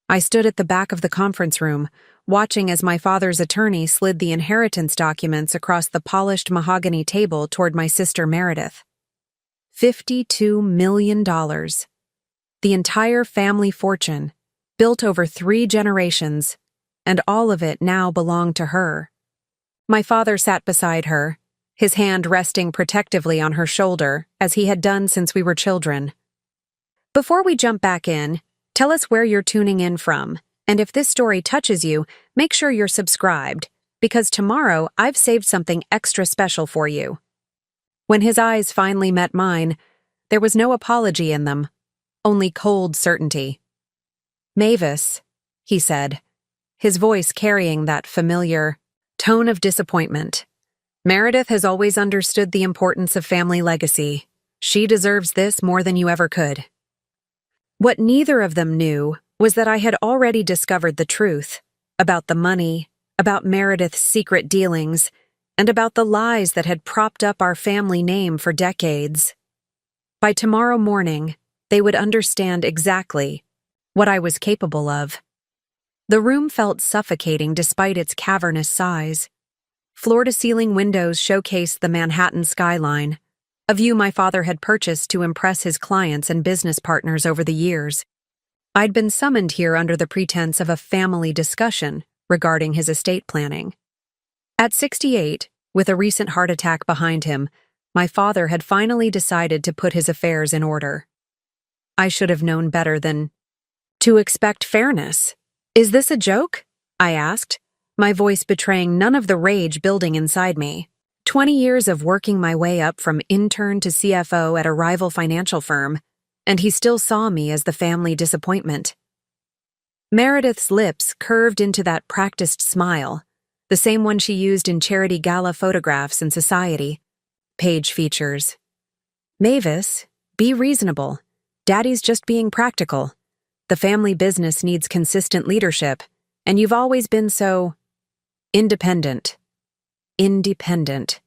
I stood at the back of the conference room, watching as my father's attorney slid the inheritance documents across the polished mahogany table toward my sister Meredith. $52 million. The entire family fortune, built over 3 generations, and all of it now belonged to her. My father sat beside her, his hand resting protectively on her shoulder, as he had done since we were children. Before we jump back in, tell us where you're tuning in from, and if this story touches you, make sure you're subscribed, because tomorrow I've saved something extra special for you. When his eyes finally met mine, there was no apology in them, only cold certainty. "Mavis," he said, his voice carrying that familiar tone of disappointment. "Meredith has always understood the importance of family legacy. She deserves this more than you ever could." What neither of them knew was that I had already discovered the truth about the money, about Meredith's secret dealings, and about the lies that had propped up our family name for decades. By tomorrow morning, they would understand exactly what I was capable of. The room felt suffocating despite its cavernous size. Floor-to-ceiling windows showcased the Manhattan skyline, a view my father had purchased to impress his clients and business partners over the years. I'd been summoned here under the pretense of a family discussion regarding his estate planning. At 68, with a recent heart attack behind him, my father had finally decided to put his affairs in order. I should have known better than to expect fairness. "Is this a joke?" I asked, my voice betraying none of the rage building inside me. 20 years of working my way up from intern to CFO at a rival financial firm, and he still saw me as the family disappointment. Meredith's lips curved into that practiced smile, the same one she used in charity gala photographs in Society. Page features. "Mavis, be reasonable. Daddy's just being practical. The family business needs consistent leadership, and you've always been so independent." Independent.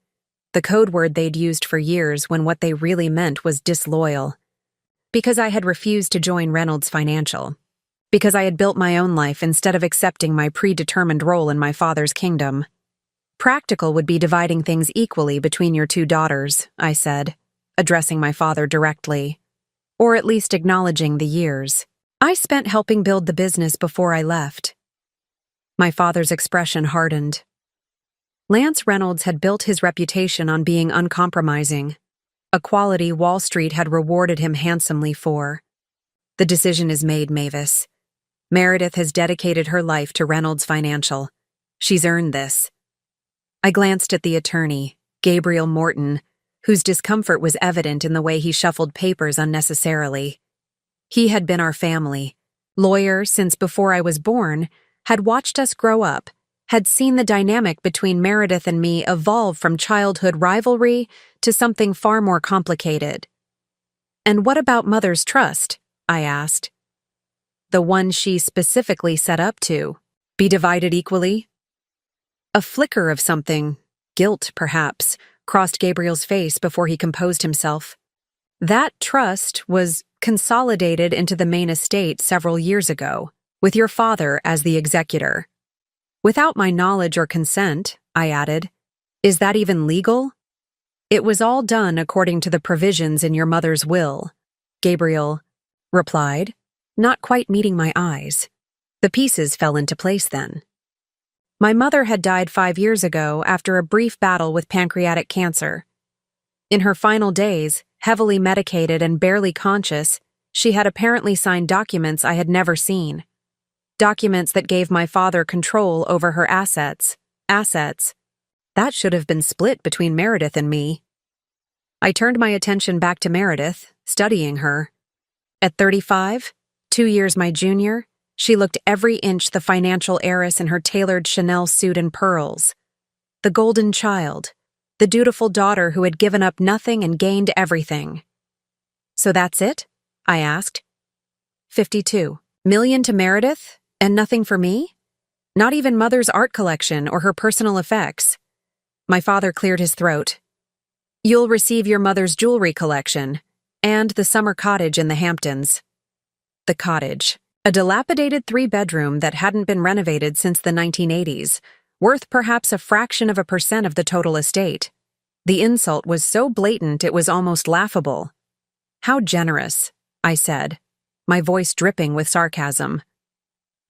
The code word they'd used for years when what they really meant was disloyal. Because I had refused to join Reynolds Financial. Because I had built my own life instead of accepting my predetermined role in my father's kingdom. "Practical would be dividing things equally between your 2 daughters," I said, addressing my father directly. Or at least acknowledging the years I spent helping build the business before I left. My father's expression hardened. Lance Reynolds had built his reputation on being uncompromising, a quality Wall Street had rewarded him handsomely for. "The decision is made, Mavis. Meredith has dedicated her life to Reynolds Financial. She's earned this." I glanced at the attorney, Gabriel Morton, whose discomfort was evident in the way he shuffled papers unnecessarily. He had been our family, lawyer since before I was born, had watched us grow up, had seen the dynamic between Meredith and me evolve from childhood rivalry to something far more complicated. "And what about Mother's trust?" I asked. "The one she specifically set up to be divided equally?" A flicker of something, guilt perhaps, crossed Gabriel's face before he composed himself. "That trust was consolidated into the main estate several years ago, with your father as the executor." "Without my knowledge or consent," I added. "Is that even legal?" "It was all done according to the provisions in your mother's will," Gabriel replied, not quite meeting my eyes. The pieces fell into place then. My mother had died 5 years ago after a brief battle with pancreatic cancer. In her final days, heavily medicated and barely conscious, she had apparently signed documents I had never seen. Documents that gave my father control over her assets. That should have been split between Meredith and me. I turned my attention back to Meredith, studying her. At 35, 2 years my junior, she looked every inch the financial heiress in her tailored Chanel suit and pearls. The golden child, the dutiful daughter who had given up nothing and gained everything. "So that's it?" I asked. $52 million to Meredith, and nothing for me? Not even Mother's art collection or her personal effects. My father cleared his throat. "You'll receive your mother's jewelry collection, and the summer cottage in the Hamptons." The cottage. A dilapidated three-bedroom that hadn't been renovated since the 1980s, worth perhaps a fraction of a percent of the total estate. The insult was so blatant it was almost laughable. "How generous," I said, my voice dripping with sarcasm.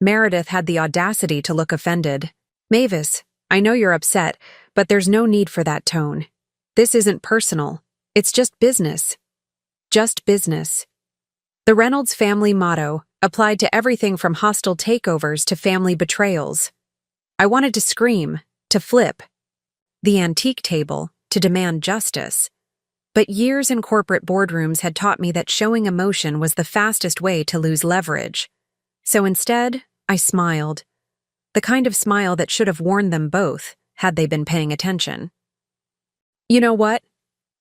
Meredith had the audacity to look offended. "Mavis, I know you're upset, but there's no need for that tone. This isn't personal. It's just business." Just business. The Reynolds family motto applied to everything from hostile takeovers to family betrayals. I wanted to scream, to flip. The antique table, to demand justice. But years in corporate boardrooms had taught me that showing emotion was the fastest way to lose leverage. So instead, I smiled. The kind of smile that should have warned them both, had they been paying attention. "You know what?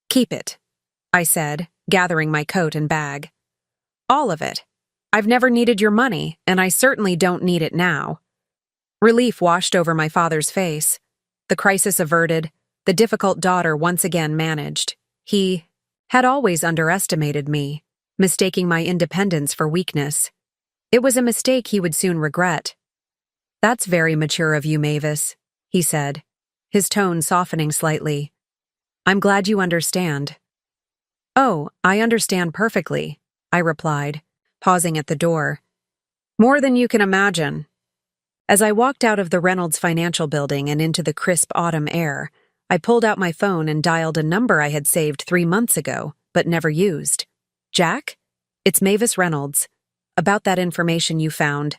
Keep it," I said, gathering my coat and bag. "All of it. I've never needed your money, and I certainly don't need it now." Relief washed over my father's face. The crisis averted, the difficult daughter once again managed. He had always underestimated me, mistaking my independence for weakness. It was a mistake he would soon regret. "That's very mature of you, Mavis," he said, his tone softening slightly. "I'm glad you understand." "Oh, I understand perfectly," I replied, pausing at the door. "More than you can imagine." As I walked out of the Reynolds Financial Building and into the crisp autumn air, I pulled out my phone and dialed a number I had saved 3 months ago, but never used. "Jack? It's Mavis Reynolds. About that information you found.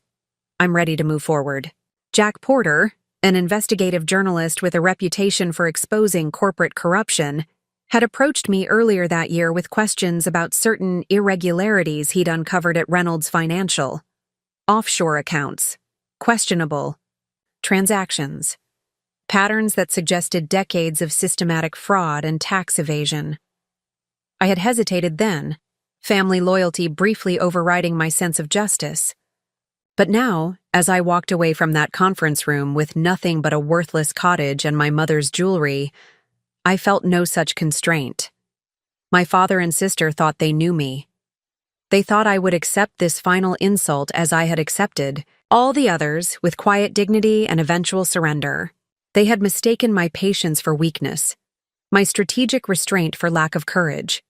I'm ready to move forward." Jack Porter, an investigative journalist with a reputation for exposing corporate corruption, had approached me earlier that year with questions about certain irregularities he'd uncovered at Reynolds Financial. Offshore accounts. Questionable transactions. Patterns that suggested decades of systematic fraud and tax evasion. I had hesitated then, family loyalty briefly overriding my sense of justice. But now, as I walked away from that conference room with nothing but a worthless cottage and my mother's jewelry, I felt no such constraint. My father and sister thought they knew me. They thought I would accept this final insult as I had accepted all the others with quiet dignity and eventual surrender. They had mistaken my patience for weakness, my strategic restraint for lack of courage.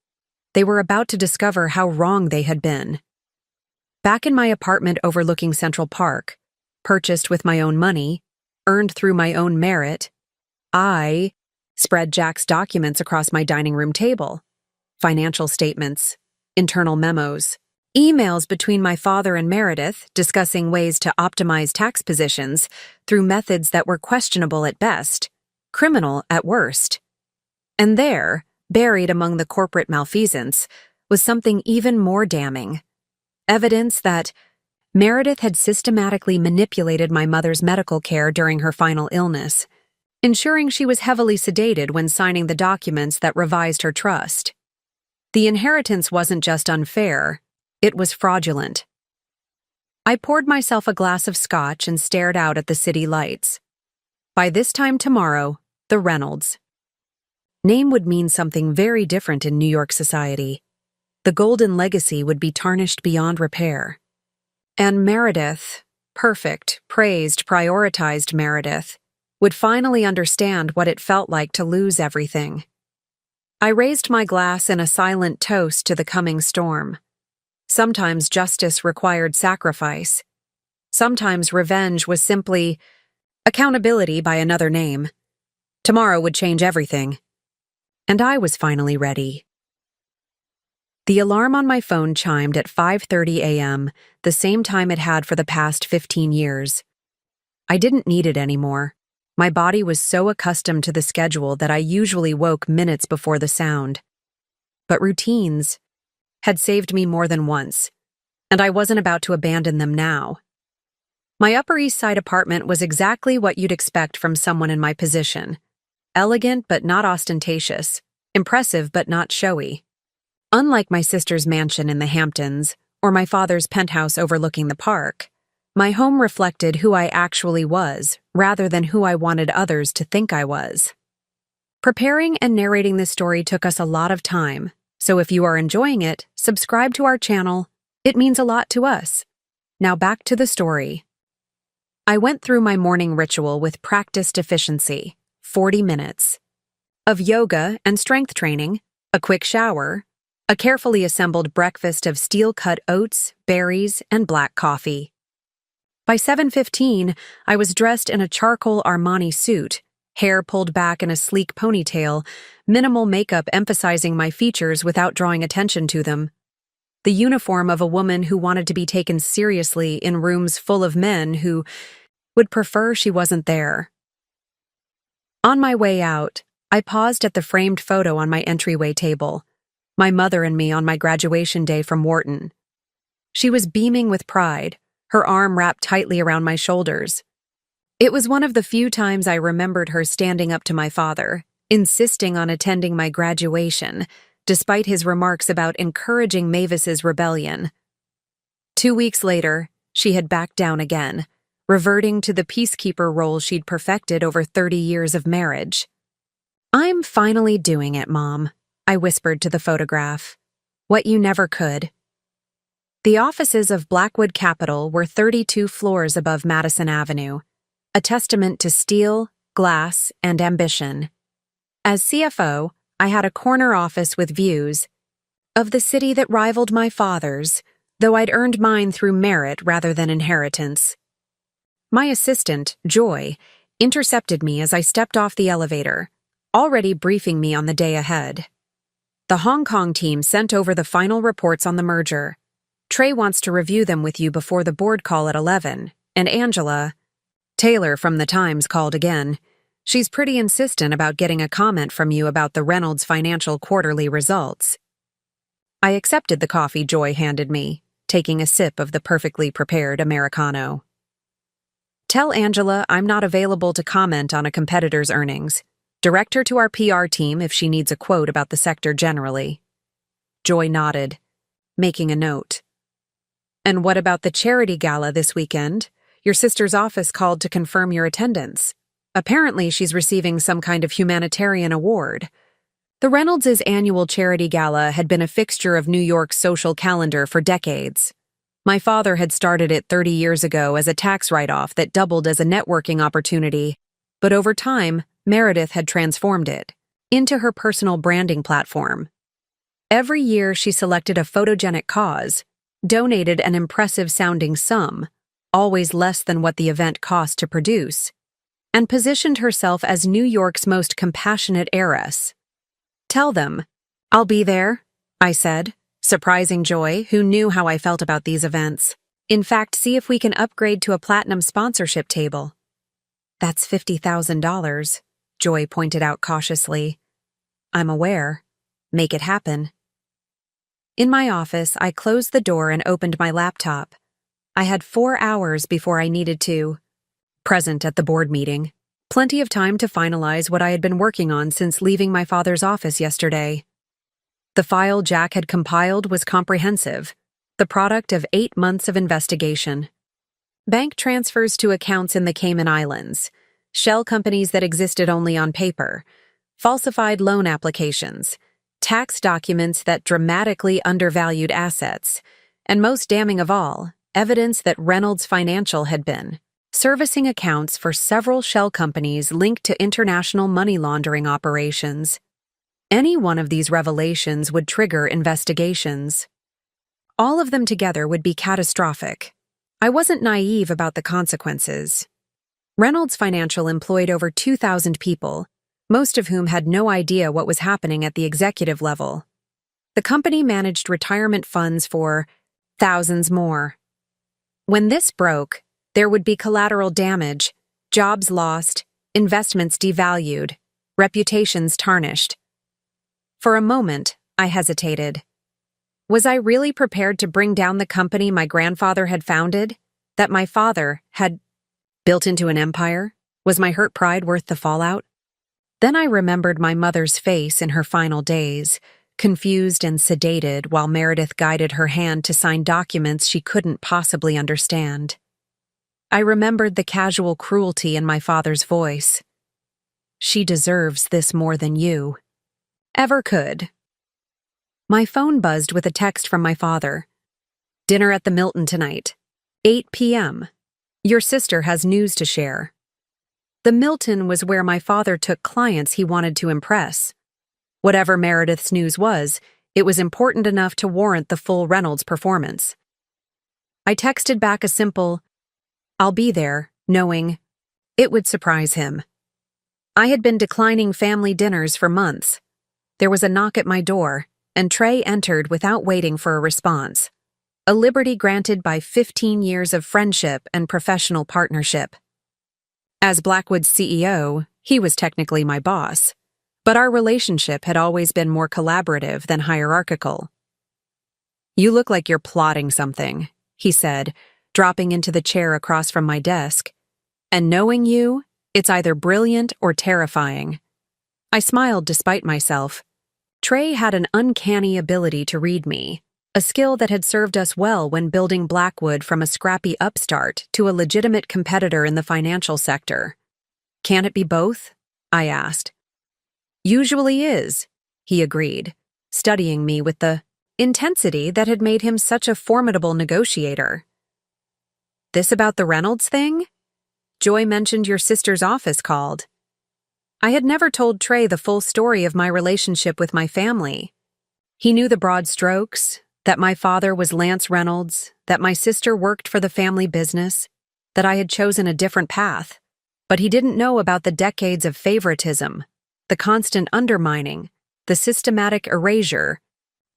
They were about to discover how wrong they had been. Back in my apartment overlooking Central Park, purchased with my own money, earned through my own merit, I spread Jack's documents across my dining room table. Financial statements, internal memos, emails between my father and Meredith discussing ways to optimize tax positions through methods that were questionable at best, criminal at worst. And there, buried among the corporate malfeasance, was something even more damning. Evidence that Meredith had systematically manipulated my mother's medical care during her final illness, ensuring she was heavily sedated when signing the documents that revised her trust. The inheritance wasn't just unfair, it was fraudulent. I poured myself a glass of scotch and stared out at the city lights. By this time tomorrow, the Reynolds. Name would mean something very different in New York society. The golden legacy would be tarnished beyond repair. And Meredith, perfect, praised, prioritized Meredith, would finally understand what it felt like to lose everything. I raised my glass in a silent toast to the coming storm. Sometimes justice required sacrifice. Sometimes revenge was simply accountability by another name. Tomorrow would change everything. And I was finally ready. The alarm on my phone chimed at 5:30 a.m., the same time it had for the past 15 years. I didn't need it anymore. My body was so accustomed to the schedule that I usually woke minutes before the sound. But routines had saved me more than once, and I wasn't about to abandon them now. My Upper East Side apartment was exactly what you'd expect from someone in my position. Elegant but not ostentatious, impressive but not showy. Unlike my sister's mansion in the Hamptons or my father's penthouse overlooking the park, my home reflected who I actually was rather than who I wanted others to think I was. Preparing and narrating this story took us a lot of time, so if you are enjoying it, subscribe to our channel. It means a lot to us. Now back to the story. I went through my morning ritual with practiced efficiency, 40 minutes, of yoga and strength training, a quick shower, a carefully assembled breakfast of steel-cut oats, berries, and black coffee. By 7:15, I was dressed in a charcoal Armani suit, hair pulled back in a sleek ponytail, minimal makeup emphasizing my features without drawing attention to them. The uniform of a woman who wanted to be taken seriously in rooms full of men who would prefer she wasn't there. On my way out, I paused at the framed photo on my entryway table, my mother and me on my graduation day from Wharton. She was beaming with pride, her arm wrapped tightly around my shoulders. It was one of the few times I remembered her standing up to my father, insisting on attending my graduation, despite his remarks about encouraging Mavis's rebellion. 2 weeks later, she had backed down again, reverting to the peacekeeper role she'd perfected over 30 years of marriage. "I'm finally doing it, Mom," I whispered to the photograph. "What you never could." The offices of Blackwood Capital were 32 floors above Madison Avenue, a testament to steel, glass, and ambition. As CFO, I had a corner office with views of the city that rivaled my father's, though I'd earned mine through merit rather than inheritance. My assistant, Joy, intercepted me as I stepped off the elevator, already briefing me on the day ahead. "The Hong Kong team sent over the final reports on the merger. Trey wants to review them with you before the board call at 11, and Angela..." Taylor from the Times called again. "She's pretty insistent about getting a comment from you about the Reynolds Financial quarterly results." I accepted the coffee Joy handed me, taking a sip of the perfectly prepared Americano. "Tell Angela I'm not available to comment on a competitor's earnings. Direct her to our PR team if she needs a quote about the sector generally." Joy nodded, making a note. "And what about the charity gala this weekend? Your sister's office called to confirm your attendance. Apparently she's receiving some kind of humanitarian award." The Reynolds' annual charity gala had been a fixture of New York's social calendar for decades. My father had started it 30 years ago as a tax write-off that doubled as a networking opportunity, but over time, Meredith had transformed it into her personal branding platform. Every year she selected a photogenic cause, donated an impressive-sounding sum, always less than what the event cost to produce, and positioned herself as New York's most compassionate heiress. "Tell them, I'll be there," I said, surprising Joy, who knew how I felt about these events. "In fact, see if we can upgrade to a platinum sponsorship table." "That's $50,000, Joy pointed out cautiously. "I'm aware. Make it happen." In my office, I closed the door and opened my laptop. I had 4 hours before I needed to present at the board meeting. Plenty of time to finalize what I had been working on since leaving my father's office yesterday. The file Jack had compiled was comprehensive, the product of 8 months of investigation. Bank transfers to accounts in the Cayman Islands, shell companies that existed only on paper, falsified loan applications, tax documents that dramatically undervalued assets, and most damning of all, evidence that Reynolds Financial had been servicing accounts for several shell companies linked to international money laundering operations. Any one of these revelations would trigger investigations. All of them together would be catastrophic. I wasn't naive about the consequences. Reynolds Financial employed over 2,000 people, most of whom had no idea what was happening at the executive level. The company managed retirement funds for thousands more. When this broke, there would be collateral damage, jobs lost, investments devalued, reputations tarnished. For a moment, I hesitated. Was I really prepared to bring down the company my grandfather had founded, that my father had built into an empire? Was my hurt pride worth the fallout? Then I remembered my mother's face in her final days, confused and sedated while Meredith guided her hand to sign documents she couldn't possibly understand. I remembered the casual cruelty in my father's voice. "She deserves this more than you ever could." My phone buzzed with a text from my father. "Dinner at the Milton tonight. 8 p.m. Your sister has news to share. The Milton was where my father took clients he wanted to impress. Whatever Meredith's news was, it was important enough to warrant the full Reynolds performance. I texted back a simple, "I'll be there," knowing it would surprise him. I had been declining family dinners for months. There was a knock at my door, and Trey entered without waiting for a response. A liberty granted by 15 years of friendship and professional partnership. As Blackwood's CEO, he was technically my boss, but our relationship had always been more collaborative than hierarchical. "You look like you're plotting something," he said, dropping into the chair across from my desk. "And knowing you, it's either brilliant or terrifying." I smiled despite myself. Trey had an uncanny ability to read me, a skill that had served us well when building Blackwood from a scrappy upstart to a legitimate competitor in the financial sector. "Can it be both?" I asked. "Usually is," he agreed, studying me with the intensity that had made him such a formidable negotiator. "This about the Reynolds thing? Joy mentioned your sister's office called." I had never told Trey the full story of my relationship with my family. He knew the broad strokes, that my father was Lance Reynolds, that my sister worked for the family business, that I had chosen a different path, but he didn't know about the decades of favoritism, the constant undermining, the systematic erasure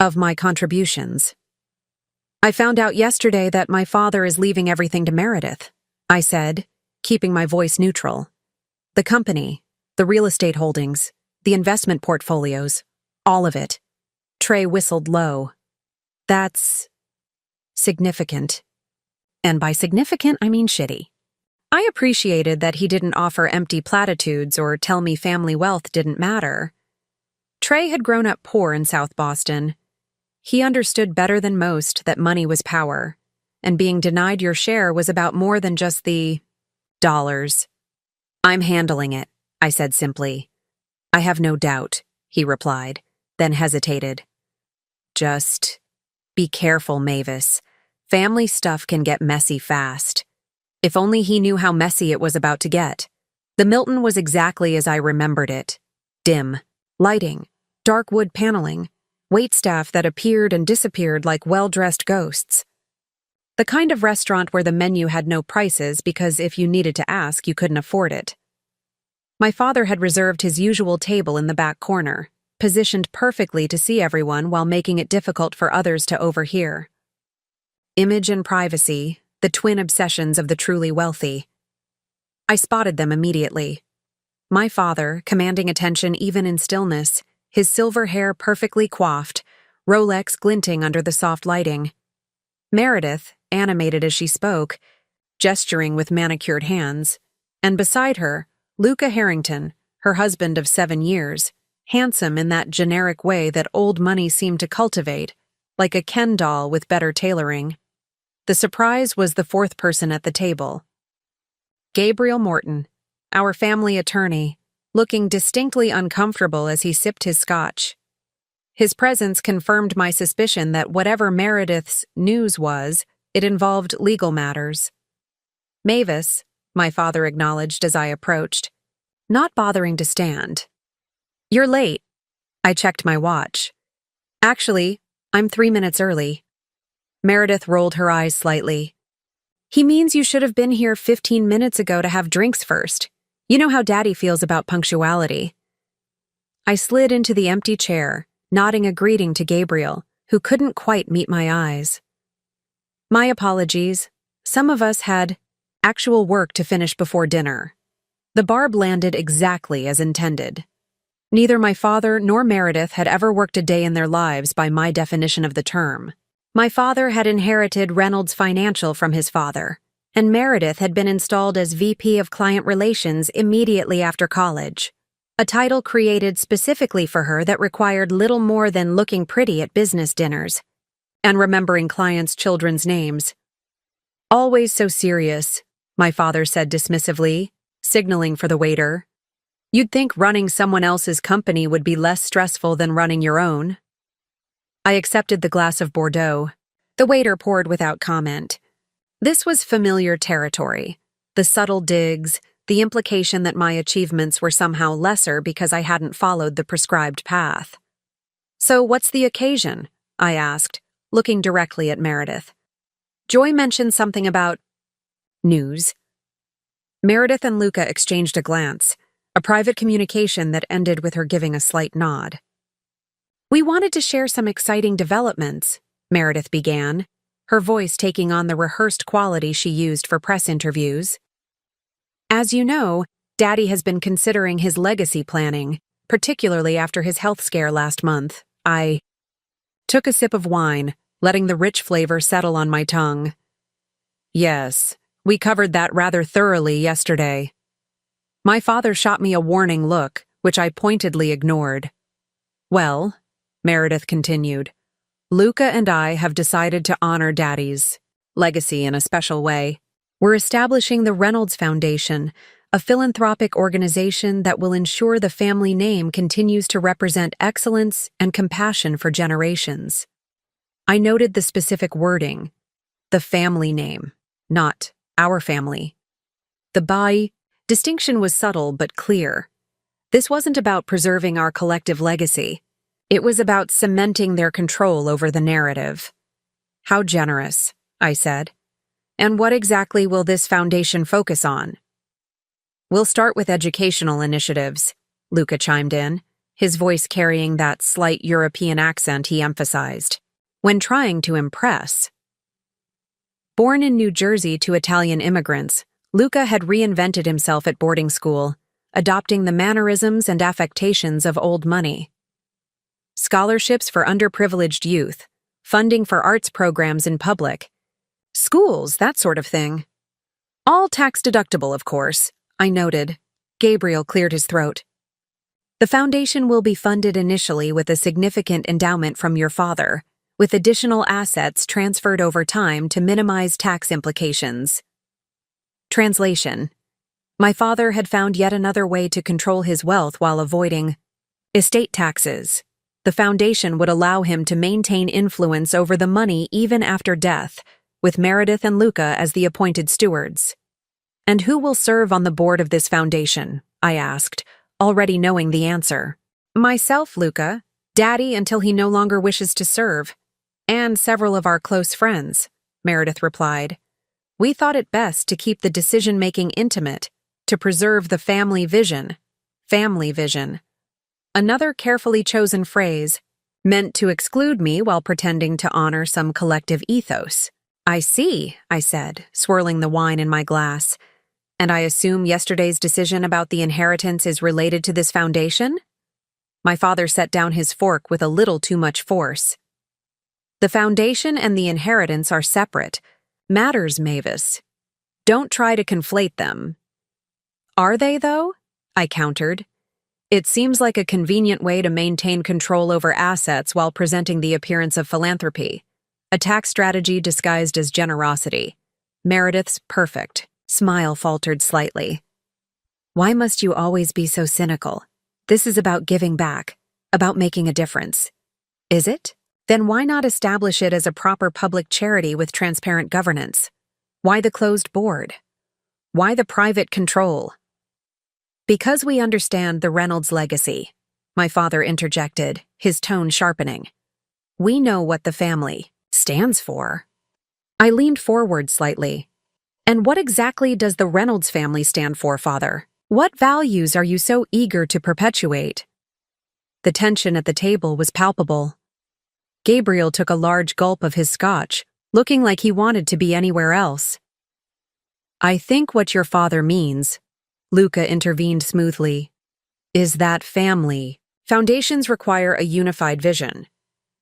of my contributions. "I found out yesterday that my father is leaving everything to Meredith," I said, keeping my voice neutral. "The company, the real estate holdings, the investment portfolios, all of it." Trey whistled low. "That's significant. And by significant, I mean shitty." I appreciated that he didn't offer empty platitudes or tell me family wealth didn't matter. Trey had grown up poor in South Boston. He understood better than most that money was power, and being denied your share was about more than just the dollars. "I'm handling it," I said simply. "I have no doubt," he replied, then hesitated. "Just be careful, Mavis. Family stuff can get messy fast." If only he knew how messy it was about to get. The Milton was exactly as I remembered it. Dim lighting, dark wood paneling, waitstaff that appeared and disappeared like well-dressed ghosts. The kind of restaurant where the menu had no prices because if you needed to ask, you couldn't afford it. My father had reserved his usual table in the back corner, positioned perfectly to see everyone while making it difficult for others to overhear. Image and privacy, the twin obsessions of the truly wealthy. I spotted them immediately. My father, commanding attention even in stillness, his silver hair perfectly coiffed, Rolex glinting under the soft lighting. Meredith, animated as she spoke, gesturing with manicured hands, and beside her, Luca Harrington, her husband of 7 years, handsome in that generic way that old money seemed to cultivate, like a Ken doll with better tailoring. The surprise was the fourth person at the table. Gabriel Morton, our family attorney, looking distinctly uncomfortable as he sipped his scotch. His presence confirmed my suspicion that whatever Meredith's news was, it involved legal matters. "Mavis," my father acknowledged as I approached, not bothering to stand. "You're late." I checked my watch. "Actually, I'm 3 minutes early." Meredith rolled her eyes slightly. "He means you should have been here 15 minutes ago to have drinks first. You know how Daddy feels about punctuality." I slid into the empty chair, nodding a greeting to Gabriel, who couldn't quite meet my eyes. "My apologies. Some of us had actual work to finish before dinner." The barb landed exactly as intended. Neither my father nor Meredith had ever worked a day in their lives by my definition of the term. My father had inherited Reynolds Financial from his father, and Meredith had been installed as VP of Client Relations immediately after college, a title created specifically for her that required little more than looking pretty at business dinners and remembering clients' children's names. "Always so serious," my father said dismissively, signaling for the waiter. "You'd think running someone else's company would be less stressful than running your own." I accepted the glass of Bordeaux. The waiter poured without comment. This was familiar territory. The subtle digs, the implication that my achievements were somehow lesser because I hadn't followed the prescribed path. "So what's the occasion?" I asked, looking directly at Meredith. Joy mentioned something about news. Meredith and Luca exchanged a glance, a private communication that ended with her giving a slight nod. "We wanted to share some exciting developments," Meredith began, her voice taking on the rehearsed quality she used for press interviews. "As you know, Daddy has been considering his legacy planning, particularly after his health scare last month." I took a sip of wine, letting the rich flavor settle on my tongue. "Yes, we covered that rather thoroughly yesterday." My father shot me a warning look, which I pointedly ignored. "Well," Meredith continued, "Luca and I have decided to honor Daddy's legacy in a special way. We're establishing the Reynolds Foundation, a philanthropic organization that will ensure the family name continues to represent excellence and compassion for generations." I noted the specific wording, the family name, not our family. The by distinction was subtle but clear. This wasn't about preserving our collective legacy. It was about cementing their control over the narrative. "How generous," I said. "And what exactly will this foundation focus on?" "We'll start with educational initiatives," Luca chimed in, his voice carrying that slight European accent he emphasized when trying to impress. Born in New Jersey to Italian immigrants, Luca had reinvented himself at boarding school, adopting the mannerisms and affectations of old money. Scholarships for underprivileged youth, funding for arts programs in public, schools, that sort of thing. All tax-deductible, of course, I noted. Gabriel cleared his throat. "The foundation will be funded initially with a significant endowment from your father, with additional assets transferred over time to minimize tax implications." Translation: my father had found yet another way to control his wealth while avoiding estate taxes. The foundation would allow him to maintain influence over the money even after death, with Meredith and Luca as the appointed stewards. "And who will serve on the board of this foundation?" I asked, already knowing the answer. "Myself, Luca, Daddy until he no longer wishes to serve, and several of our close friends," Meredith replied. "We thought it best to keep the decision-making intimate, to preserve the family vision." Family vision. Another carefully chosen phrase, meant to exclude me while pretending to honor some collective ethos. "I see," I said, swirling the wine in my glass. "And I assume yesterday's decision about the inheritance is related to this foundation?" My father set down his fork with a little too much force. "The foundation and the inheritance are separate matters, Mavis. Don't try to conflate them." "Are they, though?" I countered. "It seems like a convenient way to maintain control over assets while presenting the appearance of philanthropy. A tax strategy disguised as generosity. Meredith's perfect." Smile faltered slightly. "Why must you always be so cynical? This is about giving back, about making a difference." "Is it? Then why not establish it as a proper public charity with transparent governance? Why the closed board? Why the private control?" "Because we understand the Reynolds legacy," my father interjected, his tone sharpening. "We know what the family stands for." I leaned forward slightly. "And what exactly does the Reynolds family stand for, Father? What values are you so eager to perpetuate?" The tension at the table was palpable. Gabriel took a large gulp of his scotch, looking like he wanted to be anywhere else. "I think what your father means," Luca intervened smoothly, "is that family foundations require a unified vision.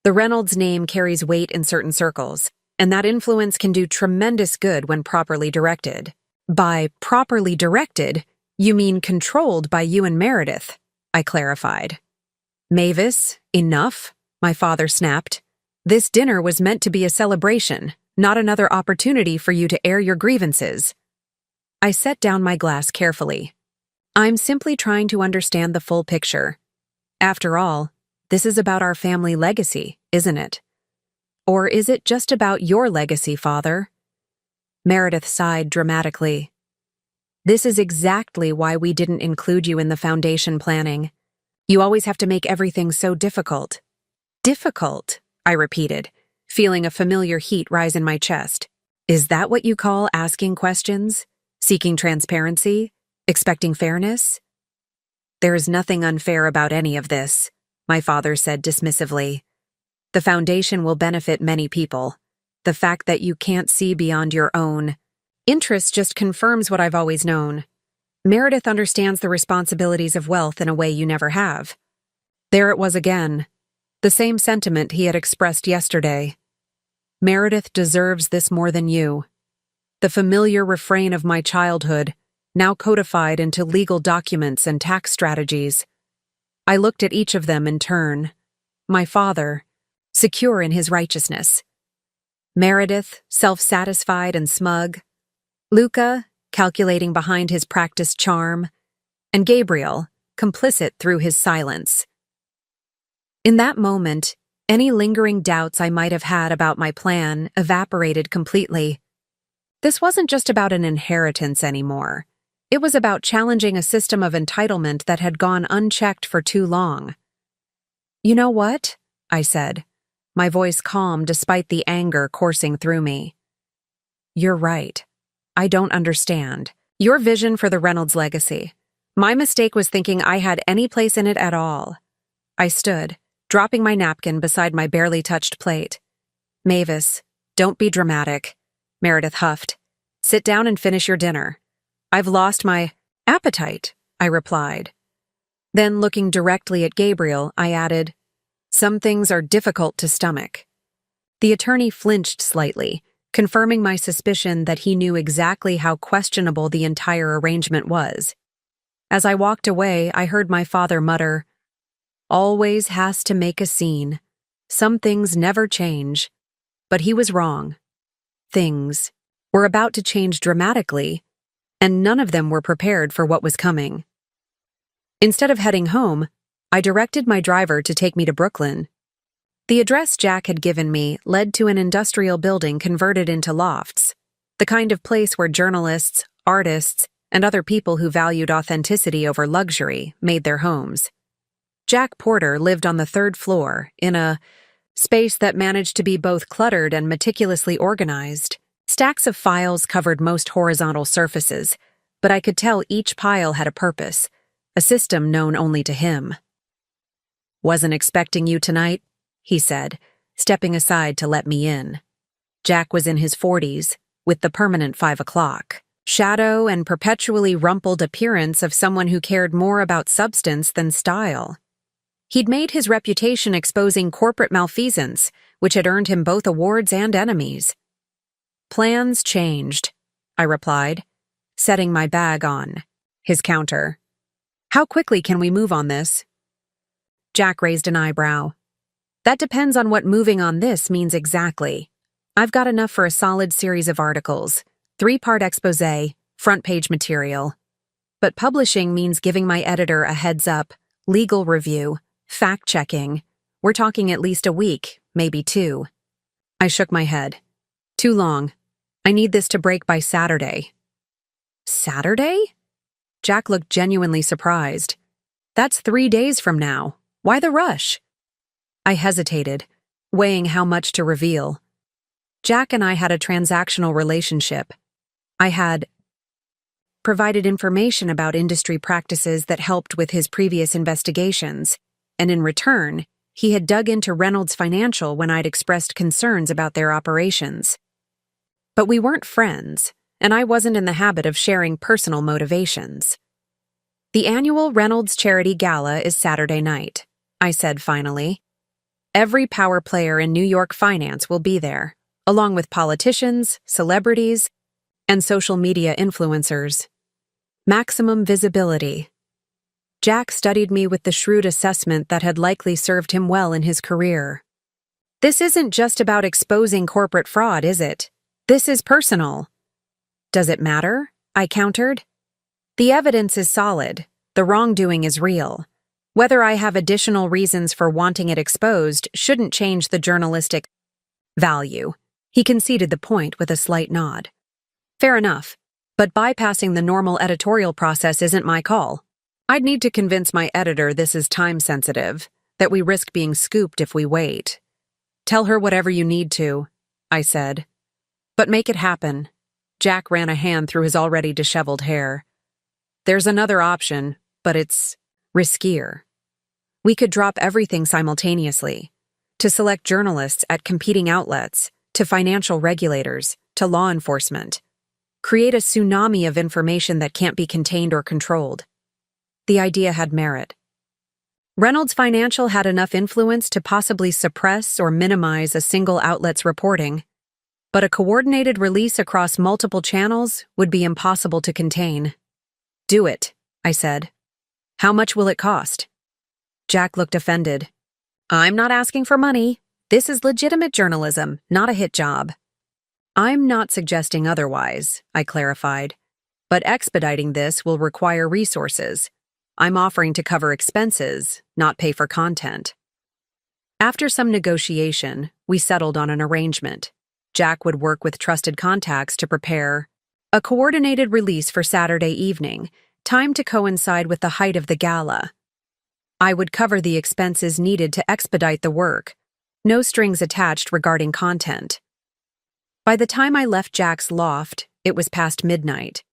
The Reynolds name carries weight in certain circles, and that influence can do tremendous good when properly directed." "By properly directed, you mean controlled by you and Meredith," I clarified. "Mavis, enough," my father snapped. "This dinner was meant to be a celebration, not another opportunity for you to air your grievances." I set down my glass carefully. "I'm simply trying to understand the full picture. After all, this is about our family legacy, isn't it? Or is it just about your legacy, Father?" Meredith sighed dramatically. This is exactly why we didn't include you in the foundation planning. You always have to make everything so difficult. Difficult, I repeated, feeling a familiar heat rise in my chest. Is that what you call asking questions? Seeking transparency? Expecting fairness? There is nothing unfair about any of this, my father said dismissively. The foundation will benefit many people. The fact that you can't see beyond your own interest just confirms what I've always known. Meredith understands the responsibilities of wealth in a way you never have. There it was again. The same sentiment he had expressed yesterday. Meredith deserves this more than you. The familiar refrain of my childhood, now codified into legal documents and tax strategies. I looked at each of them in turn. My father, secure in his righteousness. Meredith, self-satisfied and smug. Luca, calculating behind his practiced charm. And Gabriel, complicit through his silence. In that moment, any lingering doubts I might have had about my plan evaporated completely. This wasn't just about an inheritance anymore. It was about challenging a system of entitlement that had gone unchecked for too long. You know what? I said, my voice calm despite the anger coursing through me. You're right. I don't understand. Your vision for the Reynolds legacy. My mistake was thinking I had any place in it at all. I stood, dropping my napkin beside my barely touched plate. Mavis, don't be dramatic, Meredith huffed. Sit down and finish your dinner. I've lost my appetite, I replied. Then, looking directly at Gabriel, I added, some things are difficult to stomach. The attorney flinched slightly, confirming my suspicion that he knew exactly how questionable the entire arrangement was. As I walked away, I heard my father mutter, always has to make a scene. Some things never change. But he was wrong. Things were about to change dramatically, and none of them were prepared for what was coming. Instead of heading home, I directed my driver to take me to Brooklyn. The address Jack had given me led to an industrial building converted into lofts, the kind of place where journalists, artists, and other people who valued authenticity over luxury made their homes. Jack Porter lived on the third floor, in a space that managed to be both cluttered and meticulously organized. Stacks of files covered most horizontal surfaces, but I could tell each pile had a purpose, a system known only to him. Wasn't expecting you tonight, he said, stepping aside to let me in. Jack was in his 40s, with the permanent 5 o'clock shadow and perpetually rumpled appearance of someone who cared more about substance than style. He'd made his reputation exposing corporate malfeasance, which had earned him both awards and enemies. Plans changed, I replied, setting my bag on his counter. How quickly can we move on this? Jack raised an eyebrow. That depends on what moving on this means exactly. I've got enough for a solid series of articles, 3-part exposé, front-page material. But publishing means giving my editor a heads-up, legal review, fact-checking. We're talking at least a week, maybe 2. I shook my head. Too long. I need this to break by Saturday. Saturday? Jack looked genuinely surprised. That's 3 days from now. Why the rush? I hesitated, weighing how much to reveal. Jack and I had a transactional relationship. I had provided information about industry practices that helped with his previous investigations, and in return, he had dug into Reynolds Financial when I'd expressed concerns about their operations. But we weren't friends, and I wasn't in the habit of sharing personal motivations. The annual Reynolds Charity Gala is Saturday night, I said finally. Every power player in New York finance will be there, along with politicians, celebrities, and social media influencers. Maximum visibility. Jack studied me with the shrewd assessment that had likely served him well in his career. This isn't just about exposing corporate fraud, is it? This is personal. Does it matter? I countered. The evidence is solid. The wrongdoing is real. Whether I have additional reasons for wanting it exposed shouldn't change the journalistic value. He conceded the point with a slight nod. Fair enough. But bypassing the normal editorial process isn't my call. I'd need to convince my editor this is time-sensitive, that we risk being scooped if we wait. Tell her whatever you need to, I said. But make it happen. Jack ran a hand through his already disheveled hair. There's another option, but it's riskier. We could drop everything simultaneously. To select journalists at competing outlets, to financial regulators, to law enforcement. Create a tsunami of information that can't be contained or controlled. The idea had merit. Reynolds Financial had enough influence to possibly suppress or minimize a single outlet's reporting, but a coordinated release across multiple channels would be impossible to contain. Do it, I said. How much will it cost? Jack looked offended. I'm not asking for money. This is legitimate journalism, not a hit job. I'm not suggesting otherwise, I clarified, but expediting this will require resources. I'm offering to cover expenses, not pay for content. After some negotiation, we settled on an arrangement. Jack would work with trusted contacts to prepare a coordinated release for Saturday evening, timed to coincide with the height of the gala. I would cover the expenses needed to expedite the work, no strings attached regarding content. By the time I left Jack's loft, it was past midnight.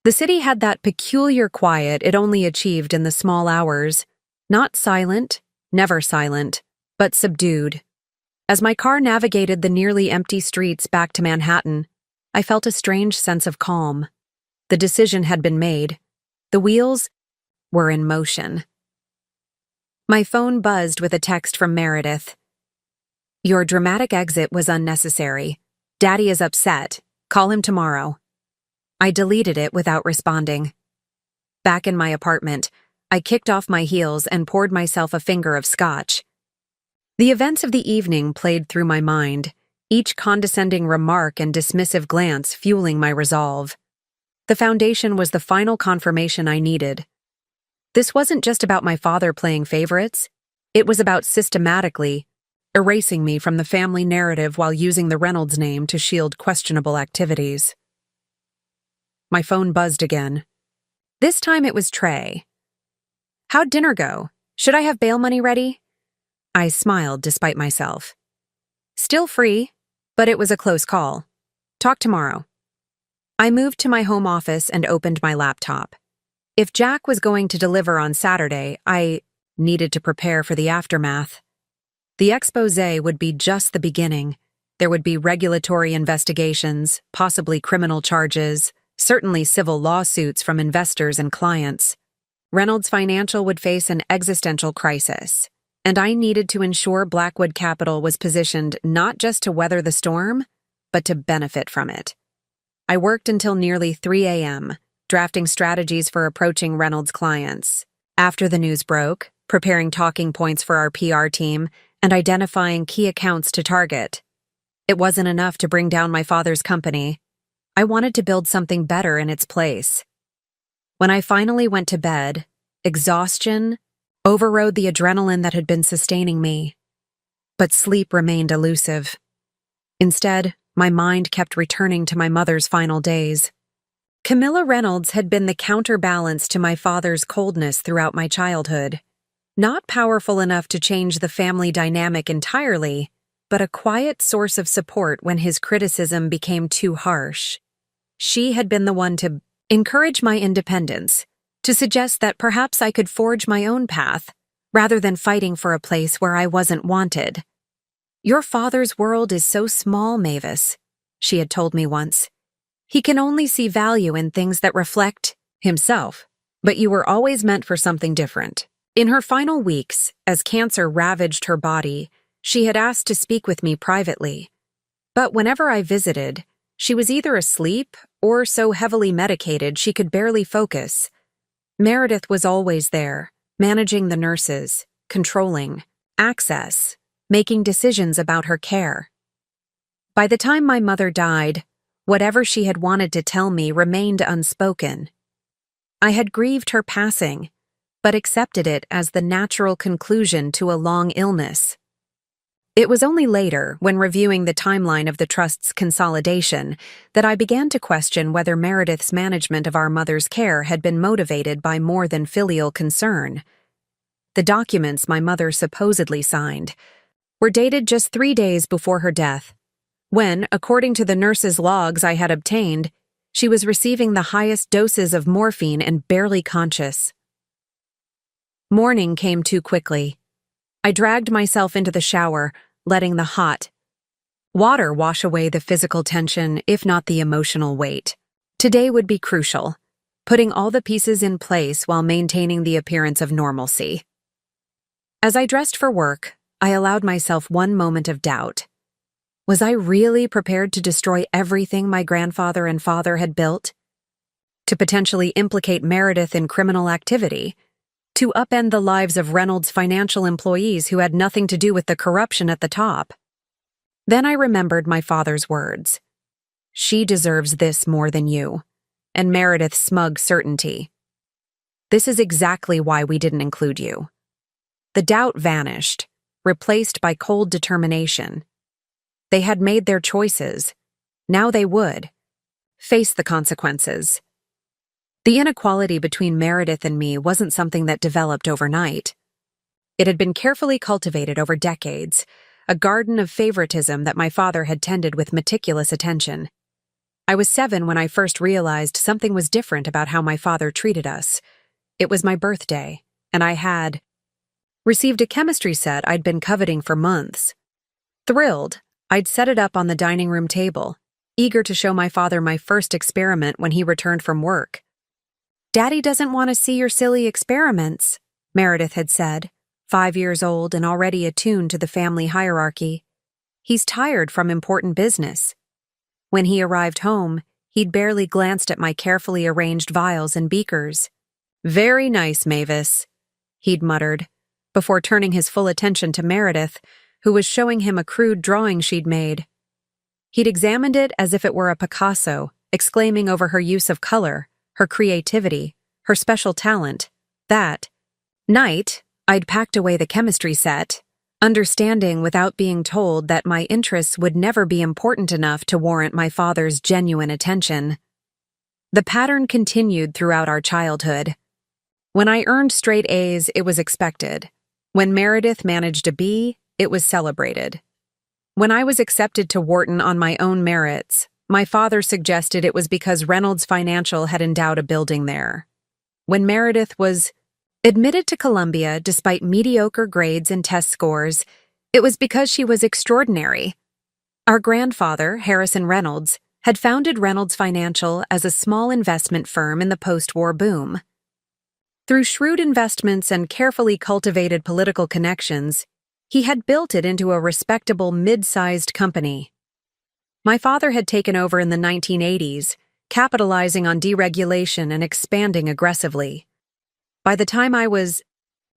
The city had that peculiar quiet it only achieved in the small hours, not silent, never silent, but subdued. As my car navigated the nearly empty streets back to Manhattan, I felt a strange sense of calm. The decision had been made. The wheels were in motion. My phone buzzed with a text from Meredith. Your dramatic exit was unnecessary. Daddy is upset. Call him tomorrow. I deleted it without responding. Back in my apartment, I kicked off my heels and poured myself a finger of scotch. The events of the evening played through my mind, each condescending remark and dismissive glance fueling my resolve. The foundation was the final confirmation I needed. This wasn't just about my father playing favorites. It was about systematically erasing me from the family narrative while using the Reynolds name to shield questionable activities. My phone buzzed again. This time it was Trey. How'd dinner go? Should I have bail money ready? I smiled despite myself. Still free, but it was a close call. Talk tomorrow. I moved to my home office and opened my laptop. If Jack was going to deliver on Saturday, I needed to prepare for the aftermath. The exposé would be just the beginning. There would be regulatory investigations, possibly criminal charges, certainly civil lawsuits from investors and clients. Reynolds Financial would face an existential crisis, and I needed to ensure Blackwood Capital was positioned not just to weather the storm, but to benefit from it. I worked until nearly 3 a.m., drafting strategies for approaching Reynolds clients. After the news broke, preparing talking points for our PR team, and identifying key accounts to target. It wasn't enough to bring down my father's company. I wanted to build something better in its place. When I finally went to bed, exhaustion overrode the adrenaline that had been sustaining me. But sleep remained elusive. Instead, my mind kept returning to my mother's final days. Camilla Reynolds had been the counterbalance to my father's coldness throughout my childhood. Not powerful enough to change the family dynamic entirely, but a quiet source of support when his criticism became too harsh. She had been the one to encourage my independence, to suggest that perhaps I could forge my own path, rather than fighting for a place where I wasn't wanted. Your father's world is so small, Mavis, she had told me once. He can only see value in things that reflect himself, but you were always meant for something different. In her final weeks, as cancer ravaged her body, she had asked to speak with me privately. But whenever I visited, she was either asleep or so heavily medicated she could barely focus. Meredith was always there, managing the nurses, controlling, access, making decisions about her care. By the time my mother died, whatever she had wanted to tell me remained unspoken. I had grieved her passing, but accepted it as the natural conclusion to a long illness. It was only later, when reviewing the timeline of the trust's consolidation, that I began to question whether Meredith's management of our mother's care had been motivated by more than filial concern. The documents my mother supposedly signed were dated just 3 days before her death, when, according to the nurse's logs I had obtained, she was receiving the highest doses of morphine and barely conscious. Morning came too quickly. I dragged myself into the shower, letting the hot water wash away the physical tension, if not the emotional weight. Today would be crucial, putting all the pieces in place while maintaining the appearance of normalcy. As I dressed for work, I allowed myself one moment of doubt. Was I really prepared to destroy everything my grandfather and father had built? To potentially implicate Meredith in criminal activity? To upend the lives of Reynolds' financial employees who had nothing to do with the corruption at the top? Then I remembered my father's words. She deserves this more than you. And Meredith's smug certainty. This is exactly why we didn't include you. The doubt vanished, replaced by cold determination. They had made their choices. Now they would face the consequences. The inequality between Meredith and me wasn't something that developed overnight. It had been carefully cultivated over decades, a garden of favoritism that my father had tended with meticulous attention. I was 7 when I first realized something was different about how my father treated us. It was my birthday, and I had received a chemistry set I'd been coveting for months. Thrilled, I'd set it up on the dining room table, eager to show my father my first experiment when he returned from work. "Daddy doesn't want to see your silly experiments," Meredith had said, 5 years old and already attuned to the family hierarchy. "He's tired from important business." When he arrived home, he'd barely glanced at my carefully arranged vials and beakers. "Very nice, Mavis," he'd muttered, before turning his full attention to Meredith, who was showing him a crude drawing she'd made. He'd examined it as if it were a Picasso, exclaiming over her use of color, her creativity, her special talent. That night, I'd packed away the chemistry set, understanding without being told that my interests would never be important enough to warrant my father's genuine attention. The pattern continued throughout our childhood. When I earned straight A's, it was expected. When Meredith managed a B, it was celebrated. When I was accepted to Wharton on my own merits, my father suggested it was because Reynolds Financial had endowed a building there. When Meredith was admitted to Columbia despite mediocre grades and test scores, it was because she was extraordinary. Our grandfather, Harrison Reynolds, had founded Reynolds Financial as a small investment firm in the post-war boom. Through shrewd investments and carefully cultivated political connections, he had built it into a respectable mid-sized company. My father had taken over in the 1980s, capitalizing on deregulation and expanding aggressively. By the time I was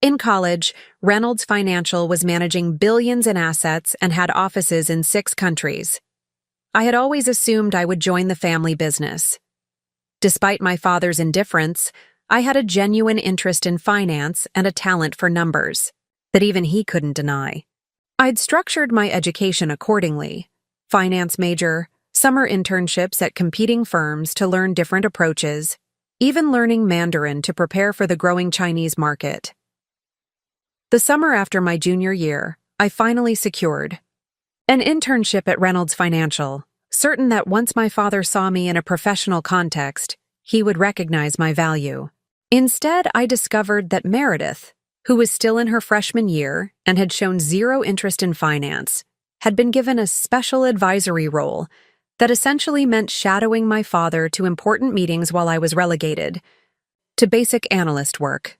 in college, Reynolds Financial was managing billions in assets and had offices in 6 countries. I had always assumed I would join the family business. Despite my father's indifference, I had a genuine interest in finance and a talent for numbers that even he couldn't deny. I'd structured my education accordingly. Finance major, summer internships at competing firms to learn different approaches, even learning Mandarin to prepare for the growing Chinese market. The summer after my junior year, I finally secured an internship at Reynolds Financial, certain that once my father saw me in a professional context, he would recognize my value. Instead, I discovered that Meredith, who was still in her freshman year and had shown zero interest in finance, had been given a special advisory role that essentially meant shadowing my father to important meetings while I was relegated to basic analyst work.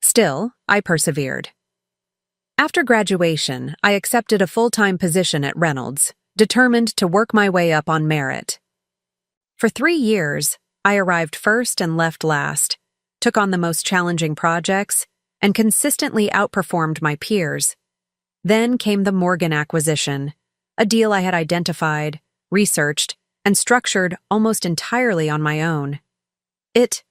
Still, I persevered. After graduation, I accepted a full-time position at Reynolds, determined to work my way up on merit. For 3 years, I arrived first and left last, took on the most challenging projects, and consistently outperformed my peers. Then came the Morgan acquisition, a deal I had identified, researched, and structured almost entirely on my own. It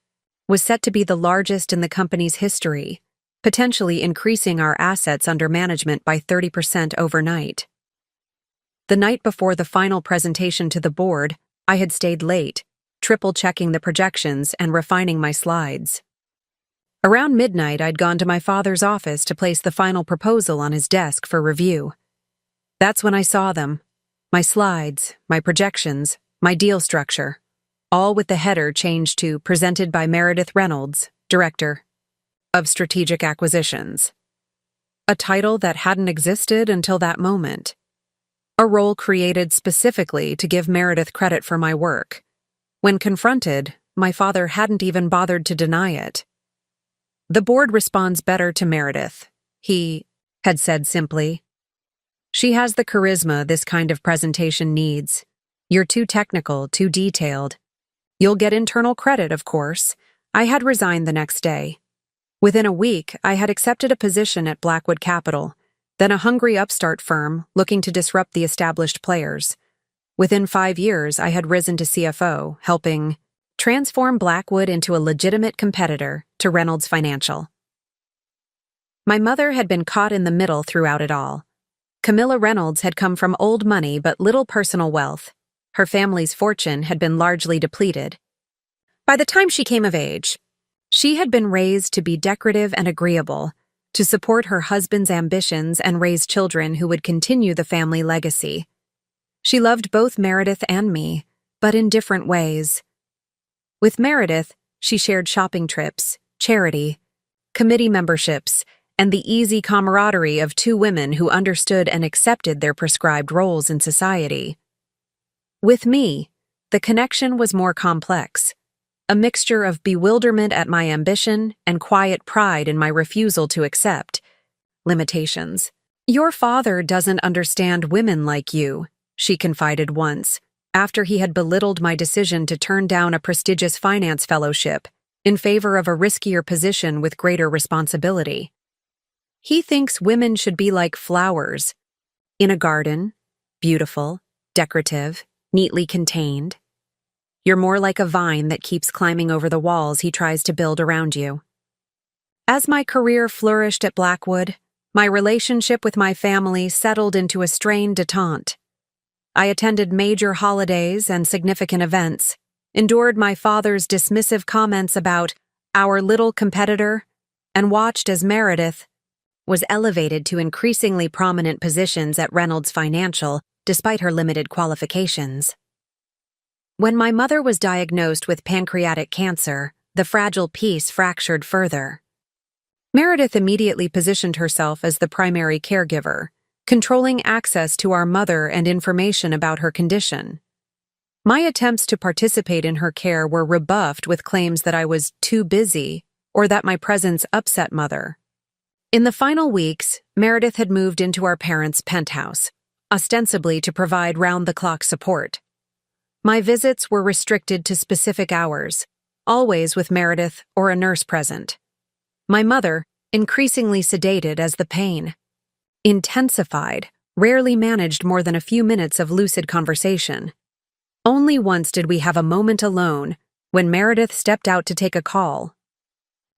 was set to be the largest in the company's history, potentially increasing our assets under management by 30% overnight. The night before the final presentation to the board, I had stayed late, triple-checking the projections and refining my slides. Around midnight, I'd gone to my father's office to place the final proposal on his desk for review. That's when I saw them. My slides, my projections, my deal structure, all with the header changed to Presented by Meredith Reynolds, Director of Strategic Acquisitions. A title that hadn't existed until that moment. A role created specifically to give Meredith credit for my work. When confronted, my father hadn't even bothered to deny it. The board responds better to Meredith, he had said simply. She has the charisma this kind of presentation needs. You're too technical, too detailed. You'll get internal credit, of course. I had resigned the next day. Within a week, I had accepted a position at Blackwood Capital, then a hungry upstart firm looking to disrupt the established players. Within 5 years, I had risen to CFO, helping transform Blackwood into a legitimate competitor to Reynolds Financial. My mother had been caught in the middle throughout it all. Camilla Reynolds had come from old money but little personal wealth. Her family's fortune had been largely depleted. By the time she came of age, she had been raised to be decorative and agreeable, to support her husband's ambitions and raise children who would continue the family legacy. She loved both Meredith and me, but in different ways. With Meredith, she shared shopping trips, charity, committee memberships, and the easy camaraderie of two women who understood and accepted their prescribed roles in society. With me, the connection was more complex, a mixture of bewilderment at my ambition and quiet pride in my refusal to accept limitations. Your father doesn't understand women like you, she confided once, after he had belittled my decision to turn down a prestigious finance fellowship in favor of a riskier position with greater responsibility. He thinks women should be like flowers, in a garden, beautiful, decorative, neatly contained. You're more like a vine that keeps climbing over the walls he tries to build around you. As my career flourished at Blackwood, my relationship with my family settled into a strained detente. I attended major holidays and significant events, endured my father's dismissive comments about our little competitor, and watched as Meredith was elevated to increasingly prominent positions at Reynolds Financial despite her limited qualifications. When my mother was diagnosed with pancreatic cancer, the fragile peace fractured further. Meredith immediately positioned herself as the primary caregiver, controlling access to our mother and information about her condition. My attempts to participate in her care were rebuffed with claims that I was too busy or that my presence upset Mother. In the final weeks, Meredith had moved into our parents' penthouse, ostensibly to provide round-the-clock support. My visits were restricted to specific hours, always with Meredith or a nurse present. My mother, increasingly sedated as the pain intensified, rarely managed more than a few minutes of lucid conversation. Only once did we have a moment alone, when Meredith stepped out to take a call.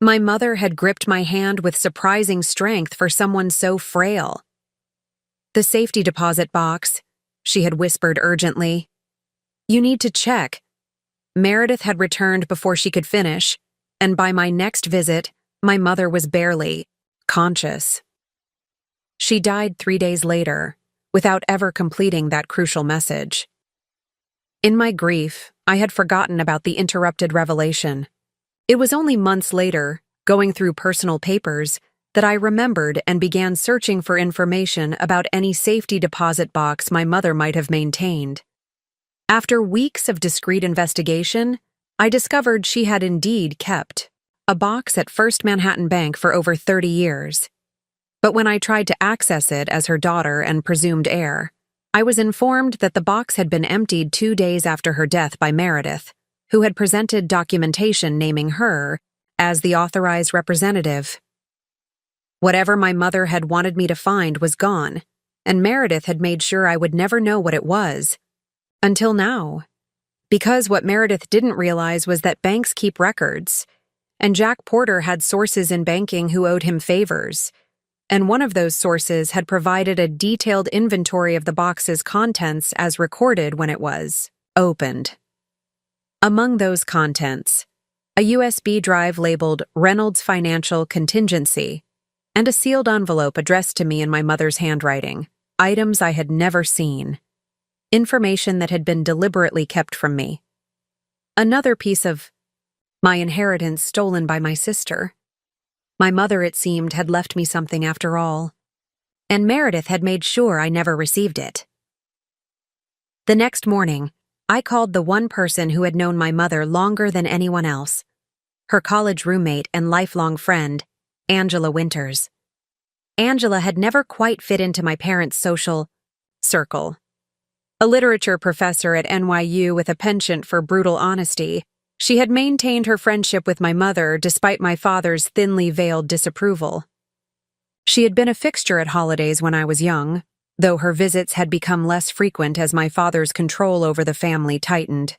My mother had gripped my hand with surprising strength for someone so frail. "The safety deposit box," she had whispered urgently. "You need to check." Meredith had returned before she could finish, and by my next visit, my mother was barely conscious. She died 3 days later, without ever completing that crucial message. In my grief, I had forgotten about the interrupted revelation. It was only months later, going through personal papers, that I remembered and began searching for information about any safety deposit box my mother might have maintained. After weeks of discreet investigation, I discovered she had indeed kept a box at First Manhattan Bank for over 30 years. But when I tried to access it as her daughter and presumed heir, I was informed that the box had been emptied 2 days after her death by Meredith, who had presented documentation naming her as the authorized representative. Whatever my mother had wanted me to find was gone, and Meredith had made sure I would never know what it was. Until now. Because what Meredith didn't realize was that banks keep records, and Jack Porter had sources in banking who owed him favors, and one of those sources had provided a detailed inventory of the box's contents as recorded when it was opened. Among those contents, a USB drive labeled Reynolds Financial Contingency, and a sealed envelope addressed to me in my mother's handwriting, items I had never seen, information that had been deliberately kept from me. Another piece of my inheritance stolen by my sister. My mother, it seemed, had left me something after all, and Meredith had made sure I never received it. The next morning, I called the one person who had known my mother longer than anyone else, her college roommate and lifelong friend, Angela Winters. Angela had never quite fit into my parents' social circle. A literature professor at NYU with a penchant for brutal honesty, she had maintained her friendship with my mother despite my father's thinly veiled disapproval. She had been a fixture at holidays when I was young, though her visits had become less frequent as my father's control over the family tightened.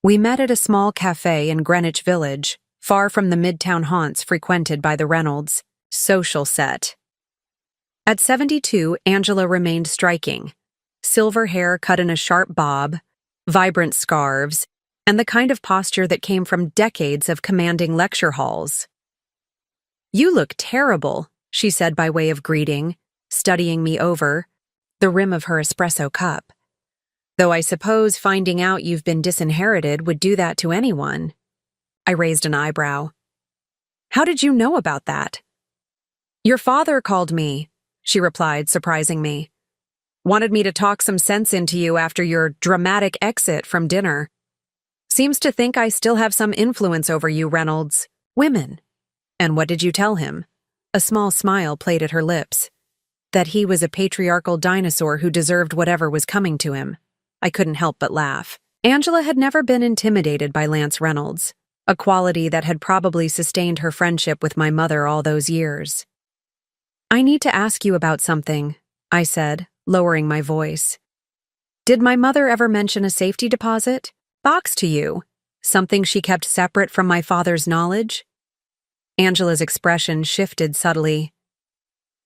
We met at a small cafe in Greenwich Village, far from the midtown haunts frequented by the Reynolds' social set. At 72, Angela remained striking. Silver hair cut in a sharp bob, vibrant scarves, and the kind of posture that came from decades of commanding lecture halls. "You look terrible," she said by way of greeting, studying me over, the rim of her espresso cup. "Though I suppose finding out you've been disinherited would do that to anyone." I raised an eyebrow. "How did you know about that?" "Your father called me," she replied, surprising me. "Wanted me to talk some sense into you after your dramatic exit from dinner. Seems to think I still have some influence over you, Reynolds. Women." "And what did you tell him?" A small smile played at her lips. "That he was a patriarchal dinosaur who deserved whatever was coming to him." I couldn't help but laugh. Angela had never been intimidated by Lance Reynolds, a quality that had probably sustained her friendship with my mother all those years. "I need to ask you about something," I said, lowering my voice. "Did my mother ever mention a safety deposit box to you? Something she kept separate from my father's knowledge?" Angela's expression shifted subtly.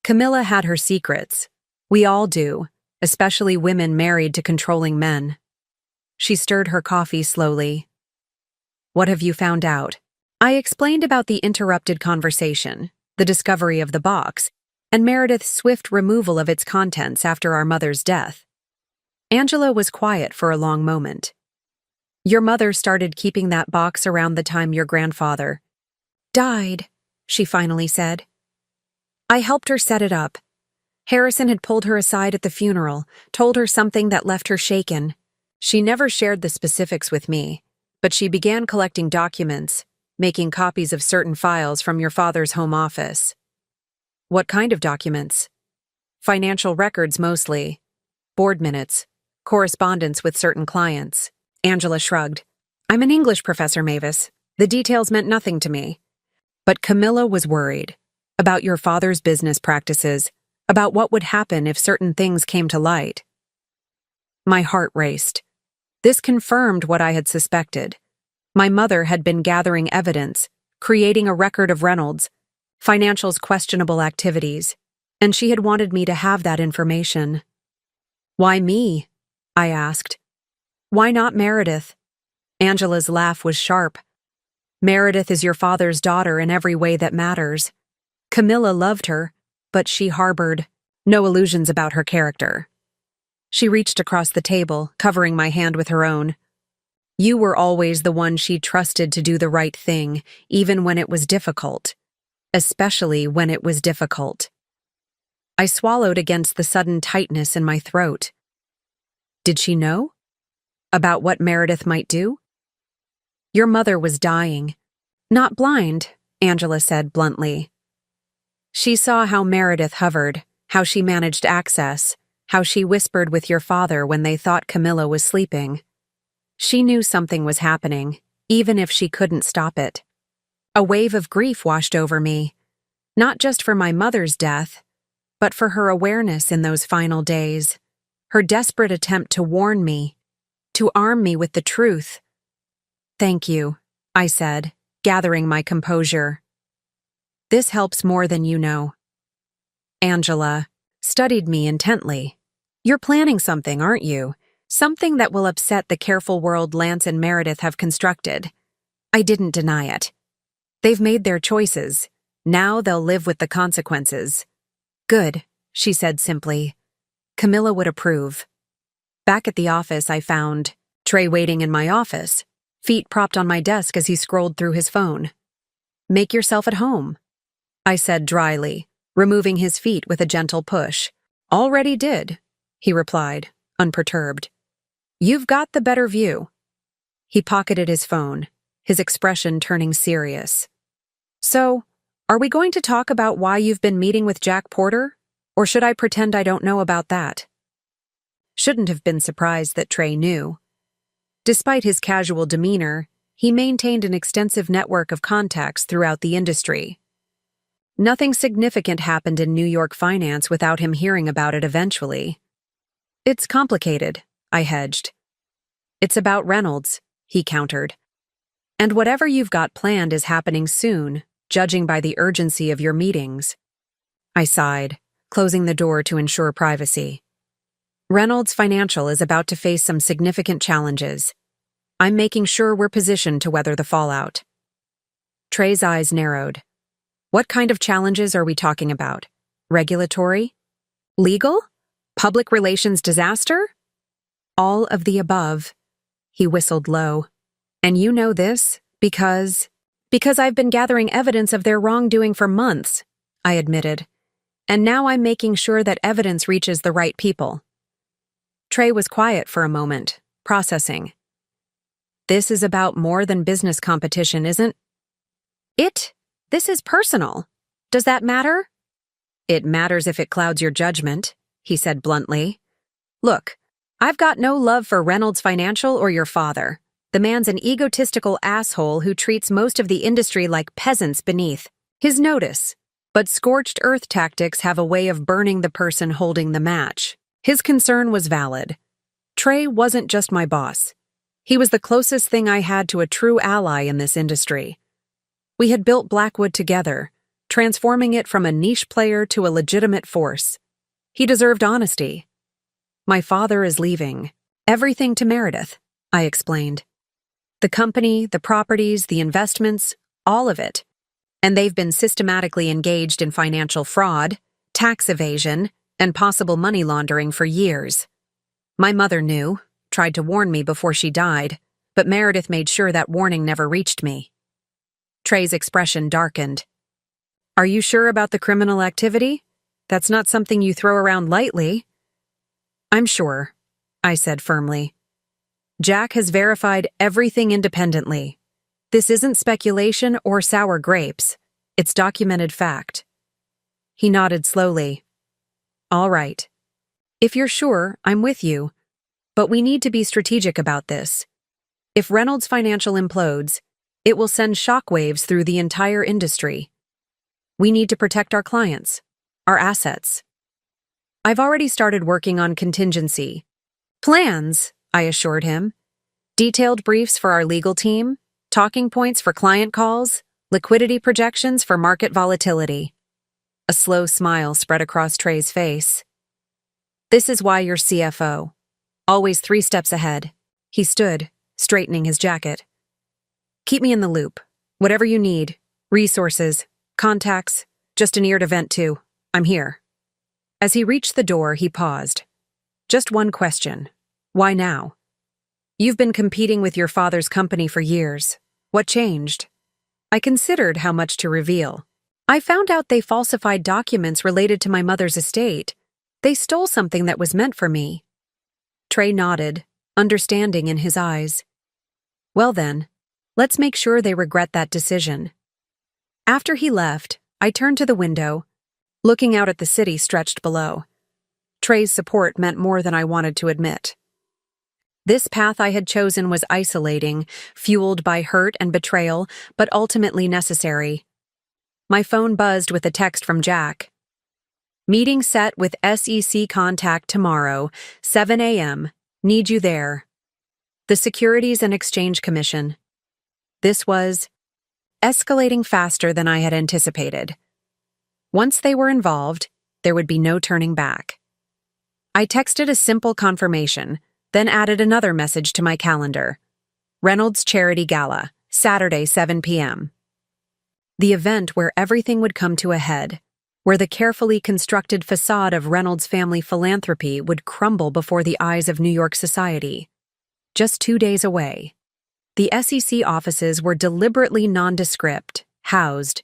"Camilla had her secrets. We all do, especially women married to controlling men." She stirred her coffee slowly. "What have you found out?" I explained about the interrupted conversation, the discovery of the box, and Meredith's swift removal of its contents after our mother's death. Angela was quiet for a long moment. "Your mother started keeping that box around the time your grandfather died," she finally said. "I helped her set it up. Harrison had pulled her aside at the funeral, told her something that left her shaken. She never shared the specifics with me, but she began collecting documents, making copies of certain files from your father's home office." "What kind of documents?" "Financial records mostly. Board minutes, correspondence with certain clients." Angela shrugged. "I'm an English professor, Mavis. The details meant nothing to me." But Camilla was worried about your father's business practices, about what would happen if certain things came to light. My heart raced. This confirmed what I had suspected. My mother had been gathering evidence, creating a record of Reynolds' Financial's questionable activities, and she had wanted me to have that information. "Why me?" I asked. "Why not Meredith?" Angela's laugh was sharp. "Meredith is your father's daughter in every way that matters. Camilla loved her, but she harbored no illusions about her character." She reached across the table, covering my hand with her own. "You were always the one she trusted to do the right thing, even when it was difficult. Especially when it was difficult." I swallowed against the sudden tightness in my throat. Did she know? About what Meredith might do? "Your mother was dying. Not blind," Angela said bluntly. "She saw how Meredith hovered, how she managed access, how she whispered with your father when they thought Camilla was sleeping. She knew something was happening, even if she couldn't stop it. A wave of grief washed over me, not just for my mother's death, but for her awareness in those final days, her desperate attempt to warn me, to arm me with the truth." "Thank you," I said, gathering my composure. This helps more than you know. Angela studied me intently. You're planning something, aren't you? Something that will upset the careful world Lance and Meredith have constructed. I didn't deny it. They've made their choices. Now they'll live with the consequences. Good, she said simply. Camilla would approve. Back at the office, I found Trey waiting in my office, feet propped on my desk as he scrolled through his phone. Make yourself at home, I said dryly, removing his feet with a gentle push. Already did, he replied, unperturbed. You've got the better view. He pocketed his phone, his expression turning serious. So, are we going to talk about why you've been meeting with Jack Porter? Or should I pretend I don't know about that? Shouldn't have been surprised that Trey knew. Despite his casual demeanor, he maintained an extensive network of contacts throughout the industry. Nothing significant happened in New York finance without him hearing about it eventually. It's complicated, I hedged. It's about Reynolds, he countered. And whatever you've got planned is happening soon, judging by the urgency of your meetings. I sighed, closing the door to ensure privacy. Reynolds Financial is about to face some significant challenges. I'm making sure we're positioned to weather the fallout. Trey's eyes narrowed. What kind of challenges are we talking about? Regulatory? Legal? Public relations disaster? All of the above. He whistled low. And you know this because I've been gathering evidence of their wrongdoing for months, I admitted. And now I'm making sure that evidence reaches the right people. Trey was quiet for a moment, processing. This is about more than business competition, isn't it? This is personal. Does that matter? It matters if it clouds your judgment, he said bluntly. Look, I've got no love for Reynolds Financial or your father. The man's an egotistical asshole who treats most of the industry like peasants beneath his notice. But scorched earth tactics have a way of burning the person holding the match. His concern was valid. Trey wasn't just my boss. He was the closest thing I had to a true ally in this industry. We had built Blackwood together, transforming it from a niche player to a legitimate force. He deserved honesty. My father is leaving. Everything to Meredith, I explained. The company, the properties, the investments, all of it. And they've been systematically engaged in financial fraud, tax evasion, and possible money laundering for years. My mother knew, tried to warn me before she died, but Meredith made sure that warning never reached me. Trey's expression darkened. Are you sure about the criminal activity? That's not something you throw around lightly. I'm sure, I said firmly. Jack has verified everything independently. This isn't speculation or sour grapes. It's documented fact. He nodded slowly. All right. If you're sure, I'm with you. But we need to be strategic about this. If Reynolds Financial implodes, it will send shockwaves through the entire industry. We need to protect our clients, our assets. I've already started working on contingency plans, I assured him. Detailed briefs for our legal team, talking points for client calls, liquidity projections for market volatility. A slow smile spread across Trey's face. This is why you're CFO. Always 3 steps ahead. He stood, straightening his jacket. Keep me in the loop. Whatever you need, resources, contacts, just an ear to vent to. I'm here. As he reached the door, he paused. Just one question. Why now? You've been competing with your father's company for years. What changed? I considered how much to reveal. I found out they falsified documents related to my mother's estate. They stole something that was meant for me. Trey nodded, understanding in his eyes. Well then, let's make sure they regret that decision. After he left, I turned to the window, looking out at the city stretched below. Trey's support meant more than I wanted to admit. This path I had chosen was isolating, fueled by hurt and betrayal, but ultimately necessary. My phone buzzed with a text from Jack. Meeting set with SEC contact tomorrow, 7 a.m. Need you there. The Securities and Exchange Commission. This was escalating faster than I had anticipated. Once they were involved, there would be no turning back. I texted a simple confirmation, then added another message to my calendar. Reynolds Charity Gala, Saturday, 7 p.m. The event where everything would come to a head, where the carefully constructed facade of Reynolds family philanthropy would crumble before the eyes of New York society. Just 2 days away. The SEC offices were deliberately nondescript, housed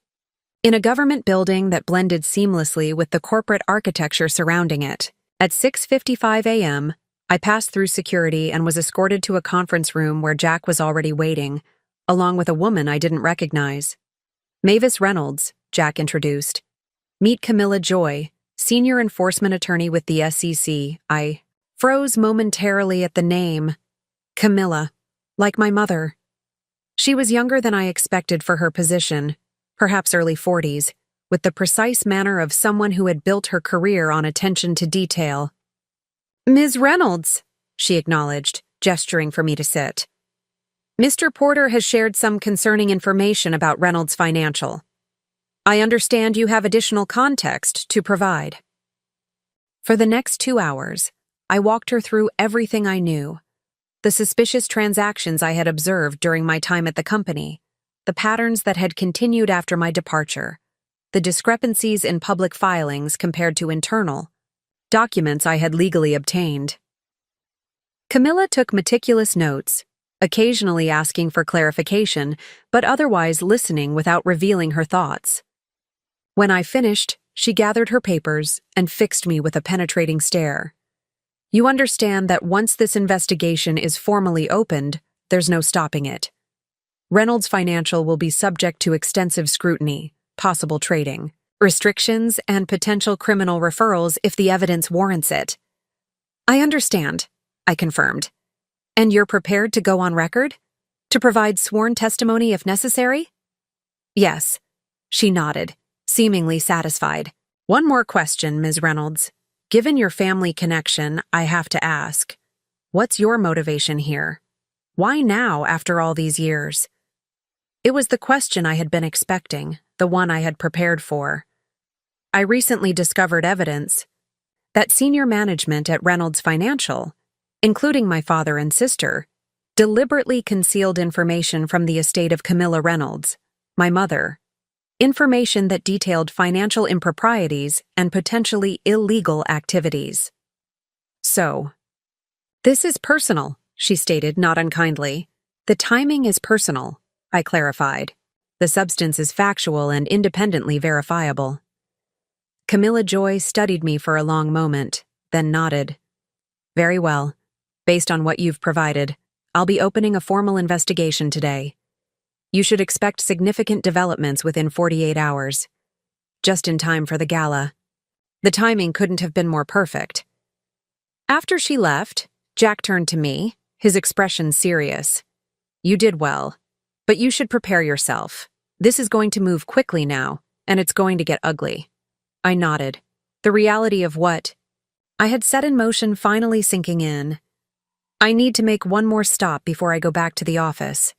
in a government building that blended seamlessly with the corporate architecture surrounding it. At 6:55 a.m., I passed through security and was escorted to a conference room where Jack was already waiting, along with a woman I didn't recognize. Mavis Reynolds, Jack introduced. Meet Camilla Joy, senior enforcement attorney with the SEC. I froze momentarily at the name. Camilla, like my mother. She was younger than I expected for her position, perhaps early 40s, with the precise manner of someone who had built her career on attention to detail. Ms. Reynolds, she acknowledged, gesturing for me to sit. Mr. Porter has shared some concerning information about Reynolds Financial. I understand you have additional context to provide. For the next 2 hours, I walked her through everything I knew. The suspicious transactions I had observed during my time at the company, the patterns that had continued after my departure, the discrepancies in public filings compared to internal documents I had legally obtained. Camilla took meticulous notes, occasionally asking for clarification, but otherwise listening without revealing her thoughts. When I finished, she gathered her papers and fixed me with a penetrating stare. You understand that once this investigation is formally opened, there's no stopping it. Reynolds Financial will be subject to extensive scrutiny, possible trading, restrictions, and potential criminal referrals if the evidence warrants it. I understand, I confirmed. And you're prepared to go on record? To provide sworn testimony if necessary? Yes, she nodded, seemingly satisfied. One more question, Ms. Reynolds. Given your family connection, I have to ask, what's your motivation here? Why now after all these years? It was the question I had been expecting, the one I had prepared for. I recently discovered evidence that senior management at Reynolds Financial, including my father and sister, deliberately concealed information from the estate of Camilla Reynolds, my mother, information that detailed financial improprieties and potentially illegal activities. So, this is personal, she stated not unkindly. The timing is personal, I clarified. The substance is factual and independently verifiable. Camilla Joy studied me for a long moment, then nodded. Very well. Based on what you've provided, I'll be opening a formal investigation today. You should expect significant developments within 48 hours. Just in time for the gala. The timing couldn't have been more perfect. After she left, Jack turned to me, his expression serious. You did well, but you should prepare yourself. This is going to move quickly now, and it's going to get ugly. I nodded, the reality of what I had set in motion finally sinking in. I need to make one more stop before I go back to the office.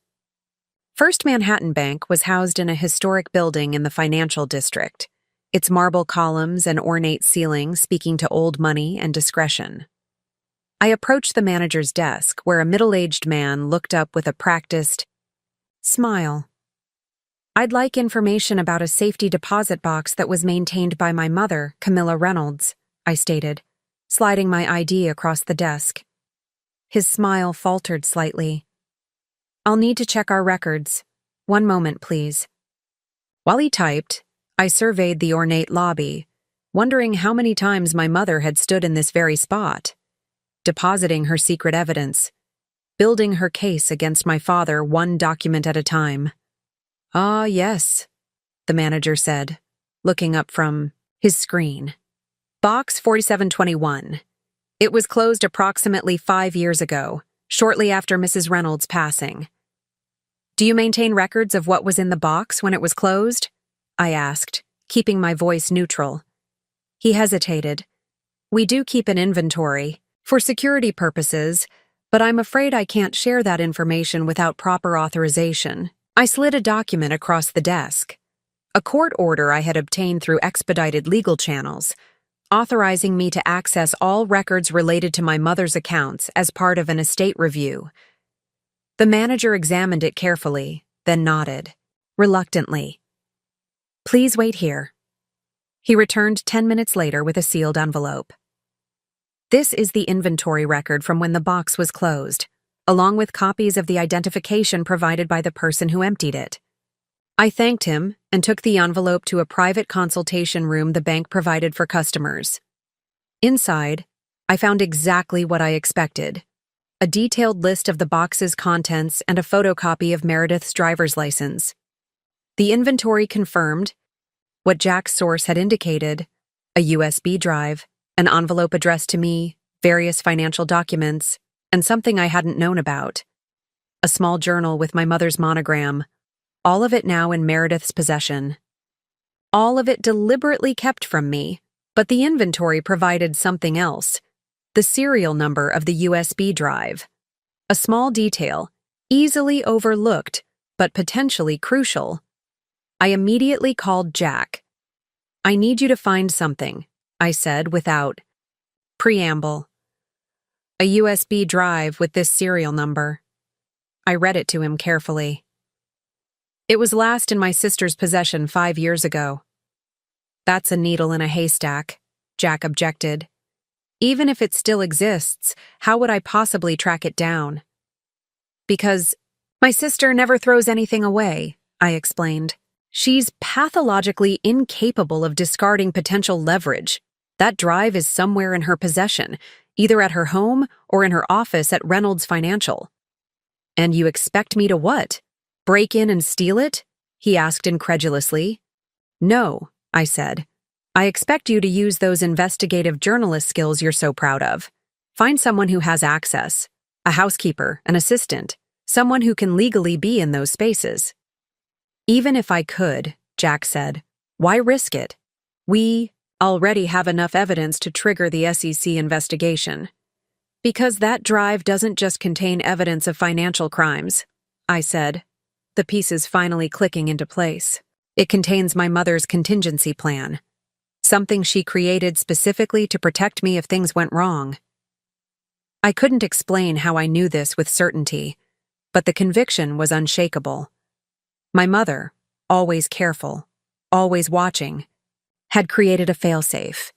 First Manhattan Bank was housed in a historic building in the financial district, its marble columns and ornate ceiling speaking to old money and discretion. I approached the manager's desk, where a middle-aged man looked up with a practiced smile. I'd like information about a safety deposit box that was maintained by my mother, Camilla Reynolds, I stated, sliding my ID across the desk. His smile faltered slightly. I'll need to check our records. One moment, please. While he typed, I surveyed the ornate lobby, wondering how many times my mother had stood in this very spot, depositing her secret evidence, building her case against my father one document at a time. Ah, yes, the manager said, looking up from his screen. Box 4721. It was closed approximately 5 years ago, shortly after Mrs. Reynolds' passing. Do you maintain records of what was in the box when it was closed? I asked, keeping my voice neutral. He hesitated. We do keep an inventory, for security purposes, but I'm afraid I can't share that information without proper authorization. I slid a document across the desk. A court order I had obtained through expedited legal channels, authorizing me to access all records related to my mother's accounts as part of an estate review. The manager examined it carefully, then nodded, reluctantly. "Please wait here." He returned 10 minutes later with a sealed envelope. "This is the inventory record from when the box was closed, along with copies of the identification provided by the person who emptied it." I thanked him and took the envelope to a private consultation room the bank provided for customers. Inside, I found exactly what I expected: a detailed list of the box's contents and a photocopy of Meredith's driver's license. The inventory confirmed what Jack's source had indicated: a USB drive, an envelope addressed to me, various financial documents, and something I hadn't known about: a small journal with my mother's monogram, all of it now in Meredith's possession. All of it deliberately kept from me, but the inventory provided something else: the serial number of the USB drive. A small detail, easily overlooked, but potentially crucial. I immediately called Jack. "I need you to find something," I said without preamble. "A USB drive with this serial number." I read it to him carefully. "It was last in my sister's possession 5 years ago." "That's a needle in a haystack," Jack objected. "Even if it still exists, how would I possibly track it down?" "Because my sister never throws anything away," I explained. "She's pathologically incapable of discarding potential leverage. That drive is somewhere in her possession, either at her home or in her office at Reynolds Financial." "And you expect me to what? Break in and steal it?" he asked incredulously. "No," I said. "I expect you to use those investigative journalist skills you're so proud of. Find someone who has access, a housekeeper, an assistant, someone who can legally be in those spaces." "Even if I could," Jack said, "why risk it? We already have enough evidence to trigger the SEC investigation." "Because that drive doesn't just contain evidence of financial crimes," I said, the pieces finally clicking into place. "It contains my mother's contingency plan, something she created specifically to protect me if things went wrong." I couldn't explain how I knew this with certainty, but the conviction was unshakable. My mother, always careful, always watching, had created a failsafe,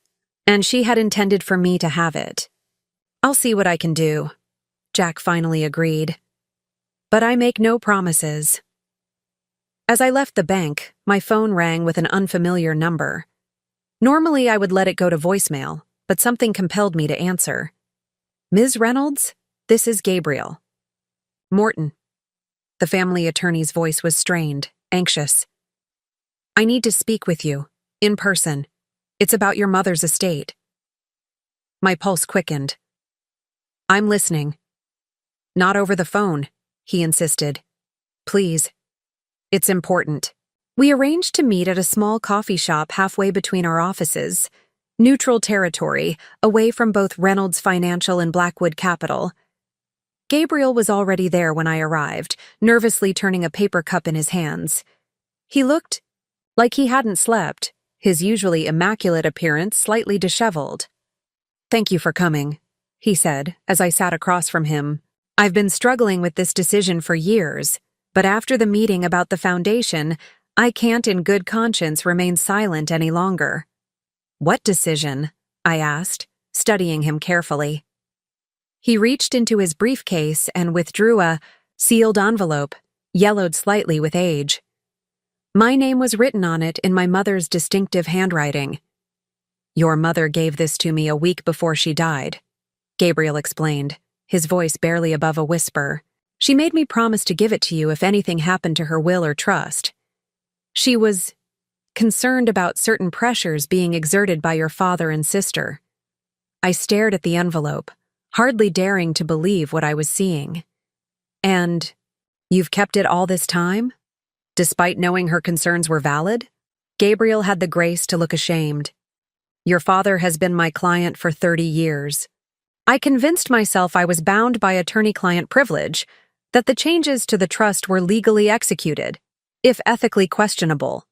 and she had intended for me to have it. "I'll see what I can do," Jack finally agreed. "But I make no promises." As I left the bank, my phone rang with an unfamiliar number. Normally I would let it go to voicemail, but something compelled me to answer. "Ms. Reynolds, this is Gabriel." "Morton." The family attorney's voice was strained, anxious. "I need to speak with you, in person. It's about your mother's estate." My pulse quickened. "I'm listening." "Not over the phone," he insisted. "Please. It's important." We arranged to meet at a small coffee shop halfway between our offices, neutral territory, away from both Reynolds Financial and Blackwood Capital. Gabriel was already there when I arrived, nervously turning a paper cup in his hands. He looked like he hadn't slept, his usually immaculate appearance slightly disheveled. "Thank you for coming," he said as I sat across from him. "I've been struggling with this decision for years, but after the meeting about the foundation, I can't in good conscience remain silent any longer." "What decision?" I asked, studying him carefully. He reached into his briefcase and withdrew a sealed envelope, yellowed slightly with age. My name was written on it in my mother's distinctive handwriting. "Your mother gave this to me a week before she died," Gabriel explained, his voice barely above a whisper. "She made me promise to give it to you if anything happened to her will or trust. She was concerned about certain pressures being exerted by your father and sister." I stared at the envelope, hardly daring to believe what I was seeing. "And you've kept it all this time? Despite knowing her concerns were valid?" Gabriel had the grace to look ashamed. "Your father has been my client for 30 years. I convinced myself I was bound by attorney-client privilege, that the changes to the trust were legally executed, if ethically questionable.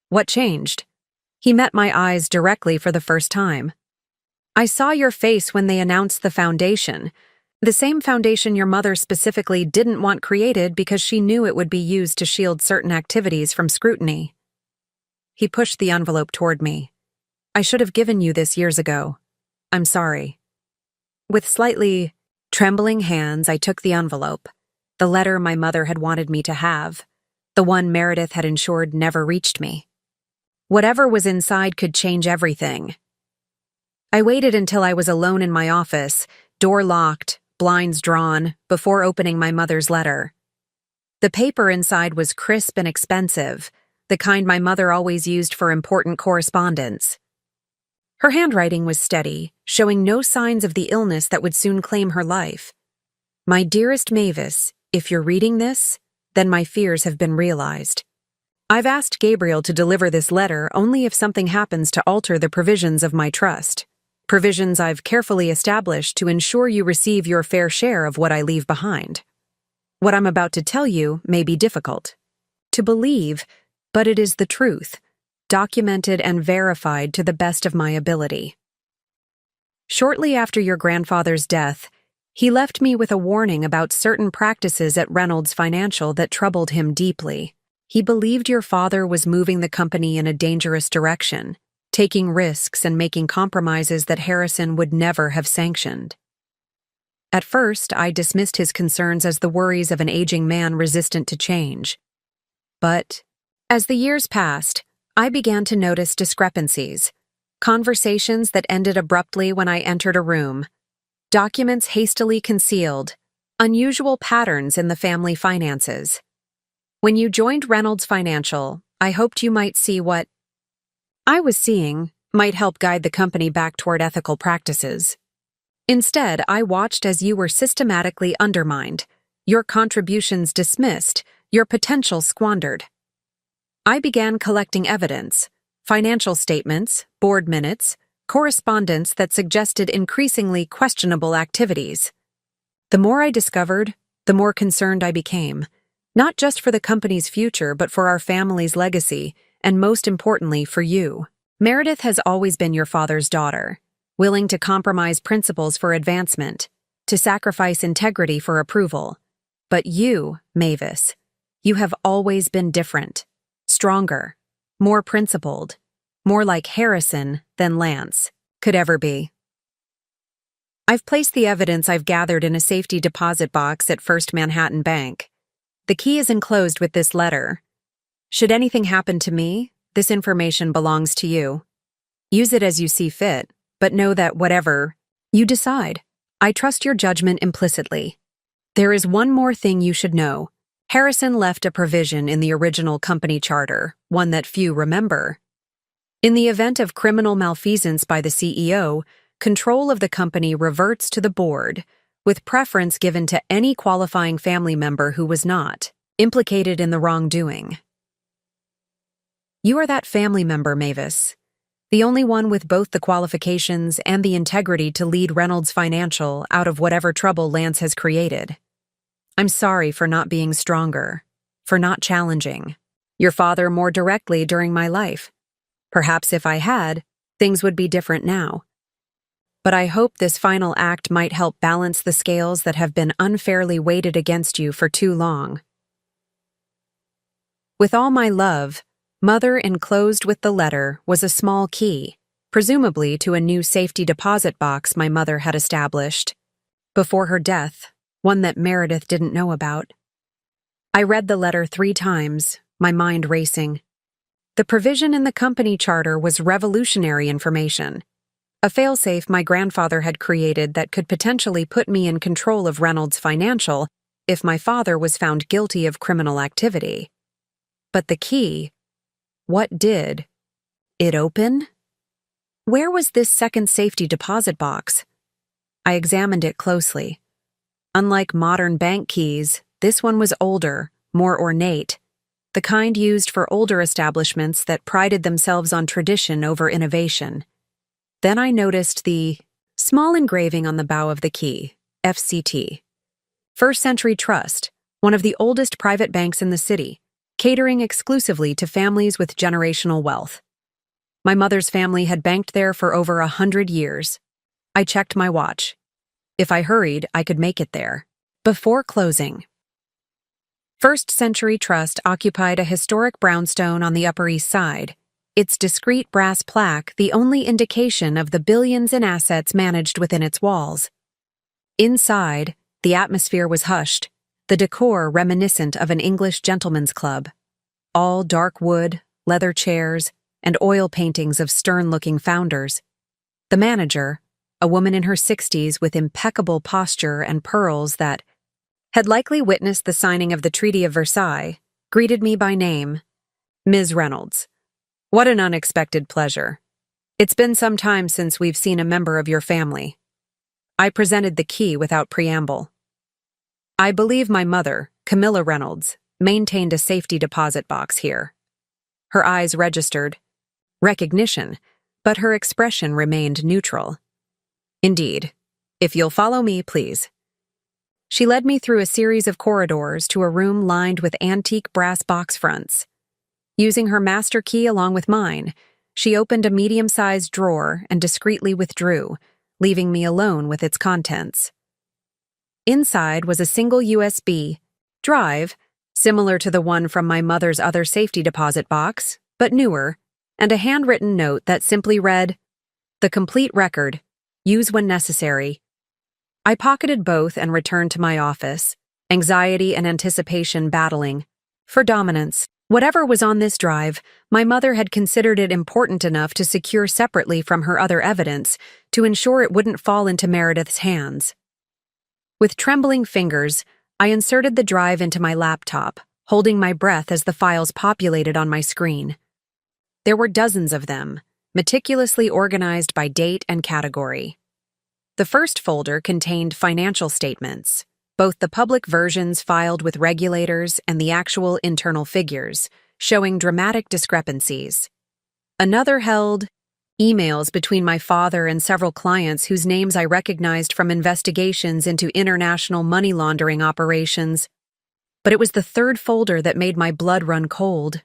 What changed? He met my eyes directly for the first time. I saw your face when they announced the foundation, the same foundation your mother specifically didn't want created because she knew it would be used to shield certain activities from scrutiny. He pushed the envelope toward me. I should have given you this years ago. I'm sorry. With slightly trembling hands, I took the envelope, the letter my mother had wanted me to have, the one Meredith had ensured never reached me. Whatever was inside could change everything. I waited until I was alone in my office, door locked, blinds drawn, before opening my mother's letter. The paper inside was crisp and expensive, the kind my mother always used for important correspondence. Her handwriting was steady, showing no signs of the illness that would soon claim her life. My dearest Mavis, if you're reading this, then my fears have been realized. I've asked Gabriel to deliver this letter only if something happens to alter the provisions of my trust, provisions I've carefully established to ensure you receive your fair share of what I leave behind. What I'm about to tell you may be difficult to believe, but it is the truth, documented and verified to the best of my ability. Shortly after your grandfather's death, he left me with a warning about certain practices at Reynolds Financial that troubled him deeply. He believed your father was moving the company in a dangerous direction, taking risks and making compromises that Harrison would never have sanctioned. At first, I dismissed his concerns as the worries of an aging man resistant to change. But, as the years passed, I began to notice discrepancies, conversations that ended abruptly when I entered a room, documents hastily concealed, unusual patterns in the family finances. When you joined Reynolds Financial, I hoped you might see what I was seeing might help guide the company back toward ethical practices. Instead, I watched as you were systematically undermined, your contributions dismissed, your potential squandered. I began collecting evidence, financial statements, board minutes, correspondence that suggested increasingly questionable activities. The more I discovered, the more concerned I became, not just for the company's future but for our family's legacy, and most importantly for you. Meredith has always been your father's daughter, willing to compromise principles for advancement, to sacrifice integrity for approval. But you, Mavis, you have always been different, stronger, more principled, more like Harrison than Lance could ever be. I've placed the evidence I've gathered in a safety deposit box at First Manhattan Bank. The key is enclosed with this letter. Should anything happen to me, this information belongs to you. Use it as you see fit, but know that whatever you decide, I trust your judgment implicitly. There is one more thing you should know. Harrison left a provision in the original company charter, one that few remember. In the event of criminal malfeasance by the CEO, control of the company reverts to the board, with preference given to any qualifying family member who was not implicated in the wrongdoing. You are that family member, Mavis, the only one with both the qualifications and the integrity to lead Reynolds Financial out of whatever trouble Lance has created. I'm sorry for not being stronger, for not challenging your father more directly during my life. Perhaps if I had, things would be different now. But I hope this final act might help balance the scales that have been unfairly weighted against you for too long. With all my love, Mother enclosed with the letter was a small key, presumably to a new safety deposit box my mother had established before her death, one that Meredith didn't know about. I read the letter 3 times, my mind racing. The provision in the company charter was revolutionary information, a failsafe my grandfather had created that could potentially put me in control of Reynolds Financial if my father was found guilty of criminal activity. But the key, what did it open? Where was this second safety deposit box? I examined it closely. Unlike modern bank keys, this one was older, more ornate, the kind used for older establishments that prided themselves on tradition over innovation. Then I noticed the small engraving on the bow of the key, FCT. First Century Trust, one of the oldest private banks in the city, catering exclusively to families with generational wealth. My mother's family had banked there for over 100 years. I checked my watch. If I hurried, I could make it there. Before closing. First Century Trust occupied a historic brownstone on the Upper East Side, its discreet brass plaque the only indication of the billions in assets managed within its walls. Inside, the atmosphere was hushed, the decor reminiscent of an English gentleman's club. All dark wood, leather chairs, and oil paintings of stern-looking founders. The manager, a woman in her 60s with impeccable posture and pearls that had likely witnessed the signing of the Treaty of Versailles, greeted me by name. Ms. Reynolds. What an unexpected pleasure. It's been some time since we've seen a member of your family. I presented the key without preamble. I believe my mother, Camilla Reynolds, maintained a safety deposit box here. Her eyes registered recognition, but her expression remained neutral. Indeed. If you'll follow me, please. She led me through a series of corridors to a room lined with antique brass box fronts. Using her master key along with mine, she opened a medium-sized drawer and discreetly withdrew, leaving me alone with its contents. Inside was a single USB drive, similar to the one from my mother's other safety deposit box, but newer, and a handwritten note that simply read, "The complete record. Use when necessary." I pocketed both and returned to my office, anxiety and anticipation battling for dominance. Whatever was on this drive, my mother had considered it important enough to secure separately from her other evidence to ensure it wouldn't fall into Meredith's hands. With trembling fingers, I inserted the drive into my laptop, holding my breath as the files populated on my screen. There were dozens of them, meticulously organized by date and category. The first folder contained financial statements, both the public versions filed with regulators and the actual internal figures, showing dramatic discrepancies. Another held emails between my father and several clients whose names I recognized from investigations into international money laundering operations. But it was the third folder that made my blood run cold.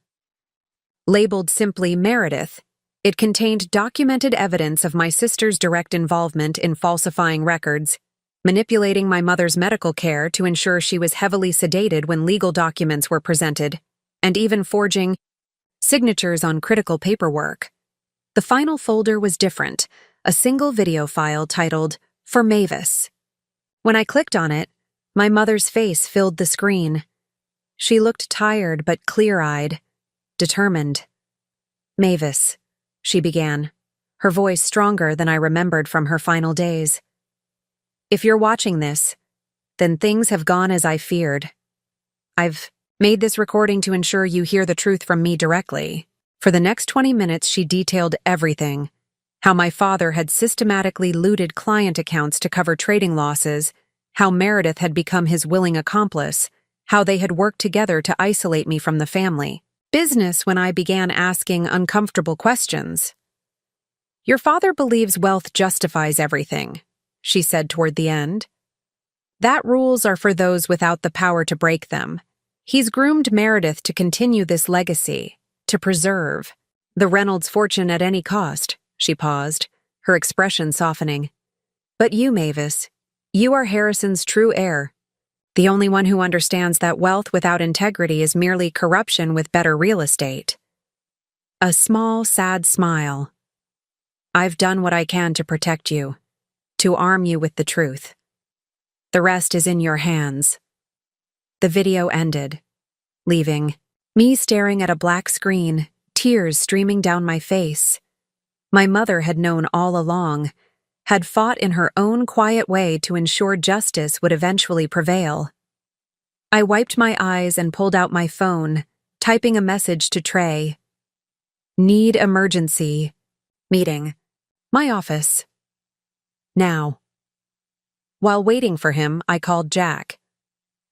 Labeled simply Meredith, it contained documented evidence of my sister's direct involvement in falsifying records, manipulating my mother's medical care to ensure she was heavily sedated when legal documents were presented, and even forging signatures on critical paperwork. The final folder was different, a single video file titled, "For Mavis." When I clicked on it, my mother's face filled the screen. She looked tired but clear-eyed, determined. "Mavis," she began, her voice stronger than I remembered from her final days. "If you're watching this, then things have gone as I feared. I've made this recording to ensure you hear the truth from me directly." For the next 20 minutes, she detailed everything. How my father had systematically looted client accounts to cover trading losses, how Meredith had become his willing accomplice, how they had worked together to isolate me from the family. Business when I began asking uncomfortable questions. "Your father believes wealth justifies everything," she said toward the end. "That rules are for those without the power to break them. He's groomed Meredith to continue this legacy, to preserve the Reynolds fortune at any cost." She paused, her expression softening. "But you, Mavis, you are Harrison's true heir. The only one who understands that wealth without integrity is merely corruption with better real estate." A small, sad smile. "I've done what I can to protect you, to arm you with the truth. The rest is in your hands." The video ended, leaving me staring at a black screen, tears streaming down my face. My mother had known all along, had fought in her own quiet way to ensure justice would eventually prevail. I wiped my eyes and pulled out my phone, typing a message to Trey. "Need emergency. Meeting. My office. Now." While waiting for him, I called Jack.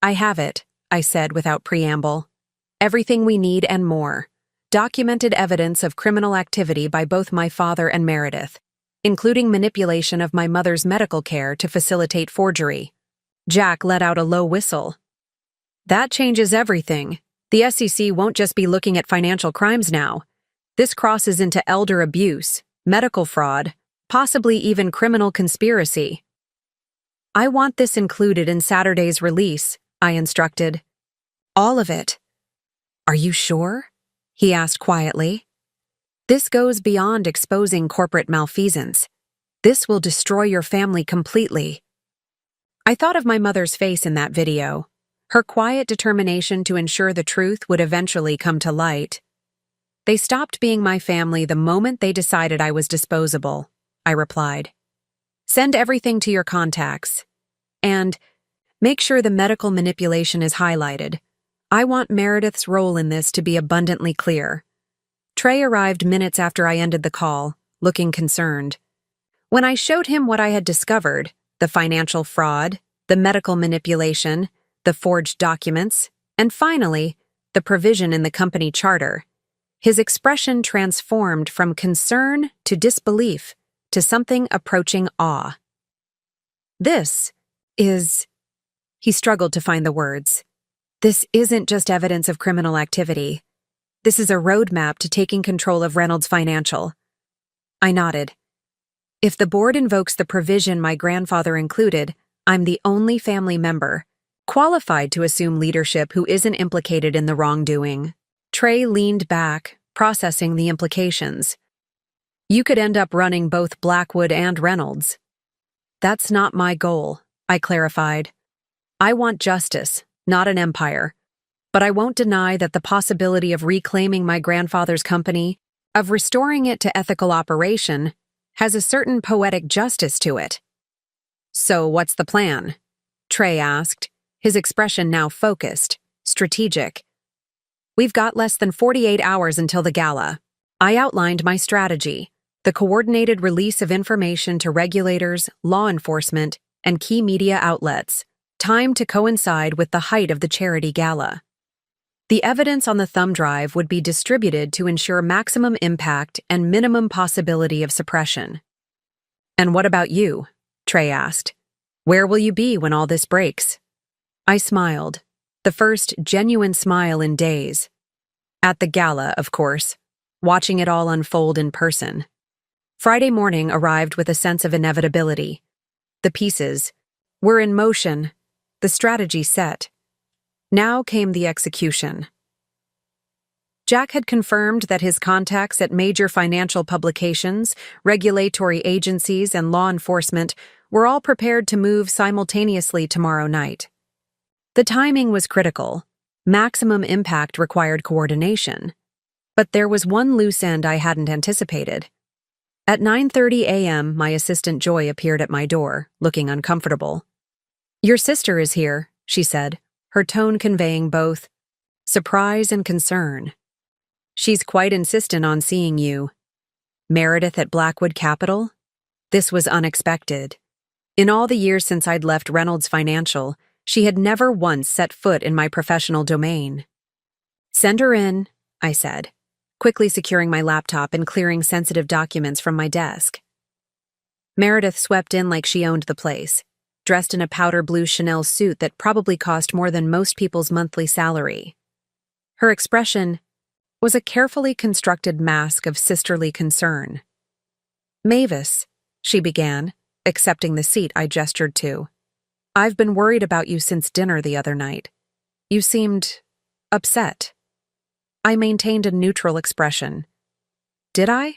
"I have it," I said without preamble. "Everything we need and more. Documented evidence of criminal activity by both my father and Meredith, including manipulation of my mother's medical care to facilitate forgery. Jack let out a low whistle. That changes everything. The SEC won't just be looking at financial crimes now. This crosses into elder abuse, medical fraud, possibly even criminal conspiracy. I want this included in Saturday's release, I instructed. All of it. Are you sure? He asked quietly. This goes beyond exposing corporate malfeasance. This will destroy your family completely. I thought of my mother's face in that video, her quiet determination to ensure the truth would eventually come to light. They stopped being my family the moment they decided I was disposable, I replied. Send everything to your contacts. And make sure the medical manipulation is highlighted. I want Meredith's role in this to be abundantly clear. Trey arrived minutes after I ended the call, looking concerned. When I showed him what I had discovered, the financial fraud, the medical manipulation, the forged documents, and finally, the provision in the company charter, his expression transformed from concern to disbelief to something approaching awe. This is... He struggled to find the words. This isn't just evidence of criminal activity. This is a roadmap to taking control of Reynolds Financial. I nodded. If the board invokes the provision my grandfather included, I'm the only family member qualified to assume leadership who isn't implicated in the wrongdoing. Trey leaned back, processing the implications. You could end up running both Blackwood and Reynolds. That's not my goal, I clarified. I want justice, not an empire. But I won't deny that the possibility of reclaiming my grandfather's company, of restoring it to ethical operation, has a certain poetic justice to it. So what's the plan? Trey asked, his expression now focused, strategic. We've got less than 48 hours until the gala. I outlined my strategy, the coordinated release of information to regulators, law enforcement, and key media outlets, timed to coincide with the height of the charity gala. The evidence on the thumb drive would be distributed to ensure maximum impact and minimum possibility of suppression. And what about you? Trey asked. Where will you be when all this breaks? I smiled, the first genuine smile in days. At the gala, of course, watching it all unfold in person. Friday morning arrived with a sense of inevitability. The pieces were in motion, the strategy set. Now came the execution. Jack had confirmed that his contacts at major financial publications, regulatory agencies, and law enforcement were all prepared to move simultaneously tomorrow night. The timing was critical. Maximum impact required coordination. But there was one loose end I hadn't anticipated. At 9:30 a.m., my assistant Joy appeared at my door, looking uncomfortable. Your sister is here, she said, her tone conveying both surprise and concern. She's quite insistent on seeing you. Meredith at Blackwood Capital? This was unexpected. In all the years since I'd left Reynolds Financial, she had never once set foot in my professional domain. Send her in, I said, quickly securing my laptop and clearing sensitive documents from my desk. Meredith swept in like she owned the place, dressed in a powder blue Chanel suit that probably cost more than most people's monthly salary. Her expression was a carefully constructed mask of sisterly concern. Mavis, she began, accepting the seat I gestured to. I've been worried about you since dinner the other night. You seemed upset. I maintained a neutral expression. Did I?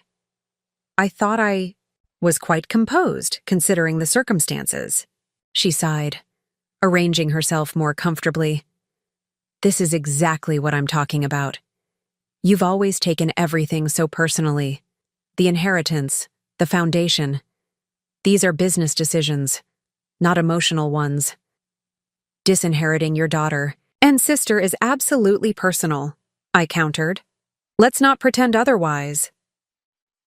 I thought I was quite composed, considering the circumstances. She sighed, arranging herself more comfortably. This is exactly what I'm talking about. You've always taken everything so personally. The inheritance, the foundation. These are business decisions, not emotional ones. Disinheriting your daughter and sister is absolutely personal, I countered. Let's not pretend otherwise.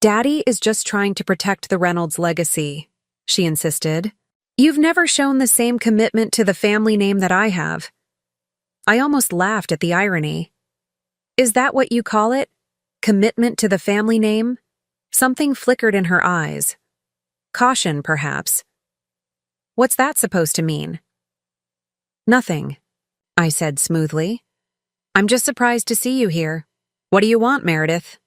Daddy is just trying to protect the Reynolds legacy, she insisted. You've never shown the same commitment to the family name that I have. I almost laughed at the irony. Is that what you call it? Commitment to the family name? Something flickered in her eyes. Caution, perhaps. What's that supposed to mean? Nothing, I said smoothly. I'm just surprised to see you here. What do you want, Meredith?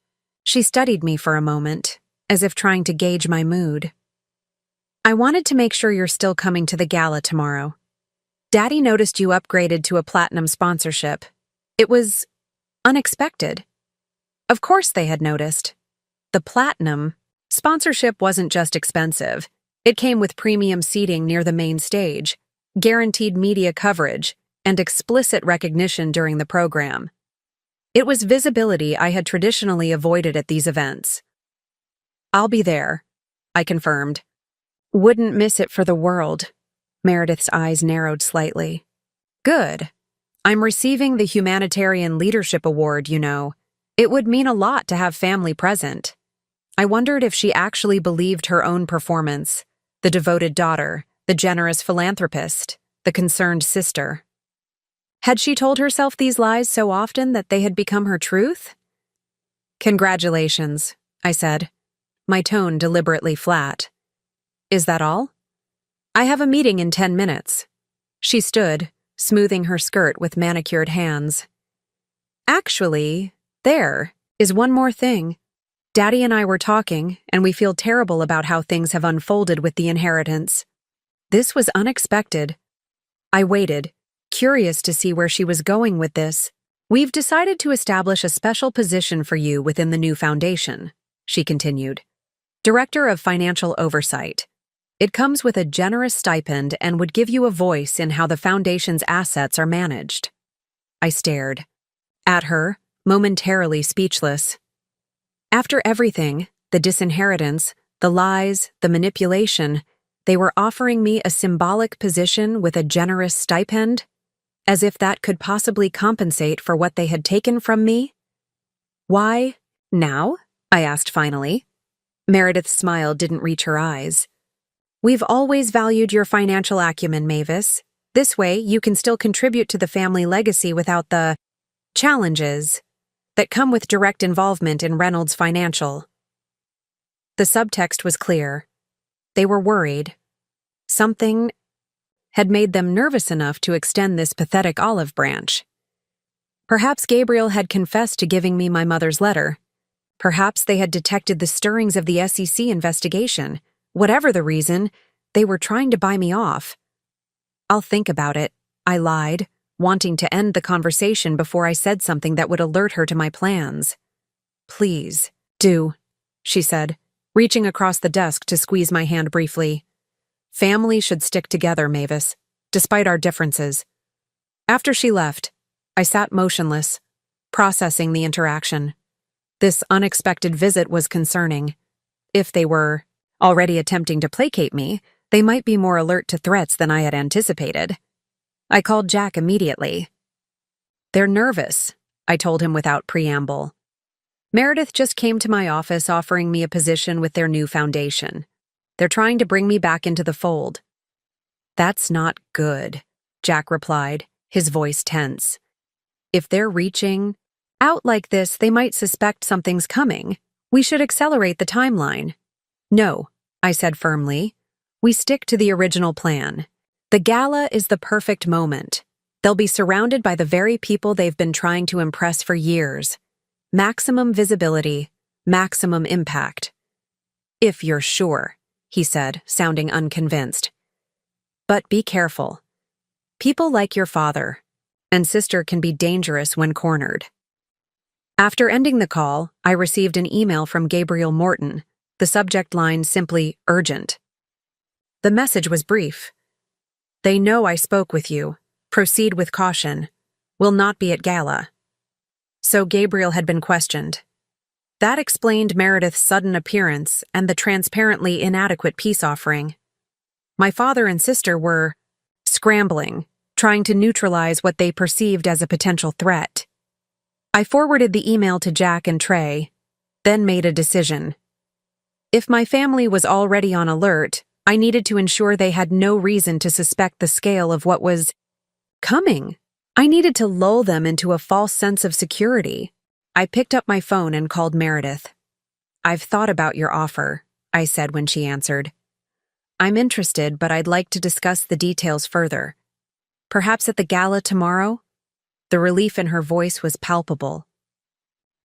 She studied me for a moment, as if trying to gauge my mood. I wanted to make sure you're still coming to the gala tomorrow. Daddy noticed you upgraded to a platinum sponsorship. It was unexpected. Of course they had noticed. The platinum sponsorship wasn't just expensive. It came with premium seating near the main stage, guaranteed media coverage, and explicit recognition during the program. It was visibility I had traditionally avoided at these events. I'll be there, I confirmed. Wouldn't miss it for the world. Meredith's eyes narrowed slightly. Good. I'm receiving the Humanitarian Leadership Award, you know. It would mean a lot to have family present. I wondered if she actually believed her own performance, the devoted daughter, the generous philanthropist, the concerned sister. Had she told herself these lies so often that they had become her truth? Congratulations, I said, my tone deliberately flat. Is that all? I have a meeting in 10 minutes. She stood, smoothing her skirt with manicured hands. Actually, there is one more thing. Daddy and I were talking, and we feel terrible about how things have unfolded with the inheritance. This was unexpected. I waited, curious to see where she was going with this. We've decided to establish a special position for you within the new foundation, she continued. Director of Financial Oversight. It comes with a generous stipend and would give you a voice in how the foundation's assets are managed. I stared at her, momentarily speechless. After everything, the disinheritance, the lies, the manipulation, they were offering me a symbolic position with a generous stipend, as if that could possibly compensate for what they had taken from me. Why now? I asked finally. Meredith's smile didn't reach her eyes. We've always valued your financial acumen, Mavis. This way, you can still contribute to the family legacy without the challenges that come with direct involvement in Reynolds Financial. The subtext was clear. They were worried. Something had made them nervous enough to extend this pathetic olive branch. Perhaps Gabriel had confessed to giving me my mother's letter. Perhaps they had detected the stirrings of the SEC investigation. Whatever the reason, they were trying to buy me off. I'll think about it, I lied, wanting to end the conversation before I said something that would alert her to my plans. Please, do, she said, reaching across the desk to squeeze my hand briefly. Family should stick together, Mavis, despite our differences. After she left, I sat motionless, processing the interaction. This unexpected visit was concerning. If they were already attempting to placate me, they might be more alert to threats than I had anticipated. I called Jack immediately. They're nervous, I told him without preamble. Meredith just came to my office offering me a position with their new foundation. They're trying to bring me back into the fold. That's not good, Jack replied, his voice tense. If they're reaching out like this, they might suspect something's coming. We should accelerate the timeline. No, I said firmly. We stick to the original plan. The gala is the perfect moment. They'll be surrounded by the very people they've been trying to impress for years. Maximum visibility, maximum impact. If you're sure, he said, sounding unconvinced. But be careful. People like your father and sister can be dangerous when cornered. After ending the call, I received an email from Gabriel Morton, the subject line simply urgent. The message was brief. They know I spoke with you. Proceed with caution. Will not be at gala. So Gabriel had been questioned. That explained Meredith's sudden appearance and the transparently inadequate peace offering. My father and sister were scrambling, trying to neutralize what they perceived as a potential threat. I forwarded the email to Jack and Trey, then made a decision. If my family was already on alert, I needed to ensure they had no reason to suspect the scale of what was coming. I needed to lull them into a false sense of security. I picked up my phone and called Meredith. I've thought about your offer, I said when she answered. I'm interested, but I'd like to discuss the details further. Perhaps at the gala tomorrow? The relief in her voice was palpable.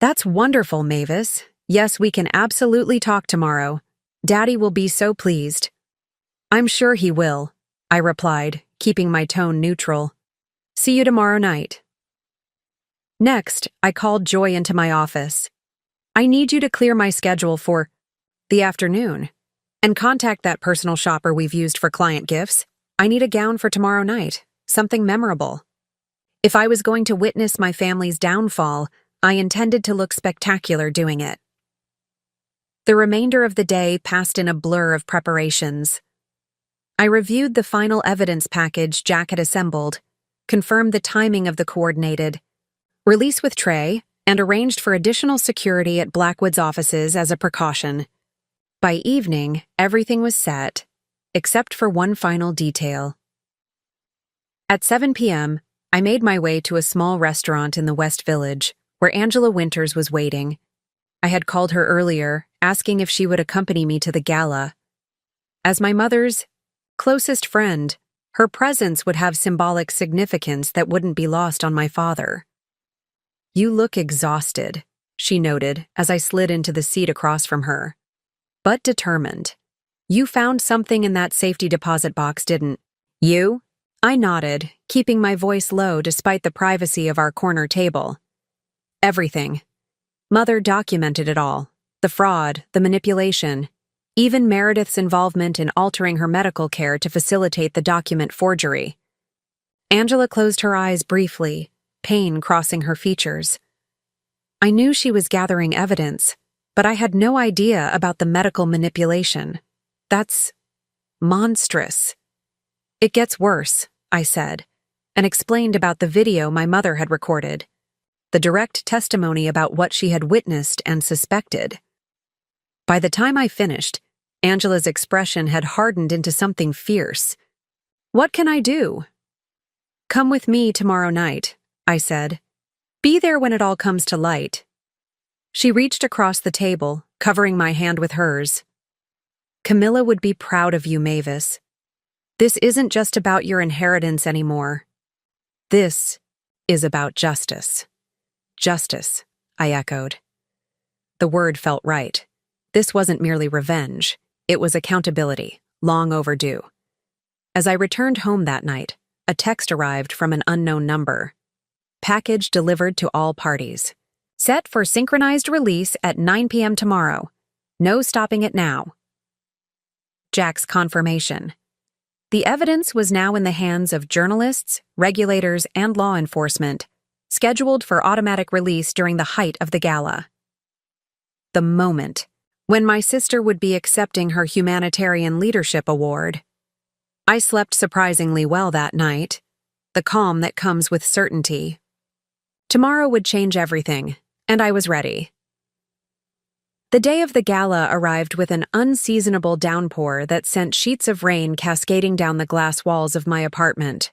That's wonderful, Mavis. Yes, we can absolutely talk tomorrow. Daddy will be so pleased. I'm sure he will, I replied, keeping my tone neutral. See you tomorrow night. Next, I called Joy into my office. I need you to clear my schedule for the afternoon and contact that personal shopper we've used for client gifts. I need a gown for tomorrow night, something memorable. If I was going to witness my family's downfall, I intended to look spectacular doing it. The remainder of the day passed in a blur of preparations. I reviewed the final evidence package Jack had assembled, confirmed the timing of the coordinated release with Trey, and arranged for additional security at Blackwood's offices as a precaution. By evening, everything was set, except for one final detail. At 7 p.m., I made my way to a small restaurant in the West Village, where Angela Winters was waiting. I had called her earlier, asking if she would accompany me to the gala. As my mother's closest friend, her presence would have symbolic significance that wouldn't be lost on my father. You look exhausted, she noted as I slid into the seat across from her. But determined. You found something in that safety deposit box, didn't you? I nodded, keeping my voice low despite the privacy of our corner table. Everything. Mother documented it all. The fraud, the manipulation, even Meredith's involvement in altering her medical care to facilitate the document forgery. Angela closed her eyes briefly, pain crossing her features. I knew she was gathering evidence, but I had no idea about the medical manipulation. That's monstrous. It gets worse, I said, and explained about the video my mother had recorded, the direct testimony about what she had witnessed and suspected. By the time I finished, Angela's expression had hardened into something fierce. What can I do? Come with me tomorrow night, I said. Be there when it all comes to light. She reached across the table, covering my hand with hers. Camilla would be proud of you, Mavis. This isn't just about your inheritance anymore. This is about justice. Justice, I echoed. The word felt right. This wasn't merely revenge. It was accountability, long overdue. As I returned home that night, a text arrived from an unknown number. Package delivered to all parties. Set for synchronized release at 9 p.m. tomorrow. No stopping it now. Jack's confirmation. The evidence was now in the hands of journalists, regulators, and law enforcement, scheduled for automatic release during the height of the gala. The moment when my sister would be accepting her Humanitarian Leadership Award. I slept surprisingly well that night, the calm that comes with certainty. Tomorrow would change everything, and I was ready. The day of the gala arrived with an unseasonable downpour that sent sheets of rain cascading down the glass walls of my apartment.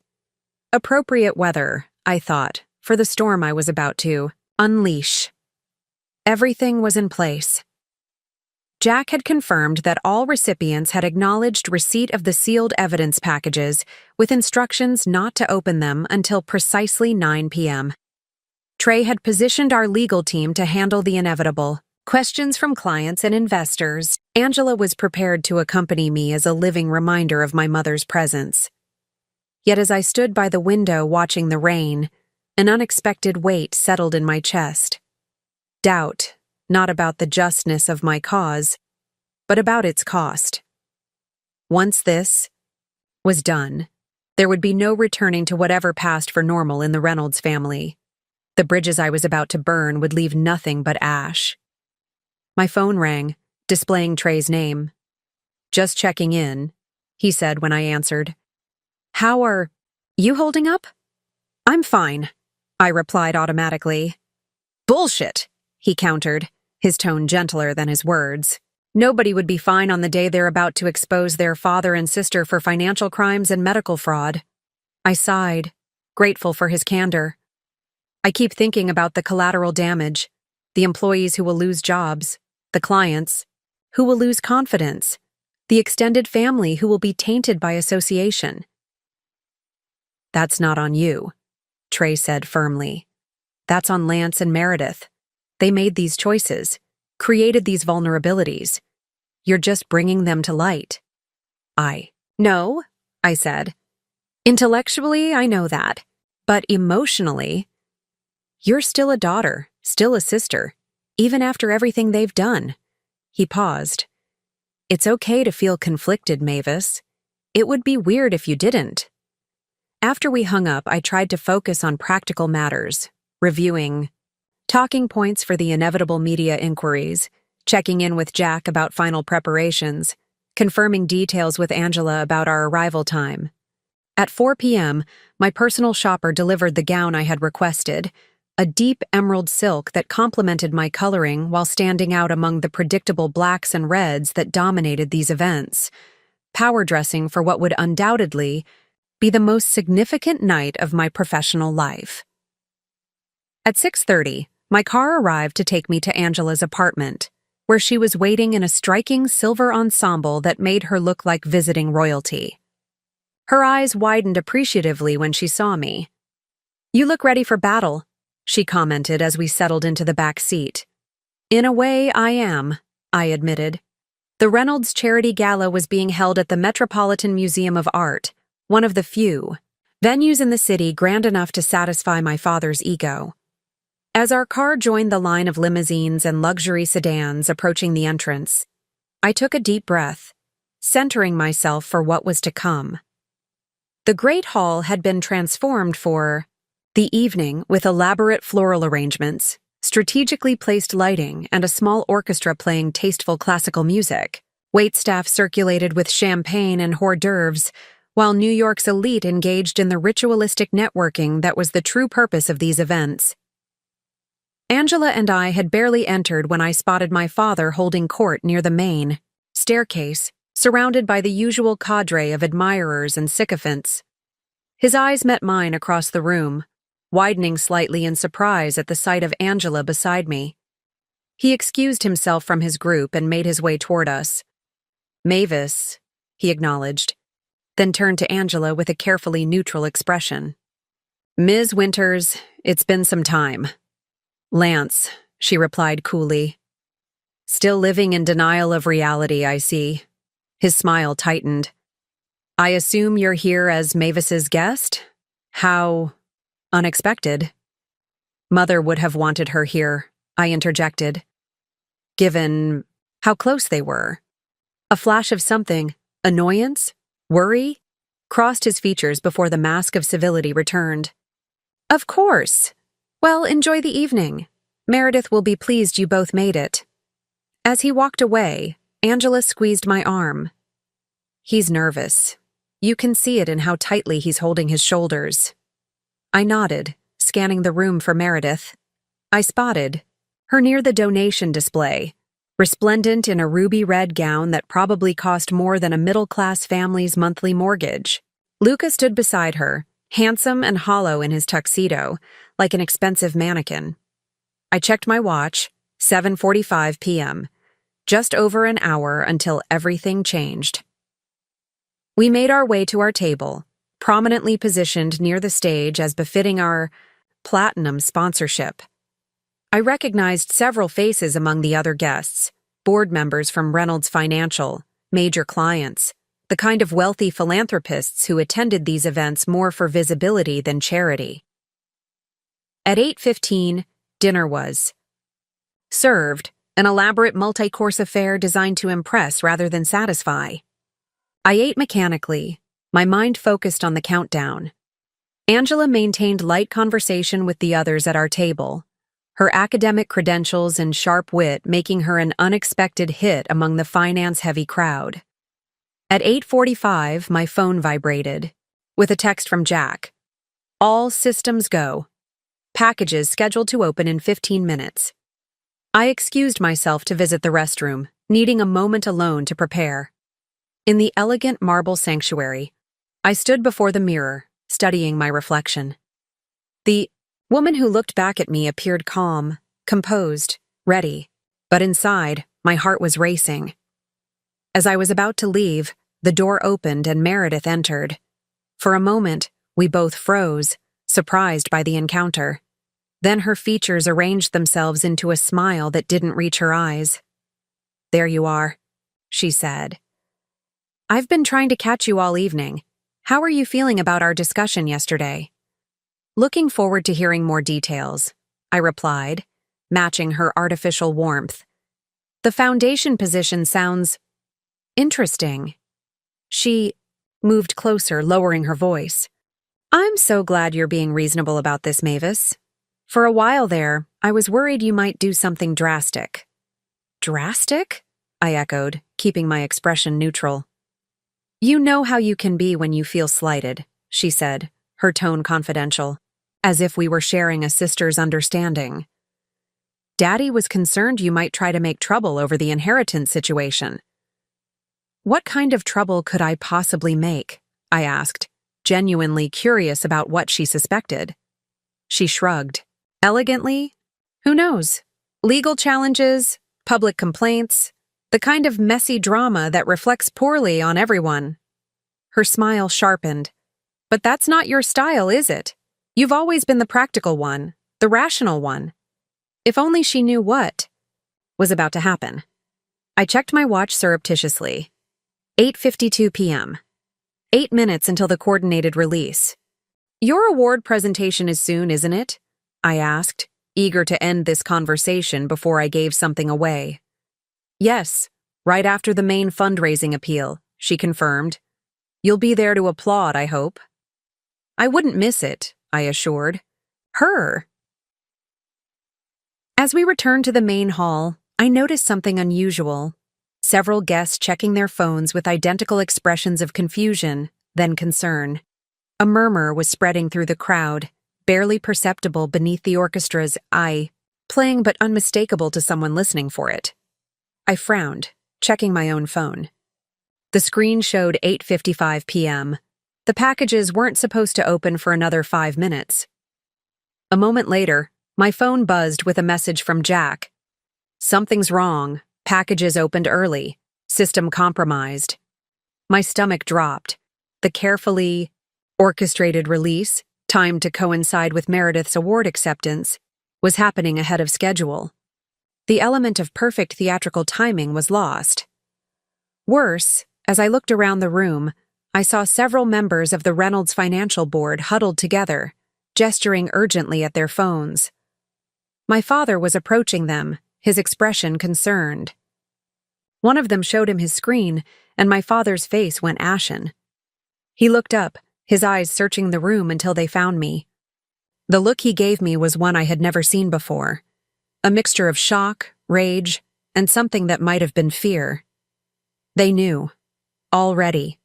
Appropriate weather, I thought, for the storm I was about to unleash. Everything was in place. Jack had confirmed that all recipients had acknowledged receipt of the sealed evidence packages with instructions not to open them until precisely 9 p.m. Trey had positioned our legal team to handle the inevitable. Questions from clients and investors. Angela was prepared to accompany me as a living reminder of my mother's presence. Yet as I stood by the window watching the rain, an unexpected weight settled in my chest. Doubt, not about the justness of my cause, but about its cost. Once this was done, there would be no returning to whatever passed for normal in the Reynolds family. The bridges I was about to burn would leave nothing but ash. My phone rang, displaying Trey's name. Just checking in, he said when I answered. How are you holding up? I'm fine, I replied automatically. Bullshit, he countered, his tone gentler than his words. Nobody would be fine on the day they're about to expose their father and sister for financial crimes and medical fraud. I sighed, grateful for his candor. I keep thinking about the collateral damage, the employees who will lose jobs, the clients who will lose confidence, the extended family who will be tainted by association. That's not on you, Trey said firmly. That's on Lance and Meredith. They made these choices, created these vulnerabilities. You're just bringing them to light. No, I said. Intellectually, I know that. But emotionally, you're still a daughter, still a sister, even after everything they've done. He paused. It's okay to feel conflicted, Mavis. It would be weird if you didn't. After we hung up, I tried to focus on practical matters, reviewing talking points for the inevitable media inquiries, checking in with Jack about final preparations, confirming details with Angela about our arrival time. At 4 p.m., my personal shopper delivered the gown I had requested, a deep emerald silk that complemented my coloring while standing out among the predictable blacks and reds that dominated these events, power dressing for what would undoubtedly be the most significant night of my professional life. At 6:30, my car arrived to take me to Angela's apartment, where she was waiting in a striking silver ensemble that made her look like visiting royalty. Her eyes widened appreciatively when she saw me. "You look ready for battle," she commented as we settled into the back seat. "In a way, I am," I admitted. The Reynolds Charity Gala was being held at the Metropolitan Museum of Art, one of the few venues in the city grand enough to satisfy my father's ego. As our car joined the line of limousines and luxury sedans approaching the entrance, I took a deep breath, centering myself for what was to come. The Great Hall had been transformed for the evening with elaborate floral arrangements, strategically placed lighting, and a small orchestra playing tasteful classical music. Waitstaff circulated with champagne and hors d'oeuvres, while New York's elite engaged in the ritualistic networking that was the true purpose of these events. Angela and I had barely entered when I spotted my father holding court near the main staircase, surrounded by the usual cadre of admirers and sycophants. His eyes met mine across the room, widening slightly in surprise at the sight of Angela beside me. He excused himself from his group and made his way toward us. "Mavis," he acknowledged, then turned to Angela with a carefully neutral expression. "Ms. Winters, it's been some time." "Lance," she replied coolly. "Still living in denial of reality, I see." His smile tightened. "I assume you're here as Mavis's guest? How unexpected." "Mother would have wanted her here," I interjected, given how close they were. A flash of something, annoyance, worry, crossed his features before the mask of civility returned. "Of course. Well, enjoy the evening. Meredith will be pleased you both made it." As he walked away, Angela squeezed my arm. "He's nervous. You can see it in how tightly he's holding his shoulders." I nodded, scanning the room for Meredith. I spotted her near the donation display, resplendent in a ruby-red gown that probably cost more than a middle-class family's monthly mortgage. Luca stood beside her, handsome and hollow in his tuxedo, like an expensive mannequin. I checked my watch, 7:45 p.m., just over an hour until everything changed. We made our way to our table, prominently positioned near the stage as befitting our platinum sponsorship. I recognized several faces among the other guests, board members from Reynolds Financial, major clients, the kind of wealthy philanthropists who attended these events more for visibility than charity. At 8:15, dinner was served, an elaborate multi-course affair designed to impress rather than satisfy. I ate mechanically, my mind focused on the countdown. Angela maintained light conversation with the others at our table, her academic credentials and sharp wit making her an unexpected hit among the finance-heavy crowd. At 8:45, my phone vibrated, with a text from Jack. "All systems go. Packages scheduled to open in 15 minutes. I excused myself to visit the restroom, needing a moment alone to prepare. In the elegant marble sanctuary, I stood before the mirror, studying my reflection. The woman who looked back at me appeared calm, composed, ready, but inside, my heart was racing. As I was about to leave, the door opened and Meredith entered. For a moment, We both froze, surprised by the encounter. Then her features arranged themselves into a smile that didn't reach her eyes. "There you are," she said. "I've been trying to catch you all evening. How are you feeling about our discussion yesterday?" "Looking forward to hearing more details," I replied, matching her artificial warmth. "The foundation position sounds interesting." She moved closer, lowering her voice. "I'm so glad you're being reasonable about this, Mavis. For a while there, I was worried you might do something drastic." "Drastic?" I echoed, keeping my expression neutral. "You know how you can be when you feel slighted," she said, her tone confidential, as if we were sharing a sister's understanding. "Daddy was concerned you might try to make trouble over the inheritance situation." "What kind of trouble could I possibly make?" I asked, genuinely curious about what she suspected. She shrugged. "Elegantly? Who knows? Legal challenges, public complaints, the kind of messy drama that reflects poorly on everyone." Her smile sharpened. "But that's not your style, is it? You've always been the practical one, the rational one." If only she knew what was about to happen. I checked my watch surreptitiously. 8:52 p.m. 8 minutes until the coordinated release. "Your award presentation is soon, isn't it?" I asked, eager to end this conversation before I gave something away. "Yes, right after the main fundraising appeal," she confirmed. "You'll be there to applaud, I hope." "I wouldn't miss it," I assured her. As we returned to the main hall, I noticed something unusual. Several guests checking their phones with identical expressions of confusion, then concern. A murmur was spreading through the crowd, barely perceptible beneath the orchestra's playing but unmistakable to someone listening for it. I frowned, checking my own phone. The screen showed 8:55 p.m. The packages weren't supposed to open for another 5 minutes. A moment later, my phone buzzed with a message from Jack. "Something's wrong. Packages opened early. System compromised." My stomach dropped. The carefully orchestrated release, timed to coincide with Meredith's award acceptance, was happening ahead of schedule. The element of perfect theatrical timing was lost. Worse, as I looked around the room, I saw several members of the Reynolds Financial Board huddled together, gesturing urgently at their phones. My father was approaching them, his expression concerned. One of them showed him his screen, and my father's face went ashen. He looked up, his eyes searching the room until they found me. The look he gave me was one I had never seen before. A mixture of shock, rage, and something that might have been fear. They knew. Already.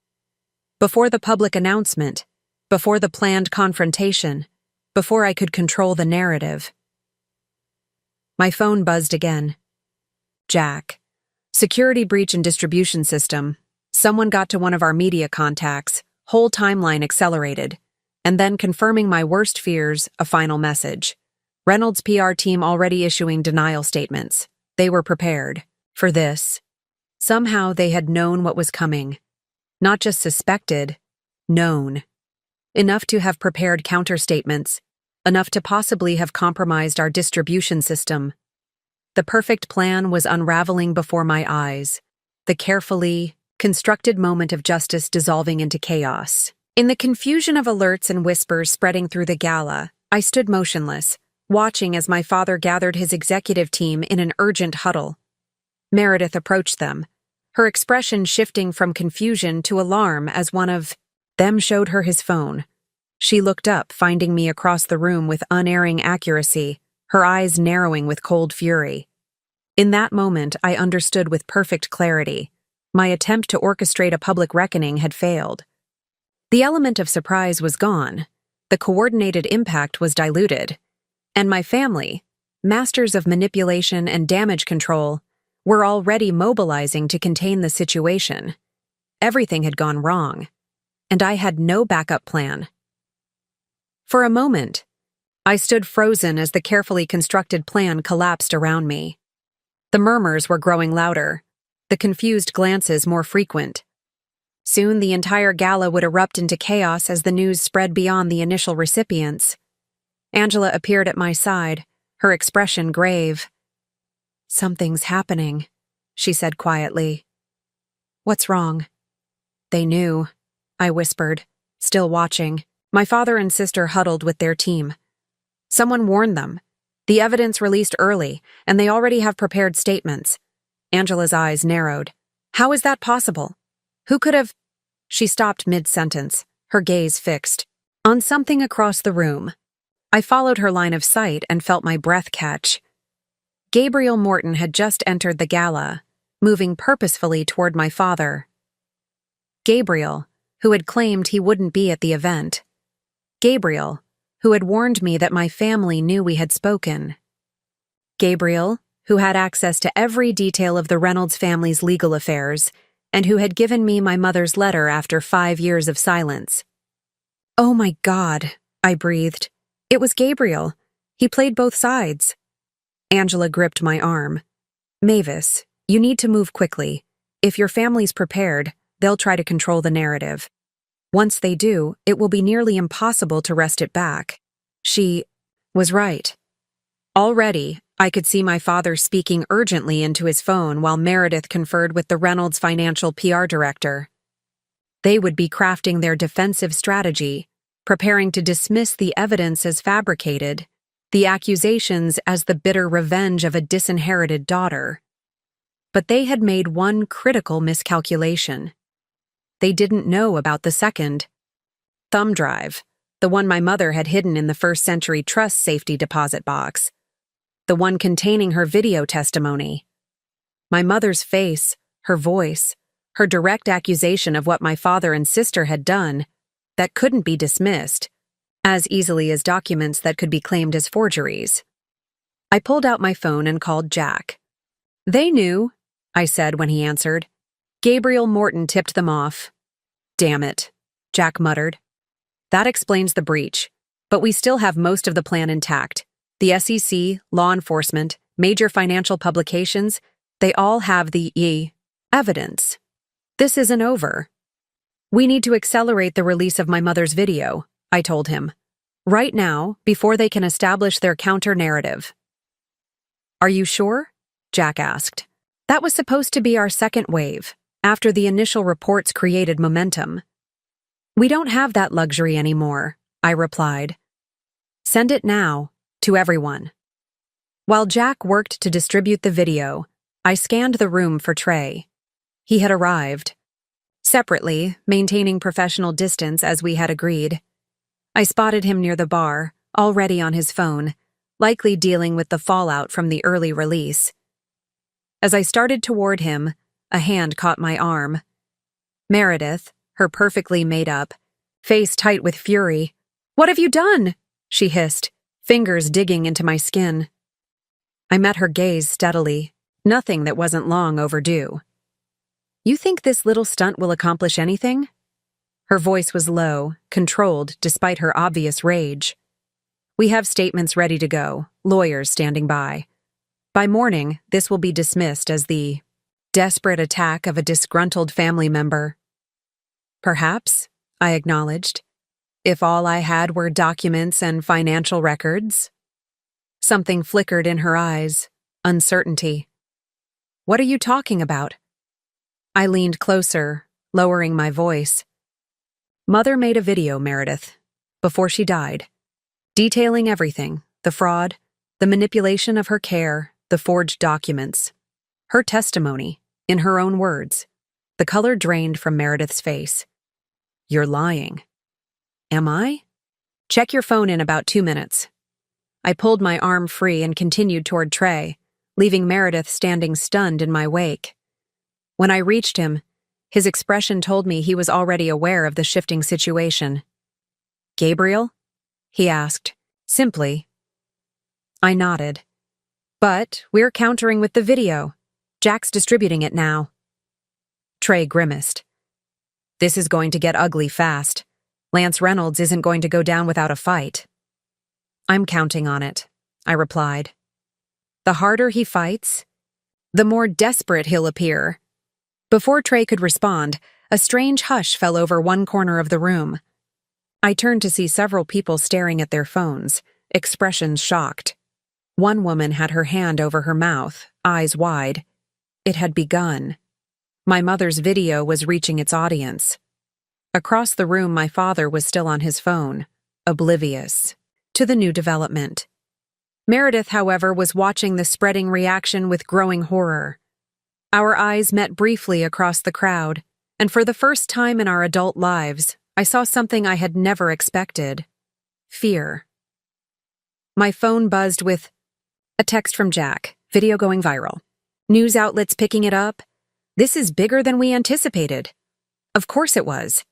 Before the public announcement, before the planned confrontation, before I could control the narrative. My phone buzzed again. "Jack. Security breach in distribution system. Someone got to one of our media contacts. Whole timeline accelerated. And then confirming my worst fears, a final message. Reynolds' PR team already issuing denial statements. They were prepared for this. Somehow they had known what was coming. Not just suspected, known. Enough to have prepared counterstatements. Enough to possibly have compromised our distribution system. The perfect plan was unraveling before my eyes. The carefully constructed moment of justice dissolving into chaos. In the confusion of alerts and whispers spreading through the gala, I stood motionless, watching as my father gathered his executive team in an urgent huddle. Meredith approached them, her expression shifting from confusion to alarm as one of them showed her his phone. She looked up, finding me across the room with unerring accuracy, her eyes narrowing with cold fury. In that moment, I understood with perfect clarity. My attempt to orchestrate a public reckoning had failed. The element of surprise was gone. The coordinated impact was diluted. And my family, masters of manipulation and damage control, were already mobilizing to contain the situation. Everything had gone wrong, and I had no backup plan. For a moment, I stood frozen as the carefully constructed plan collapsed around me. The murmurs were growing louder, the confused glances more frequent. Soon the entire gala would erupt into chaos as the news spread beyond the initial recipients. Angela appeared at my side, her expression grave. "Something's happening," she said quietly. "What's wrong?" "They knew," I whispered, still watching. My father and sister huddled with their team. "Someone warned them. The evidence released early, and they already have prepared statements." Angela's eyes narrowed. "How is that possible? Who could have—" She stopped mid-sentence, her gaze fixed on something across the room. I followed her line of sight and felt my breath catch. Gabriel Morton had just entered the gala, moving purposefully toward my father. Gabriel, who had claimed he wouldn't be at the event. Gabriel, who had warned me that my family knew we had spoken. Gabriel, who had access to every detail of the Reynolds family's legal affairs, and who had given me my mother's letter after 5 years of silence. "Oh my God," I breathed. It was Gabriel. He played both sides. Angela gripped my arm. "Mavis, you need to move quickly. If your family's prepared, they'll try to control the narrative. Once they do, it will be nearly impossible to wrest it back." She was right. Already, I could see my father speaking urgently into his phone while Meredith conferred with the Reynolds financial PR director. They would be crafting their defensive strategy, preparing to dismiss the evidence as fabricated, the accusations as the bitter revenge of a disinherited daughter. But they had made one critical miscalculation. They didn't know about the second thumb drive, the one my mother had hidden in the First Century Trust safety deposit box, the one containing her video testimony. My mother's face, her voice, her direct accusation of what my father and sister had done, that couldn't be dismissed as easily as documents that could be claimed as forgeries. I pulled out my phone and called Jack. "They knew," I said when he answered. "Gabriel Morton tipped them off." "Damn it," Jack muttered. "That explains the breach, but we still have most of the plan intact. The SEC, law enforcement, major financial publications, they all have the evidence. This isn't over. We need to accelerate the release of my mother's video," I told him. "Right now, before they can establish their counter-narrative." "Are you sure?" Jack asked. "That was supposed to be our second wave, after the initial reports created momentum." "We don't have that luxury anymore," I replied. "Send it now, to everyone." While Jack worked to distribute the video, I scanned the room for Trey. He had arrived. Separately, maintaining professional distance as we had agreed. I spotted him near the bar, already on his phone, likely dealing with the fallout from the early release. As I started toward him, a hand caught my arm. Meredith, her perfectly made up, face tight with fury. "What have you done?" she hissed, fingers digging into my skin. I met her gaze steadily, nothing that wasn't long overdue. "You think this little stunt will accomplish anything?" Her voice was low, controlled despite her obvious rage. "We have statements ready to go, lawyers standing by. By morning, this will be dismissed as the desperate attack of a disgruntled family member." "Perhaps," I acknowledged, "if all I had were documents and financial records." Something flickered in her eyes, uncertainty. "What are you talking about?" I leaned closer, lowering my voice. "Mother made a video, Meredith, before she died, detailing everything, the fraud, the manipulation of her care, the forged documents. Her testimony, in her own words." The color drained from Meredith's face. "You're lying." "Am I?" "Check your phone in about 2 minutes." I pulled my arm free and continued toward Trey, leaving Meredith standing stunned in my wake. When I reached him, his expression told me he was already aware of the shifting situation. "Gabriel?" he asked, simply. I nodded. "But we're countering with the video. Jack's distributing it now." Trey grimaced. "This is going to get ugly fast. Lance Reynolds isn't going to go down without a fight." "I'm counting on it," I replied. "The harder he fights, the more desperate he'll appear." Before Trey could respond, a strange hush fell over one corner of the room. I turned to see several people staring at their phones, expressions shocked. One woman had her hand over her mouth, eyes wide. It had begun. My mother's video was reaching its audience. Across the room, my father was still on his phone, oblivious to the new development. Meredith, however, was watching the spreading reaction with growing horror. Our eyes met briefly across the crowd, and for the first time in our adult lives, I saw something I had never expected: fear. My phone buzzed with a text from Jack, video going viral. News outlets picking it up. This is bigger than we anticipated. Of course it was.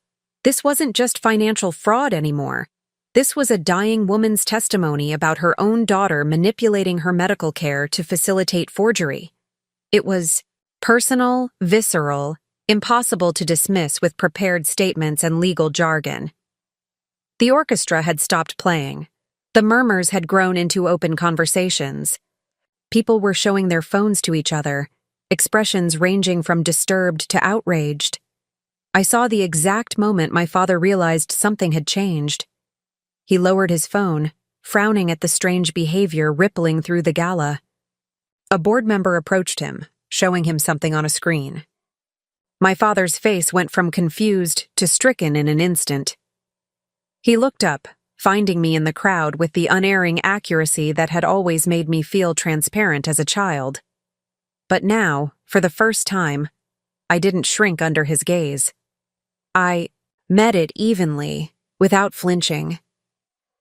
This wasn't just financial fraud anymore. This was a dying woman's testimony about her own daughter manipulating her medical care to facilitate forgery. It was personal, visceral, impossible to dismiss with prepared statements and legal jargon. The orchestra had stopped playing. The murmurs had grown into open conversations. People were showing their phones to each other, expressions ranging from disturbed to outraged. I saw the exact moment my father realized something had changed. He lowered his phone, frowning at the strange behavior rippling through the gala. A board member approached him, showing him something on a screen. My father's face went from confused to stricken in an instant. He looked up, finding me in the crowd with the unerring accuracy that had always made me feel transparent as a child. But now, for the first time, I didn't shrink under his gaze. I met it evenly, without flinching.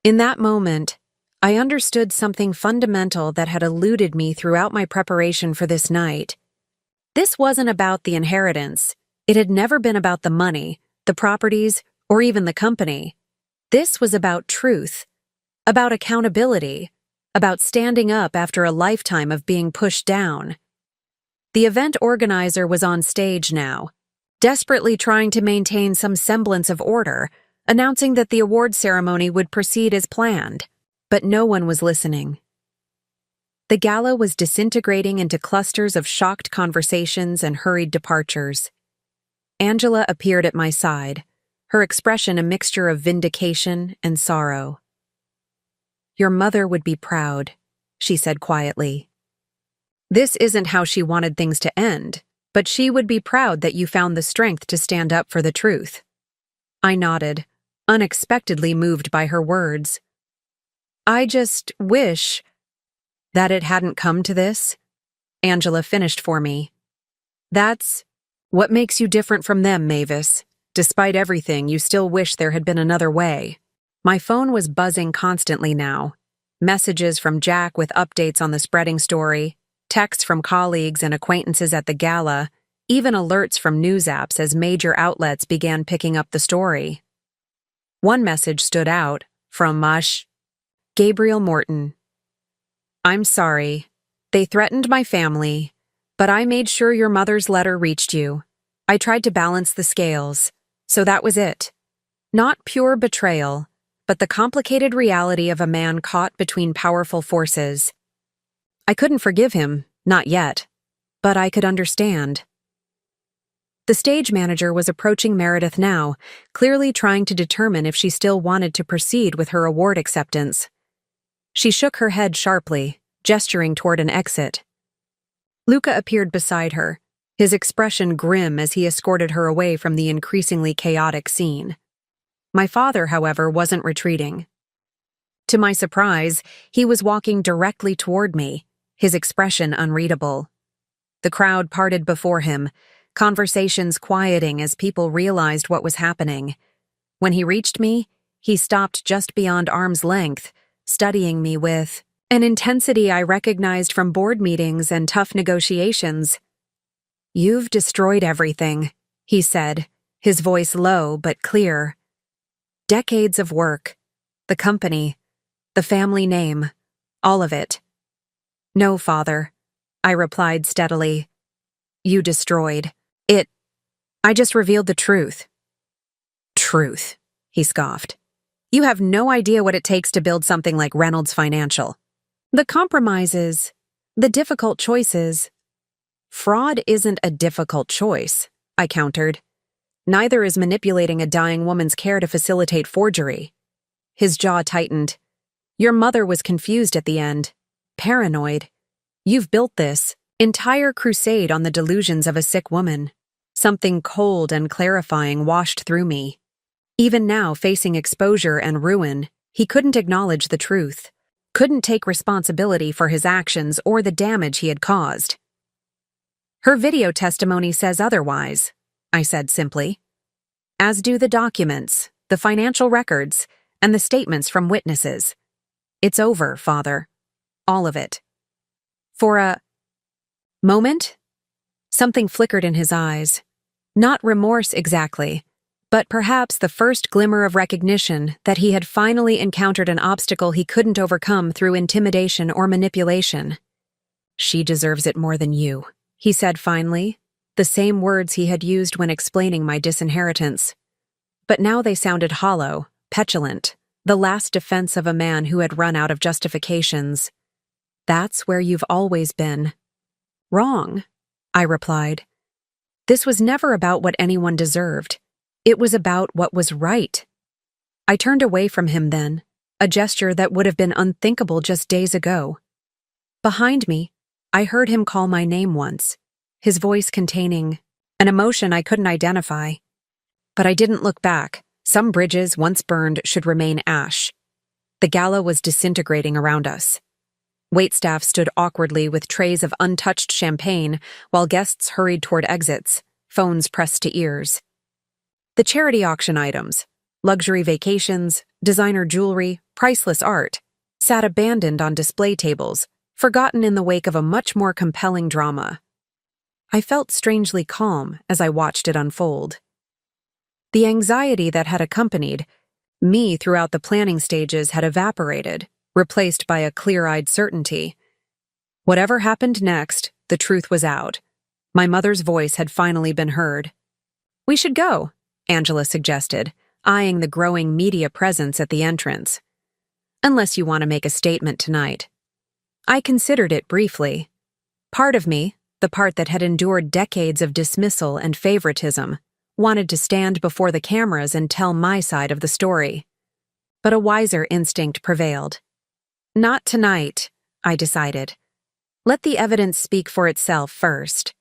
In that moment, I understood something fundamental that had eluded me throughout my preparation for this night. This wasn't about the inheritance. It had never been about the money, the properties, or even the company. This was about truth, about accountability, about standing up after a lifetime of being pushed down. The event organizer was on stage now, desperately trying to maintain some semblance of order, announcing that the award ceremony would proceed as planned, but no one was listening. The gala was disintegrating into clusters of shocked conversations and hurried departures. Angela appeared at my side, her expression a mixture of vindication and sorrow. "Your mother would be proud," she said quietly. "This isn't how she wanted things to end, but she would be proud that you found the strength to stand up for the truth." I nodded, unexpectedly moved by her words. "I just wish that it hadn't come to this," Angela finished for me. "That's what makes you different from them, Mavis. Despite everything, you still wish there had been another way." My phone was buzzing constantly now. Messages from Jack with updates on the spreading story, texts from colleagues and acquaintances at the gala, even alerts from news apps as major outlets began picking up the story. One message stood out, from Gabriel Morton. "I'm sorry. They threatened my family, but I made sure your mother's letter reached you. I tried to balance the scales, so that was it. Not pure betrayal, but the complicated reality of a man caught between powerful forces. I couldn't forgive him, not yet, but I could understand." The stage manager was approaching Meredith now, clearly trying to determine if she still wanted to proceed with her award acceptance. She shook her head sharply, gesturing toward an exit. Luca appeared beside her, his expression grim as he escorted her away from the increasingly chaotic scene. My father, however, wasn't retreating. To my surprise, he was walking directly toward me, his expression unreadable. The crowd parted before him, conversations quieting as people realized what was happening. When he reached me, he stopped just beyond arm's length, studying me with an intensity I recognized from board meetings and tough negotiations. "You've destroyed everything," he said, his voice low but clear. "Decades of work, the company, the family name, all of it." "No, Father," I replied steadily. "You destroyed it. I just revealed the truth." "Truth," he scoffed. "You have no idea what it takes to build something like Reynolds Financial. The compromises, the difficult choices." "Fraud isn't a difficult choice," I countered. Neither is manipulating a dying woman's care to facilitate forgery. His jaw tightened. Your mother was confused at the end. Paranoid. You've built this entire crusade on the delusions of a sick woman. Something cold and clarifying washed through me. Even now, facing exposure and ruin, he couldn't acknowledge the truth, couldn't take responsibility for his actions or the damage he had caused. Her video testimony says otherwise, I said simply. As do the documents, the financial records, and the statements from witnesses. It's over, Father. All of it. For a moment, something flickered in his eyes. Not remorse exactly, but perhaps the first glimmer of recognition that he had finally encountered an obstacle he couldn't overcome through intimidation or manipulation. She deserves it more than you, he said finally, the same words he had used when explaining my disinheritance. But now they sounded hollow, petulant, the last defense of a man who had run out of justifications. That's where you've always been. Wrong, I replied. This was never about what anyone deserved. It was about what was right. I turned away from him then, a gesture that would have been unthinkable just days ago. Behind me, I heard him call my name once, his voice containing an emotion I couldn't identify. But I didn't look back. Some bridges, once burned, should remain ash. The gala was disintegrating around us. Waitstaff stood awkwardly with trays of untouched champagne while guests hurried toward exits, phones pressed to ears. The charity auction items, luxury vacations, designer jewelry, priceless art, sat abandoned on display tables, forgotten in the wake of a much more compelling drama. I felt strangely calm as I watched it unfold. The anxiety that had accompanied me throughout the planning stages had evaporated, replaced by a clear-eyed certainty. Whatever happened next, the truth was out. My mother's voice had finally been heard. We should go, Angela suggested, eyeing the growing media presence at the entrance. Unless you want to make a statement tonight. I considered it briefly. Part of me, the part that had endured decades of dismissal and favoritism, wanted to stand before the cameras and tell my side of the story. But a wiser instinct prevailed. Not tonight, I decided. Let the evidence speak for itself first.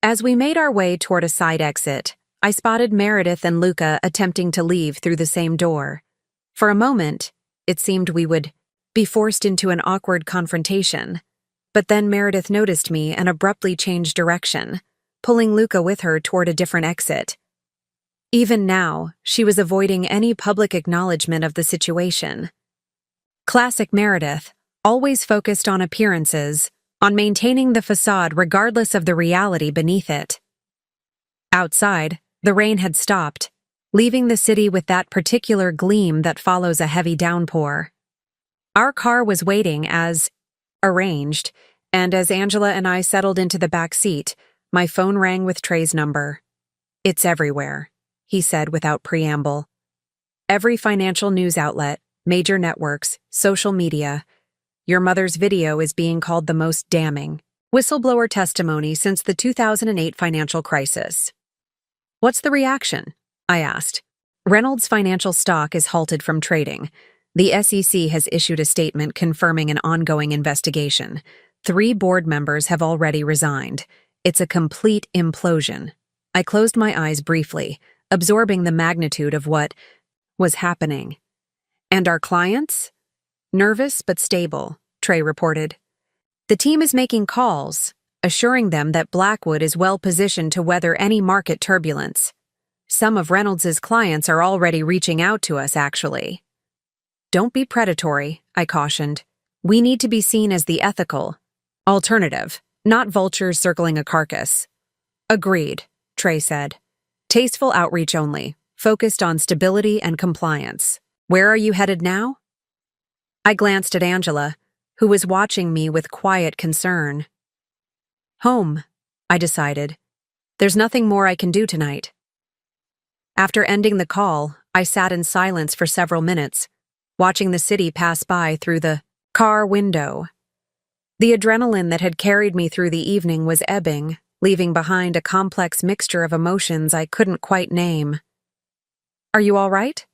As we made our way toward a side exit, I spotted Meredith and Luca attempting to leave through the same door. For a moment, it seemed we would be forced into an awkward confrontation. But then Meredith noticed me and abruptly changed direction, pulling Luca with her toward a different exit. Even now, she was avoiding any public acknowledgement of the situation. Classic Meredith, always focused on appearances, on maintaining the facade regardless of the reality beneath it. Outside, the rain had stopped, leaving the city with that particular gleam that follows a heavy downpour. Our car was waiting as arranged, and as Angela and I settled into the back seat, my phone rang with Trey's number. It's everywhere, he said without preamble. Every financial news outlet, major networks, social media. Your mother's video is being called the most damning whistleblower testimony since the 2008 financial crisis. What's the reaction? I asked. Reynolds Financial stock is halted from trading. The SEC has issued a statement confirming an ongoing investigation. 3 board members have already resigned. It's a complete implosion. I closed my eyes briefly, absorbing the magnitude of what was happening. And our clients? Nervous but stable, Trey reported. The team is making calls, assuring them that Blackwood is well positioned to weather any market turbulence. Some of Reynolds's clients are already reaching out to us, actually. Don't be predatory, I cautioned. We need to be seen as the ethical alternative, not vultures circling a carcass. Agreed, Trey said. Tasteful outreach only, focused on stability and compliance. Where are you headed now? I glanced at Angela, who was watching me with quiet concern. Home, I decided. There's nothing more I can do tonight. After ending the call, I sat in silence for several minutes, watching the city pass by through the car window. The adrenaline that had carried me through the evening was ebbing, leaving behind a complex mixture of emotions I couldn't quite name. "Are you all right?"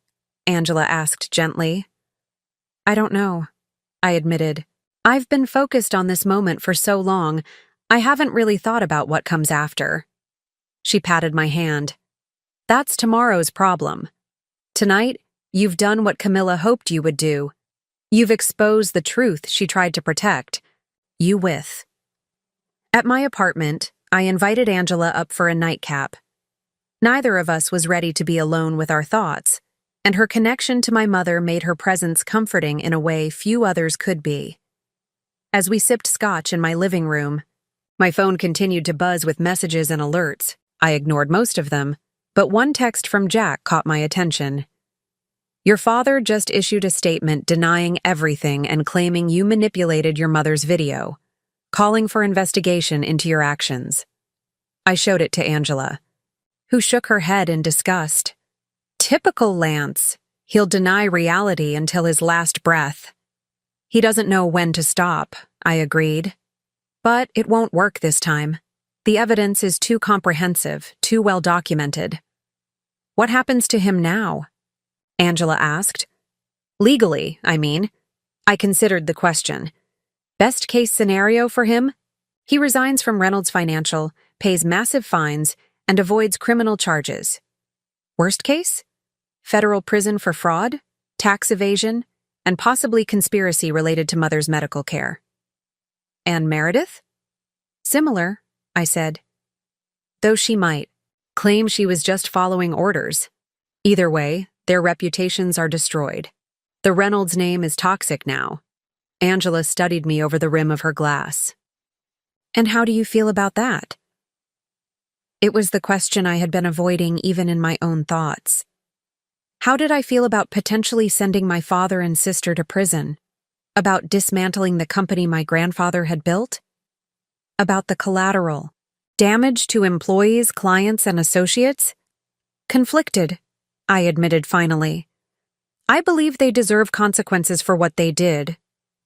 Angela asked gently. "I don't know," I admitted. "I've been focused on this moment for so long, I haven't really thought about what comes after." She patted my hand. "That's tomorrow's problem. Tonight, you've done what Camilla hoped you would do. You've exposed the truth she tried to protect. You with." At my apartment, I invited Angela up for a nightcap. Neither of us was ready to be alone with our thoughts, and her connection to my mother made her presence comforting in a way few others could be. As we sipped scotch in my living room, my phone continued to buzz with messages and alerts. I ignored most of them, but one text from Jack caught my attention. "Your father just issued a statement denying everything and claiming you manipulated your mother's video, calling for investigation into your actions." I showed it to Angela, who shook her head in disgust. "Typical Lance. He'll deny reality until his last breath." "He doesn't know when to stop," I agreed. "But it won't work this time. The evidence is too comprehensive, too well documented." "What happens to him now?" Angela asked. "Legally, I mean." I considered the question. "Best case scenario for him? He resigns from Reynolds Financial, pays massive fines, and avoids criminal charges. Worst case? Federal prison for fraud, tax evasion, and possibly conspiracy related to mother's medical care." "And Meredith?" "Similar," I said. "Though she might claim she was just following orders. Either way, their reputations are destroyed. The Reynolds name is toxic now." Angela studied me over the rim of her glass. "And how do you feel about that?" It was the question I had been avoiding even in my own thoughts. How did I feel about potentially sending my father and sister to prison? About dismantling the company my grandfather had built? About the collateral? Damage to employees, clients, and associates? Conflicted, I admitted finally. I believe they deserve consequences for what they did,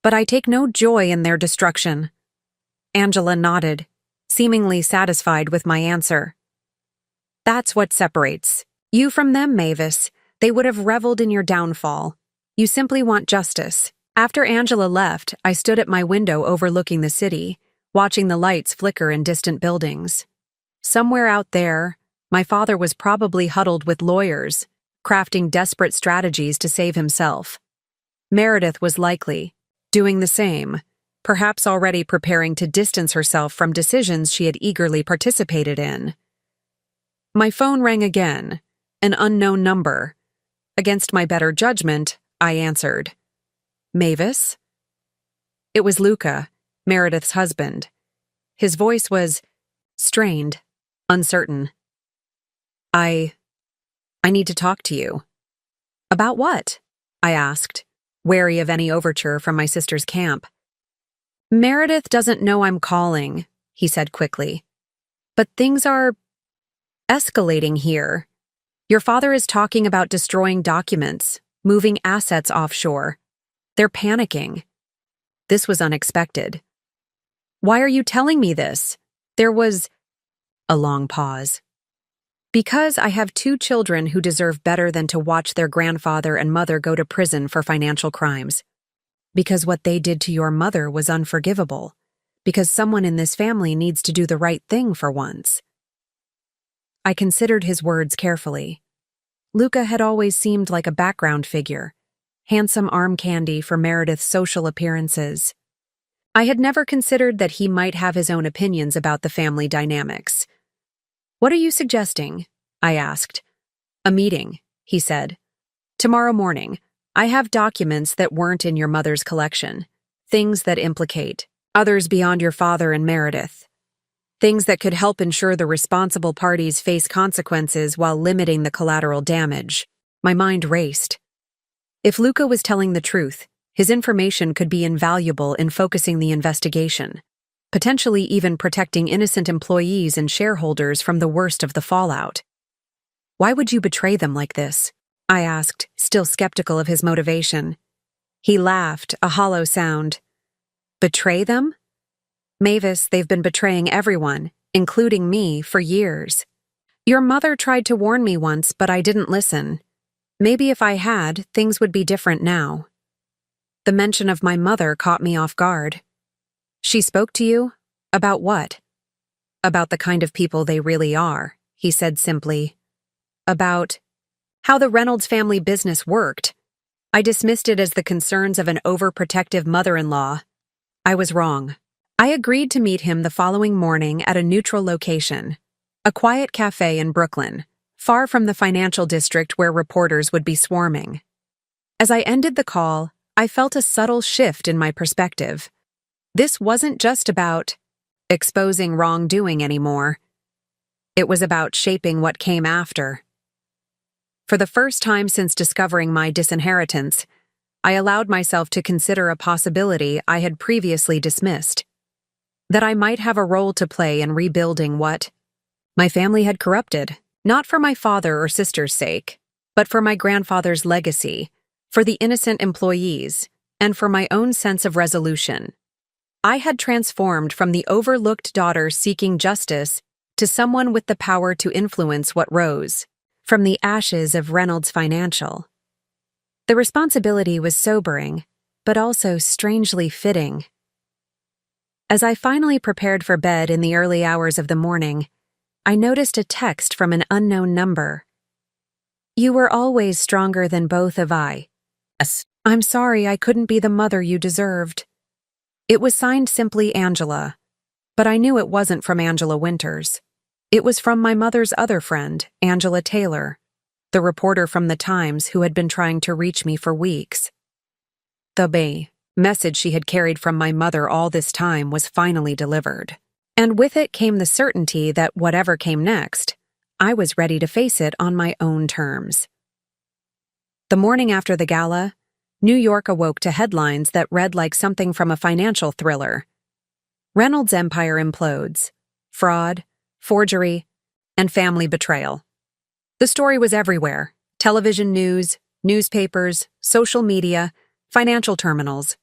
but I take no joy in their destruction. Angela nodded, seemingly satisfied with my answer. "That's what separates you from them, Mavis. They would have reveled in your downfall. You simply want justice." After Angela left, I stood at my window overlooking the city, watching the lights flicker in distant buildings. Somewhere out there, my father was probably huddled with lawyers, crafting desperate strategies to save himself. Meredith was likely doing the same, perhaps already preparing to distance herself from decisions she had eagerly participated in. My phone rang again, an unknown number. Against my better judgment, I answered. "Mavis?" It was Luca, Meredith's husband. His voice was strained, uncertain. I need to talk to you." "About what?" I asked, wary of any overture from my sister's camp. "Meredith doesn't know I'm calling," he said quickly. "But things are escalating here. Your father is talking about destroying documents, moving assets offshore. They're panicking." This was unexpected. "Why are you telling me this?" There was a long pause. "Because I have 2 children who deserve better than to watch their grandfather and mother go to prison for financial crimes. Because what they did to your mother was unforgivable. Because someone in this family needs to do the right thing for once." I considered his words carefully. Luca had always seemed like a background figure, handsome arm candy for Meredith's social appearances. I had never considered that he might have his own opinions about the family dynamics. "What are you suggesting?" I asked. "A meeting," he said. "Tomorrow morning. I have documents that weren't in your mother's collection. Things that implicate others beyond your father and Meredith. Things that could help ensure the responsible parties face consequences while limiting the collateral damage." My mind raced. If Luca was telling the truth, his information could be invaluable in focusing the investigation, potentially even protecting innocent employees and shareholders from the worst of the fallout. "Why would you betray them like this?" I asked, still skeptical of his motivation. He laughed, a hollow sound. "Betray them? Mavis, they've been betraying everyone, including me, for years. Your mother tried to warn me once, but I didn't listen. Maybe if I had, things would be different now. The mention of my mother caught me off guard. She spoke to you? About what? About the kind of people they really are, he said simply. About how the Reynolds family business worked. I dismissed it as the concerns of an overprotective mother-in-law. I was wrong. I agreed to meet him the following morning at a neutral location, a quiet cafe in Brooklyn, far from the financial district where reporters would be swarming. As I ended the call, I felt a subtle shift in my perspective. This wasn't just about exposing wrongdoing anymore. It was about shaping what came after. For the first time since discovering my disinheritance, I allowed myself to consider a possibility I had previously dismissed. That I might have a role to play in rebuilding what my family had corrupted, not for my father or sister's sake, but for my grandfather's legacy, for the innocent employees, and for my own sense of resolution. I had transformed from the overlooked daughter seeking justice to someone with the power to influence what rose from the ashes of Reynolds Financial. The responsibility was sobering, but also strangely fitting. As I finally prepared for bed in the early hours of the morning, I noticed a text from an unknown number. You were always stronger than both of I. I'm sorry I couldn't be the mother you deserved. It was signed simply Angela, but I knew it wasn't from Angela Winters. It was from my mother's other friend, Angela Taylor, the reporter from the Times who had been trying to reach me for weeks. The message she had carried from my mother all this time was finally delivered. And with it came the certainty that whatever came next, I was ready to face it on my own terms. The morning after the gala, New York awoke to headlines that read like something from a financial thriller. Reynolds' empire implodes. Fraud, forgery, and family betrayal. The story was everywhere: television news, newspapers, social media, financial terminals.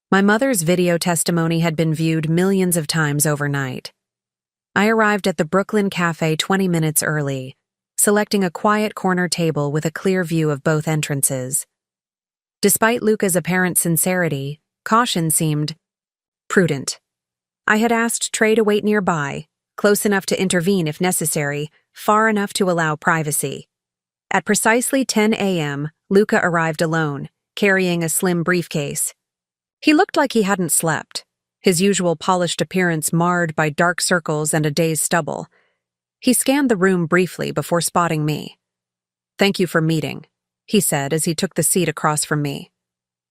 My mother's video testimony had been viewed millions of times overnight. I arrived at the Brooklyn Cafe 20 minutes early, selecting a quiet corner table with a clear view of both entrances. Despite Luca's apparent sincerity, caution seemed prudent. I had asked Trey to wait nearby, close enough to intervene if necessary, far enough to allow privacy. At precisely 10 a.m., Luca arrived alone, carrying a slim briefcase. He looked like he hadn't slept, his usual polished appearance marred by dark circles and a day's stubble. He scanned the room briefly before spotting me. "Thank you for meeting," he said as he took the seat across from me.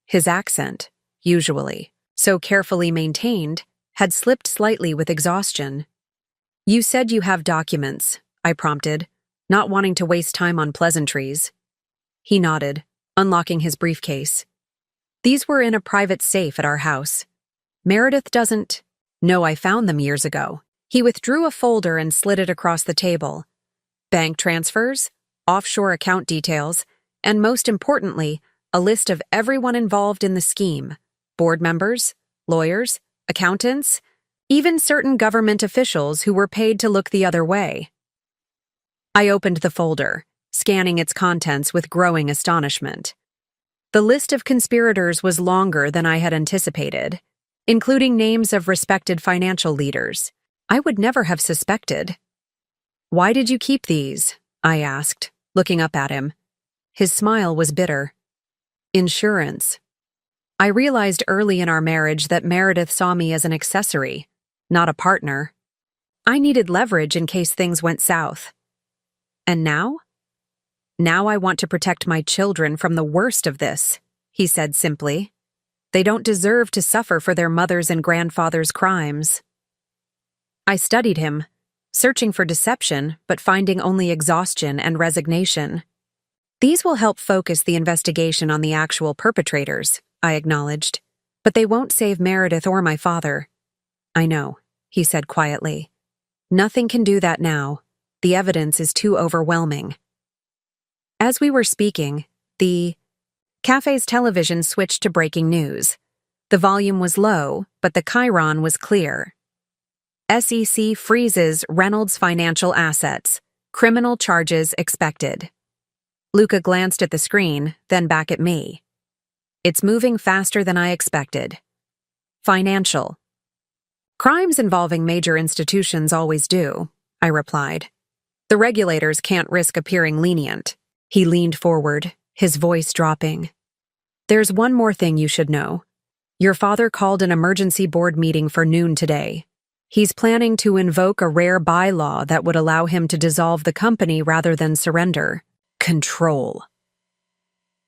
His accent, usually so carefully maintained, had slipped slightly with exhaustion. "You said you have documents," I prompted, not wanting to waste time on pleasantries. He nodded, unlocking his briefcase. "These were in a private safe at our house. Meredith doesn't know I found them years ago." He withdrew a folder and slid it across the table. Bank transfers, offshore account details, and most importantly, a list of everyone involved in the scheme: board members, lawyers, accountants, even certain government officials who were paid to look the other way. I opened the folder, scanning its contents with growing astonishment. The list of conspirators was longer than I had anticipated, including names of respected financial leaders I would never have suspected. "Why did you keep these?" I asked, looking up at him. His smile was bitter. "Insurance. I realized early in our marriage that Meredith saw me as an accessory, not a partner. I needed leverage in case things went south. And now? Now I want to protect my children from the worst of this," he said simply. "They don't deserve to suffer for their mother's and grandfather's crimes." I studied him, searching for deception but finding only exhaustion and resignation. "These will help focus the investigation on the actual perpetrators," I acknowledged, "but they won't save Meredith or my father." "I know," he said quietly. "Nothing can do that now. The evidence is too overwhelming." As we were speaking, the cafe's television switched to breaking news. The volume was low, but the chyron was clear. SEC freezes Reynolds financial assets. Criminal charges expected. Luca glanced at the screen, then back at me. It's moving faster than I expected. Financial. Crimes involving major institutions always do, I replied. The regulators can't risk appearing lenient. He leaned forward, his voice dropping. There's one more thing you should know. Your father called an emergency board meeting for noon today. He's planning to invoke a rare bylaw that would allow him to dissolve the company rather than surrender. Control.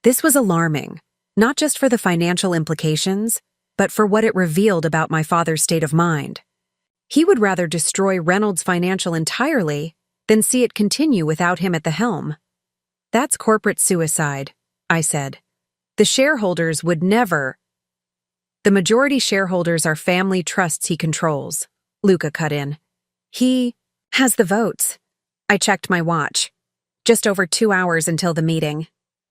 This was alarming, not just for the financial implications, but for what it revealed about my father's state of mind. He would rather destroy Reynolds Financial entirely than see it continue without him at the helm. That's corporate suicide, I said. The shareholders would never. The majority shareholders are family trusts he controls, Luca cut in. He has the votes. I checked my watch. Just over 2 hours until the meeting.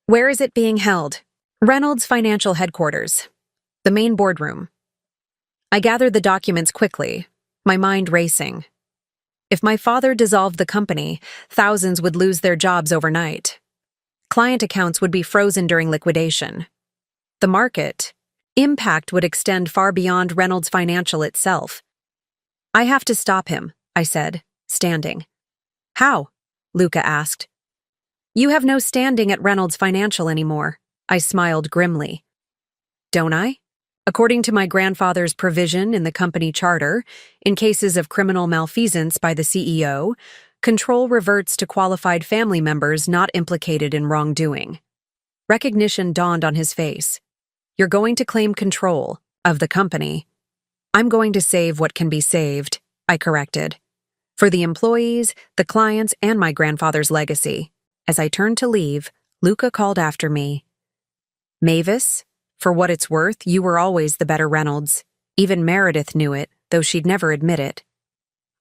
Where is it being held? Reynolds Financial Headquarters. The main boardroom. I gathered the documents quickly, my mind racing. If my father dissolved the company, thousands would lose their jobs overnight. Client accounts would be frozen during liquidation. The market impact would extend far beyond Reynolds Financial itself. I have to stop him, I said, standing. How? Luca asked. You have no standing at Reynolds Financial anymore, I smiled grimly. Don't I? According to my grandfather's provision in the company charter, in cases of criminal malfeasance by the CEO, control reverts to qualified family members not implicated in wrongdoing. Recognition dawned on his face. You're going to claim control of the company. I'm going to save what can be saved, I corrected. For the employees, the clients, and my grandfather's legacy. As I turned to leave, Luca called after me. Mavis, for what it's worth, you were always the better Reynolds. Even Meredith knew it, though she'd never admit it.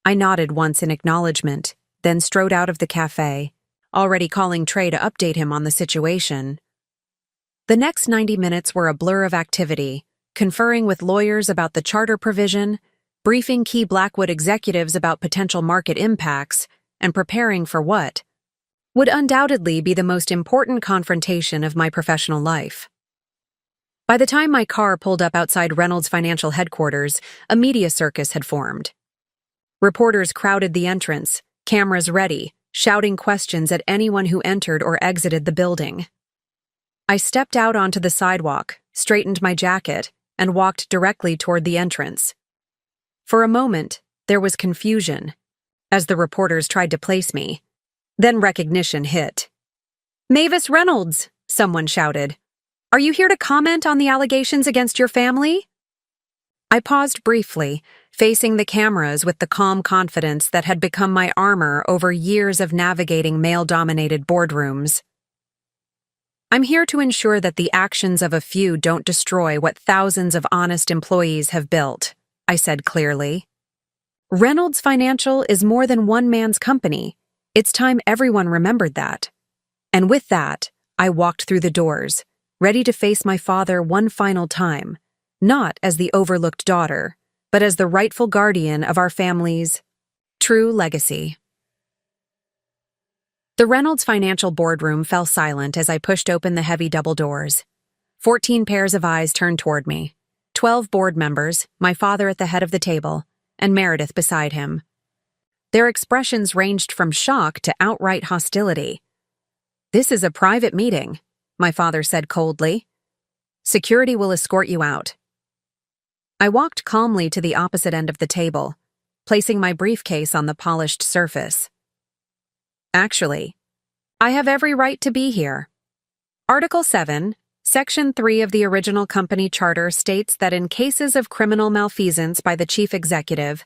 I nodded once in acknowledgement, then strode out of the cafe, already calling Trey to update him on the situation. The next 90 minutes were a blur of activity, conferring with lawyers about the charter provision, briefing key Blackwood executives about potential market impacts, and preparing for what would undoubtedly be the most important confrontation of my professional life. By the time my car pulled up outside Reynolds Financial headquarters, a media circus had formed. Reporters crowded the entrance, cameras ready, shouting questions at anyone who entered or exited the building. I stepped out onto the sidewalk, straightened my jacket, and walked directly toward the entrance. For a moment, there was confusion, as the reporters tried to place me. Then recognition hit. Mavis Reynolds, someone shouted. Are you here to comment on the allegations against your family? I paused briefly, facing the cameras with the calm confidence that had become my armor over years of navigating male-dominated boardrooms. I'm here to ensure that the actions of a few don't destroy what thousands of honest employees have built, I said clearly. Reynolds Financial is more than one man's company. It's time everyone remembered that. And with that, I walked through the doors, ready to face my father one final time, not as the overlooked daughter, but as the rightful guardian of our family's true legacy. The Reynolds Financial boardroom fell silent as I pushed open the heavy double doors. 14 pairs of eyes turned toward me. 12 board members, my father at the head of the table, and Meredith beside him. Their expressions ranged from shock to outright hostility. This is a private meeting, my father said coldly. Security will escort you out. I walked calmly to the opposite end of the table, placing my briefcase on the polished surface. Actually, I have every right to be here. Article 7, Section 3 of the original company charter states that in cases of criminal malfeasance by the chief executive,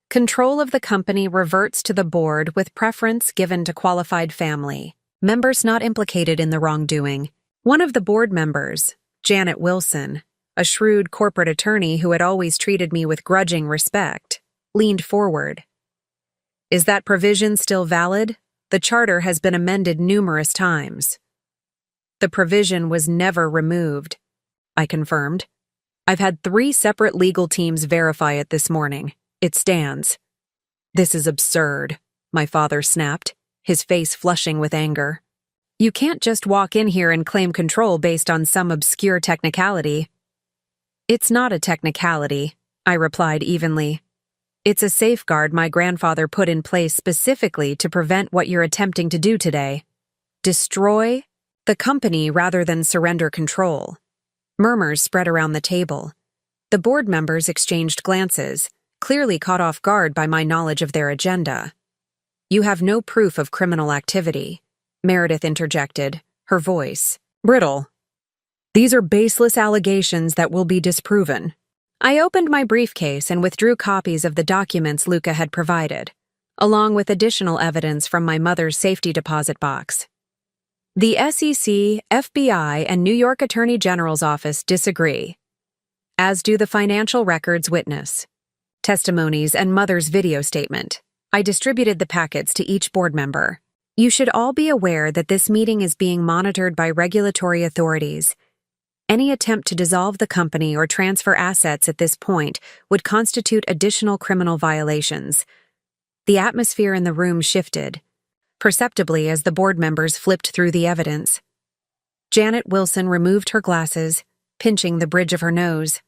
control of the company reverts to the board with preference given to qualified family members not implicated in the wrongdoing. One of the board members, Janet Wilson, a shrewd corporate attorney who had always treated me with grudging respect, leaned forward. Is that provision still valid? The charter has been amended numerous times. The provision was never removed, I confirmed. I've had 3 separate legal teams verify it this morning. It stands. This is absurd, my father snapped, his face flushing with anger. You can't just walk in here and claim control based on some obscure technicality. It's not a technicality, I replied evenly. It's a safeguard my grandfather put in place specifically to prevent what you're attempting to do today. Destroy the company rather than surrender control. Murmurs spread around the table. The board members exchanged glances, clearly caught off guard by my knowledge of their agenda. You have no proof of criminal activity, Meredith interjected, her voice brittle. These are baseless allegations that will be disproven. I opened my briefcase and withdrew copies of the documents Luca had provided, along with additional evidence from my mother's safety deposit box. The SEC, FBI, and New York Attorney General's office disagree, as do the financial records witness, testimonies, and mother's video statement. I distributed the packets to each board member. You should all be aware that this meeting is being monitored by regulatory authorities. Any attempt to dissolve the company or transfer assets at this point would constitute additional criminal violations. The atmosphere in the room shifted, perceptibly as the board members flipped through the evidence. Janet Wilson removed her glasses, pinching the bridge of her nose.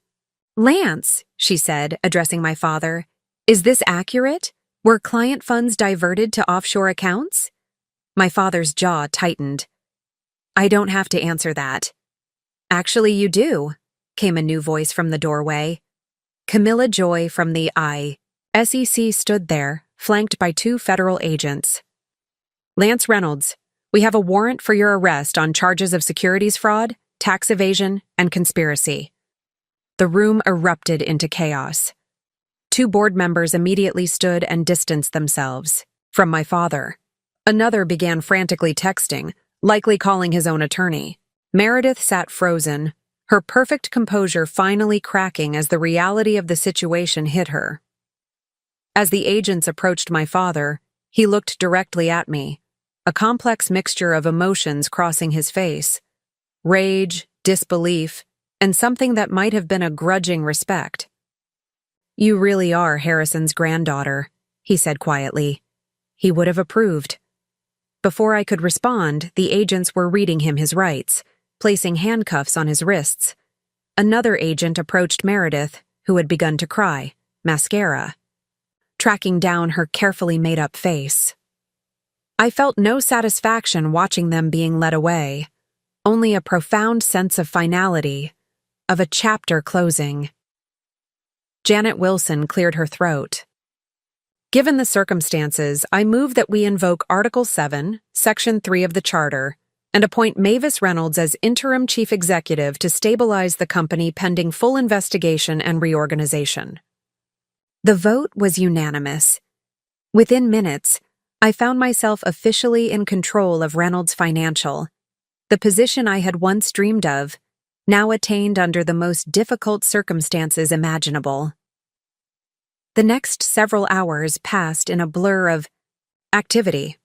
Lance, she said, addressing my father, is this accurate? Were client funds diverted to offshore accounts? My father's jaw tightened. I don't have to answer that. Actually, you do, came a new voice from the doorway. Camilla Joy from the SEC stood there, flanked by 2 federal agents. Lance Reynolds, we have a warrant for your arrest on charges of securities fraud, tax evasion, and conspiracy. The room erupted into chaos. 2 board members immediately stood and distanced themselves from my father. Another began frantically texting, likely calling his own attorney. Meredith sat frozen, her perfect composure finally cracking as the reality of the situation hit her. As the agents approached my father, he looked directly at me, a complex mixture of emotions crossing his face: rage, disbelief, and something that might have been a grudging respect. You really are Harrison's granddaughter, he said quietly. He would have approved. Before I could respond, the agents were reading him his rights, placing handcuffs on his wrists. Another agent approached Meredith, who had begun to cry, mascara, tracking down her carefully made-up face. I felt no satisfaction watching them being led away, only a profound sense of finality, of a chapter closing. Janet Wilson cleared her throat. Given the circumstances, I move that we invoke Article 7, Section 3 of the Charter, and appoint Mavis Reynolds as interim chief executive to stabilize the company pending full investigation and reorganization. The vote was unanimous. Within minutes, I found myself officially in control of Reynolds Financial, the position I had once dreamed of, now attained under the most difficult circumstances imaginable. The next several hours passed in a blur of activity.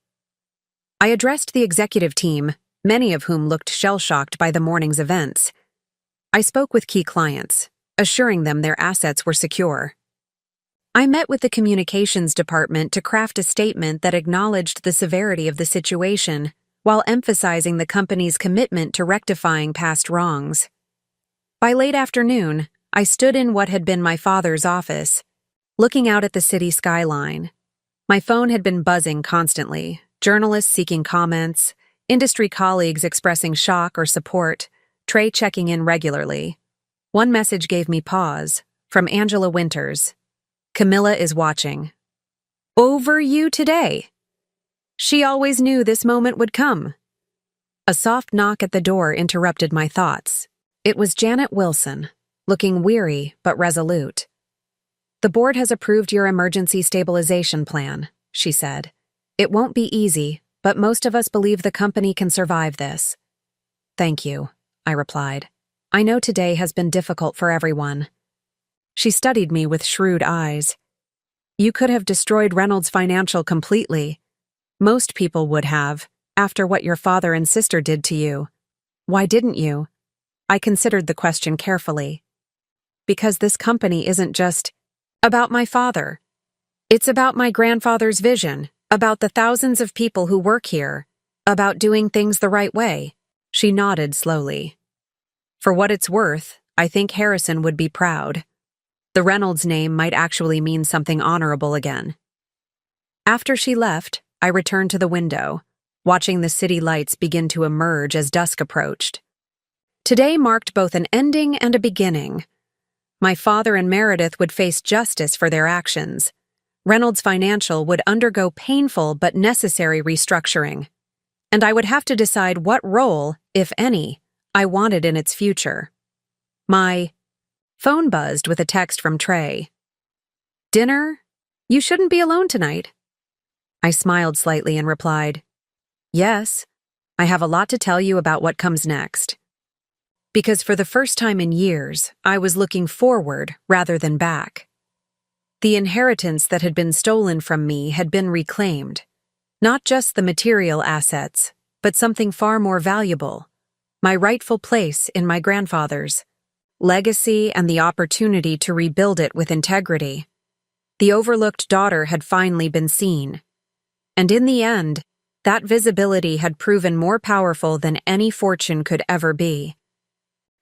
I addressed the executive team, many of whom looked shell-shocked by the morning's events. I spoke with key clients, assuring them their assets were secure. I met with the communications department to craft a statement that acknowledged the severity of the situation, while emphasizing the company's commitment to rectifying past wrongs. By late afternoon, I stood in what had been my father's office, looking out at the city skyline. My phone had been buzzing constantly, journalists seeking comments, industry colleagues expressing shock or support, Trey checking in regularly. One message gave me pause, from Angela Winters. Camilla is watching. Over you today. She always knew this moment would come. A soft knock at the door interrupted my thoughts. It was Janet Wilson, looking weary but resolute. The board has approved your emergency stabilization plan, she said. It won't be easy, but most of us believe the company can survive this. Thank you, I replied. I know today has been difficult for everyone. She studied me with shrewd eyes. You could have destroyed Reynolds Financial completely. Most people would have, after what your father and sister did to you. Why didn't you? I considered the question carefully. Because this company isn't just About my father. It's about my grandfather's vision, about the thousands of people who work here, about doing things the right way. She nodded slowly. For what it's worth, I think Harrison would be proud. The Reynolds name might actually mean something honorable again. After she left, I returned to the window, watching the city lights begin to emerge as dusk approached. Today marked both an ending and a beginning. My father and Meredith would face justice for their actions. Reynolds Financial would undergo painful but necessary restructuring. And I would have to decide what role, if any, I wanted in its future. My phone buzzed with a text from Trey. "Dinner? You shouldn't be alone tonight." I smiled slightly and replied, "Yes, I have a lot to tell you about what comes next." Because for the first time in years, I was looking forward rather than back. The inheritance that had been stolen from me had been reclaimed. Not just the material assets, but something far more valuable. My rightful place in my grandfather's legacy and the opportunity to rebuild it with integrity. The overlooked daughter had finally been seen. And in the end, that visibility had proven more powerful than any fortune could ever be.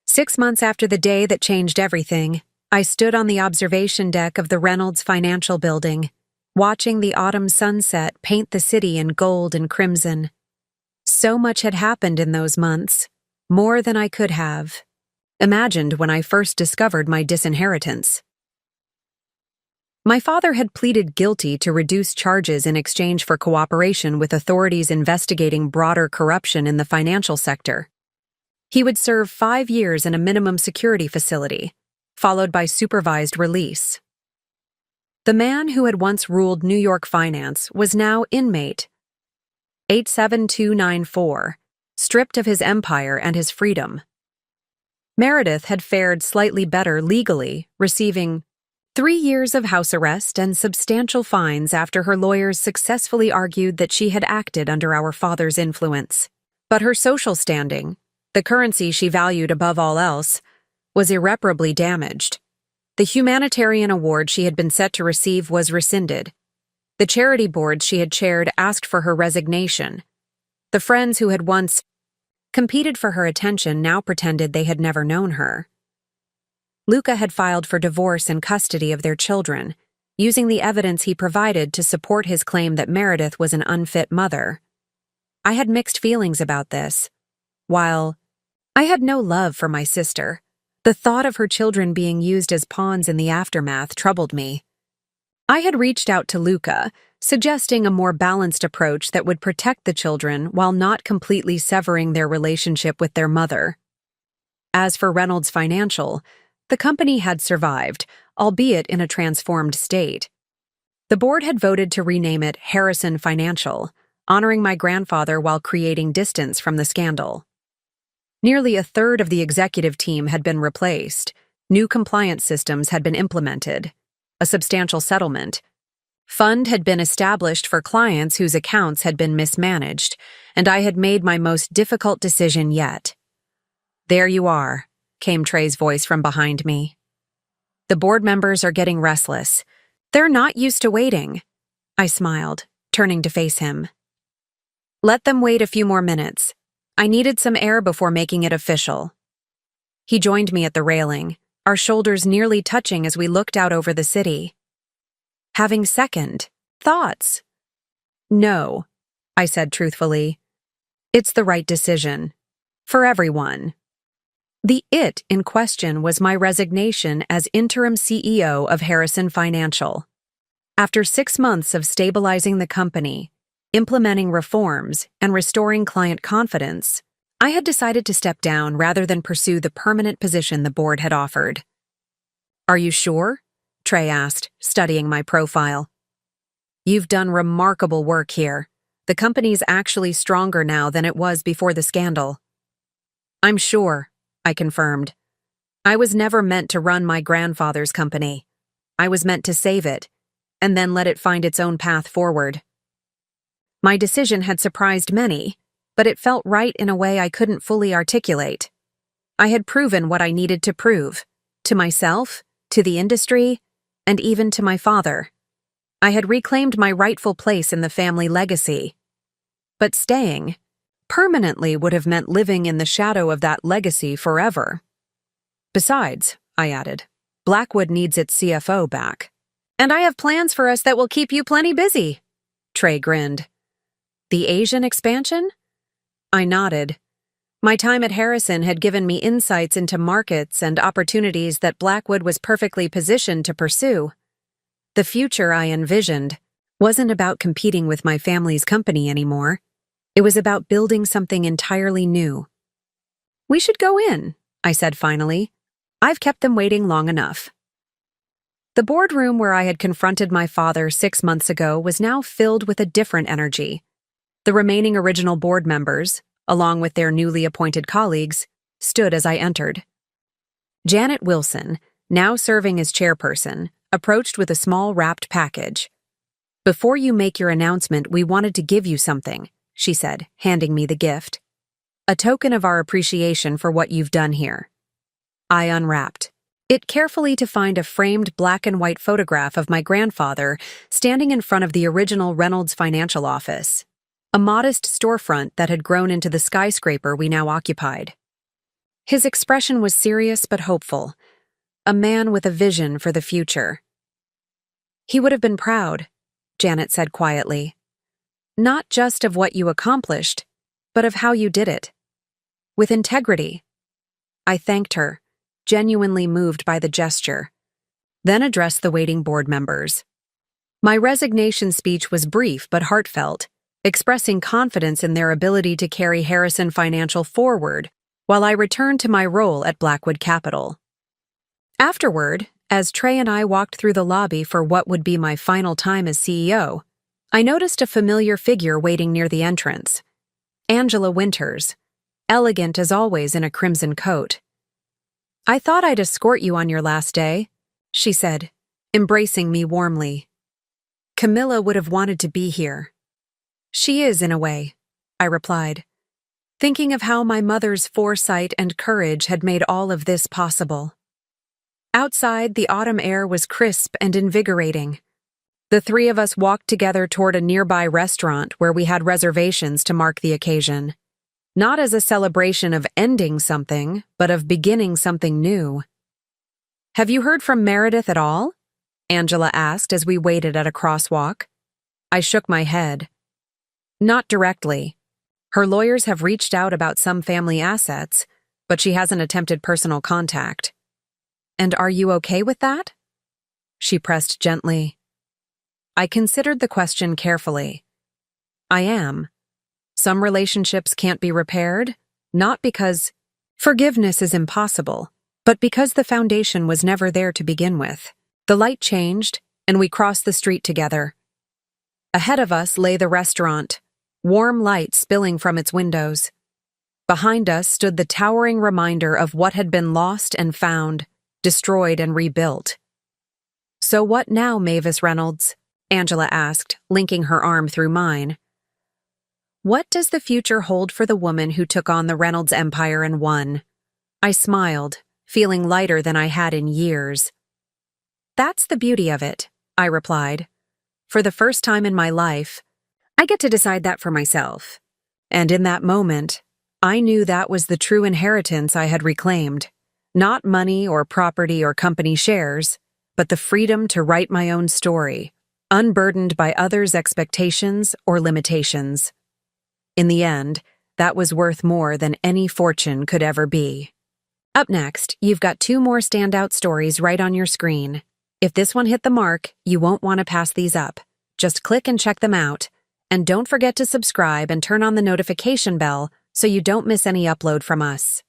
6 months after the day that changed everything, I stood on the observation deck of the Reynolds Financial Building, watching the autumn sunset paint the city in gold and crimson. So much had happened in those months, more than I could have imagined when I first discovered my disinheritance. My father had pleaded guilty to reduce charges in exchange for cooperation with authorities investigating broader corruption in the financial sector. He would serve 5 years in a minimum security facility, followed by supervised release. The man who had once ruled New York finance was now inmate 87294, stripped of his empire and his freedom. Meredith had fared slightly better legally, receiving 3 years of house arrest and substantial fines after her lawyers successfully argued that she had acted under our father's influence. But her social standing, the currency she valued above all else, was irreparably damaged. The humanitarian award she had been set to receive was rescinded. The charity boards she had chaired asked for her resignation. The friends who had once competed for her attention now pretended they had never known her. Luca had filed for divorce and custody of their children, using the evidence he provided to support his claim that Meredith was an unfit mother. I had mixed feelings about this. While I had no love for my sister, the thought of her children being used as pawns in the aftermath troubled me. I had reached out to Luca, suggesting a more balanced approach that would protect the children while not completely severing their relationship with their mother. As for Reynolds Financial, the company had survived, albeit in a transformed state. The board had voted to rename it Harrison Financial, honoring my grandfather while creating distance from the scandal. Nearly a third of the executive team had been replaced, new compliance systems had been implemented, a substantial settlement fund had been established for clients whose accounts had been mismanaged, and I had made my most difficult decision yet. "There you are," came Trey's voice from behind me. "The board members are getting restless. They're not used to waiting." I smiled, turning to face him. "Let them wait a few more minutes. I needed some air before making it official." He joined me at the railing, our shoulders nearly touching as we looked out over the city. "Having second thoughts?" "No," I said truthfully. "It's the right decision. For everyone." The "it" in question was my resignation as interim CEO of Harrison Financial. After 6 months of stabilizing the company, implementing reforms, and restoring client confidence, I had decided to step down rather than pursue the permanent position the board had offered. "Are you sure?" Trey asked, studying my profile. "You've done remarkable work here. The company's actually stronger now than it was before the scandal." "I'm sure," I confirmed. "I was never meant to run my grandfather's company. I was meant to save it, and then let it find its own path forward." My decision had surprised many, but it felt right in a way I couldn't fully articulate. I had proven what I needed to prove, to myself, to the industry, and even to my father. I had reclaimed my rightful place in the family legacy. But staying permanently would have meant living in the shadow of that legacy forever. Besides, I added, Blackwood needs its CFO back. And I have plans for us that will keep you plenty busy. Trey grinned. The Asian expansion? I nodded. My time at Harrison had given me insights into markets and opportunities that Blackwood was perfectly positioned to pursue. The future I envisioned wasn't about competing with my family's company anymore. It was about building something entirely new. We should go in, I said finally. I've kept them waiting long enough. The boardroom where I had confronted my father 6 months ago was now filled with a different energy. The remaining original board members, along with their newly appointed colleagues, stood as I entered. Janet Wilson, now serving as chairperson, approached with a small wrapped package. Before you make your announcement, we wanted to give you something, she said, handing me the gift. A token of our appreciation for what you've done here. I unwrapped it carefully to find a framed black and white photograph of my grandfather standing in front of the original Reynolds Financial Office, a modest storefront that had grown into the skyscraper we now occupied. His expression was serious but hopeful, a man with a vision for the future. He would have been proud, Janet said quietly. Not just of what you accomplished, but of how you did it. With integrity. I thanked her, genuinely moved by the gesture, then addressed the waiting board members. My resignation speech was brief but heartfelt, expressing confidence in their ability to carry Harrison Financial forward while I returned to my role at Blackwood Capital. Afterward, as Trey and I walked through the lobby for what would be my final time as CEO, I noticed a familiar figure waiting near the entrance. Angela Winters, elegant as always in a crimson coat. I thought I'd escort you on your last day, she said, embracing me warmly. Camilla would have wanted to be here. She is, in a way, I replied, thinking of how my mother's foresight and courage had made all of this possible. Outside, the autumn air was crisp and invigorating. The three of us walked together toward a nearby restaurant where we had reservations to mark the occasion. Not as a celebration of ending something, but of beginning something new. Have you heard from Meredith at all? Angela asked as we waited at a crosswalk. I shook my head. Not directly. Her lawyers have reached out about some family assets, but she hasn't attempted personal contact. And are you okay with that? She pressed gently. I considered the question carefully. I am. Some relationships can't be repaired, not because forgiveness is impossible, but because the foundation was never there to begin with. The light changed, and we crossed the street together. Ahead of us lay the restaurant, warm light spilling from its windows. Behind us stood the towering reminder of what had been lost and found, destroyed and rebuilt. So what now, Mavis Reynolds? Angela asked, linking her arm through mine. What does the future hold for the woman who took on the Reynolds empire and won? I smiled, feeling lighter than I had in years. That's the beauty of it, I replied. For the first time in my life, I get to decide that for myself. And in that moment, I knew that was the true inheritance I had reclaimed. Not money or property or company shares, but the freedom to write my own story, unburdened by others' expectations or limitations. In the end, that was worth more than any fortune could ever be. Up next, you've got 2 more standout stories right on your screen. If this one hit the mark, you won't want to pass these up. Just click and check them out. And don't forget to subscribe and turn on the notification bell so you don't miss any upload from us.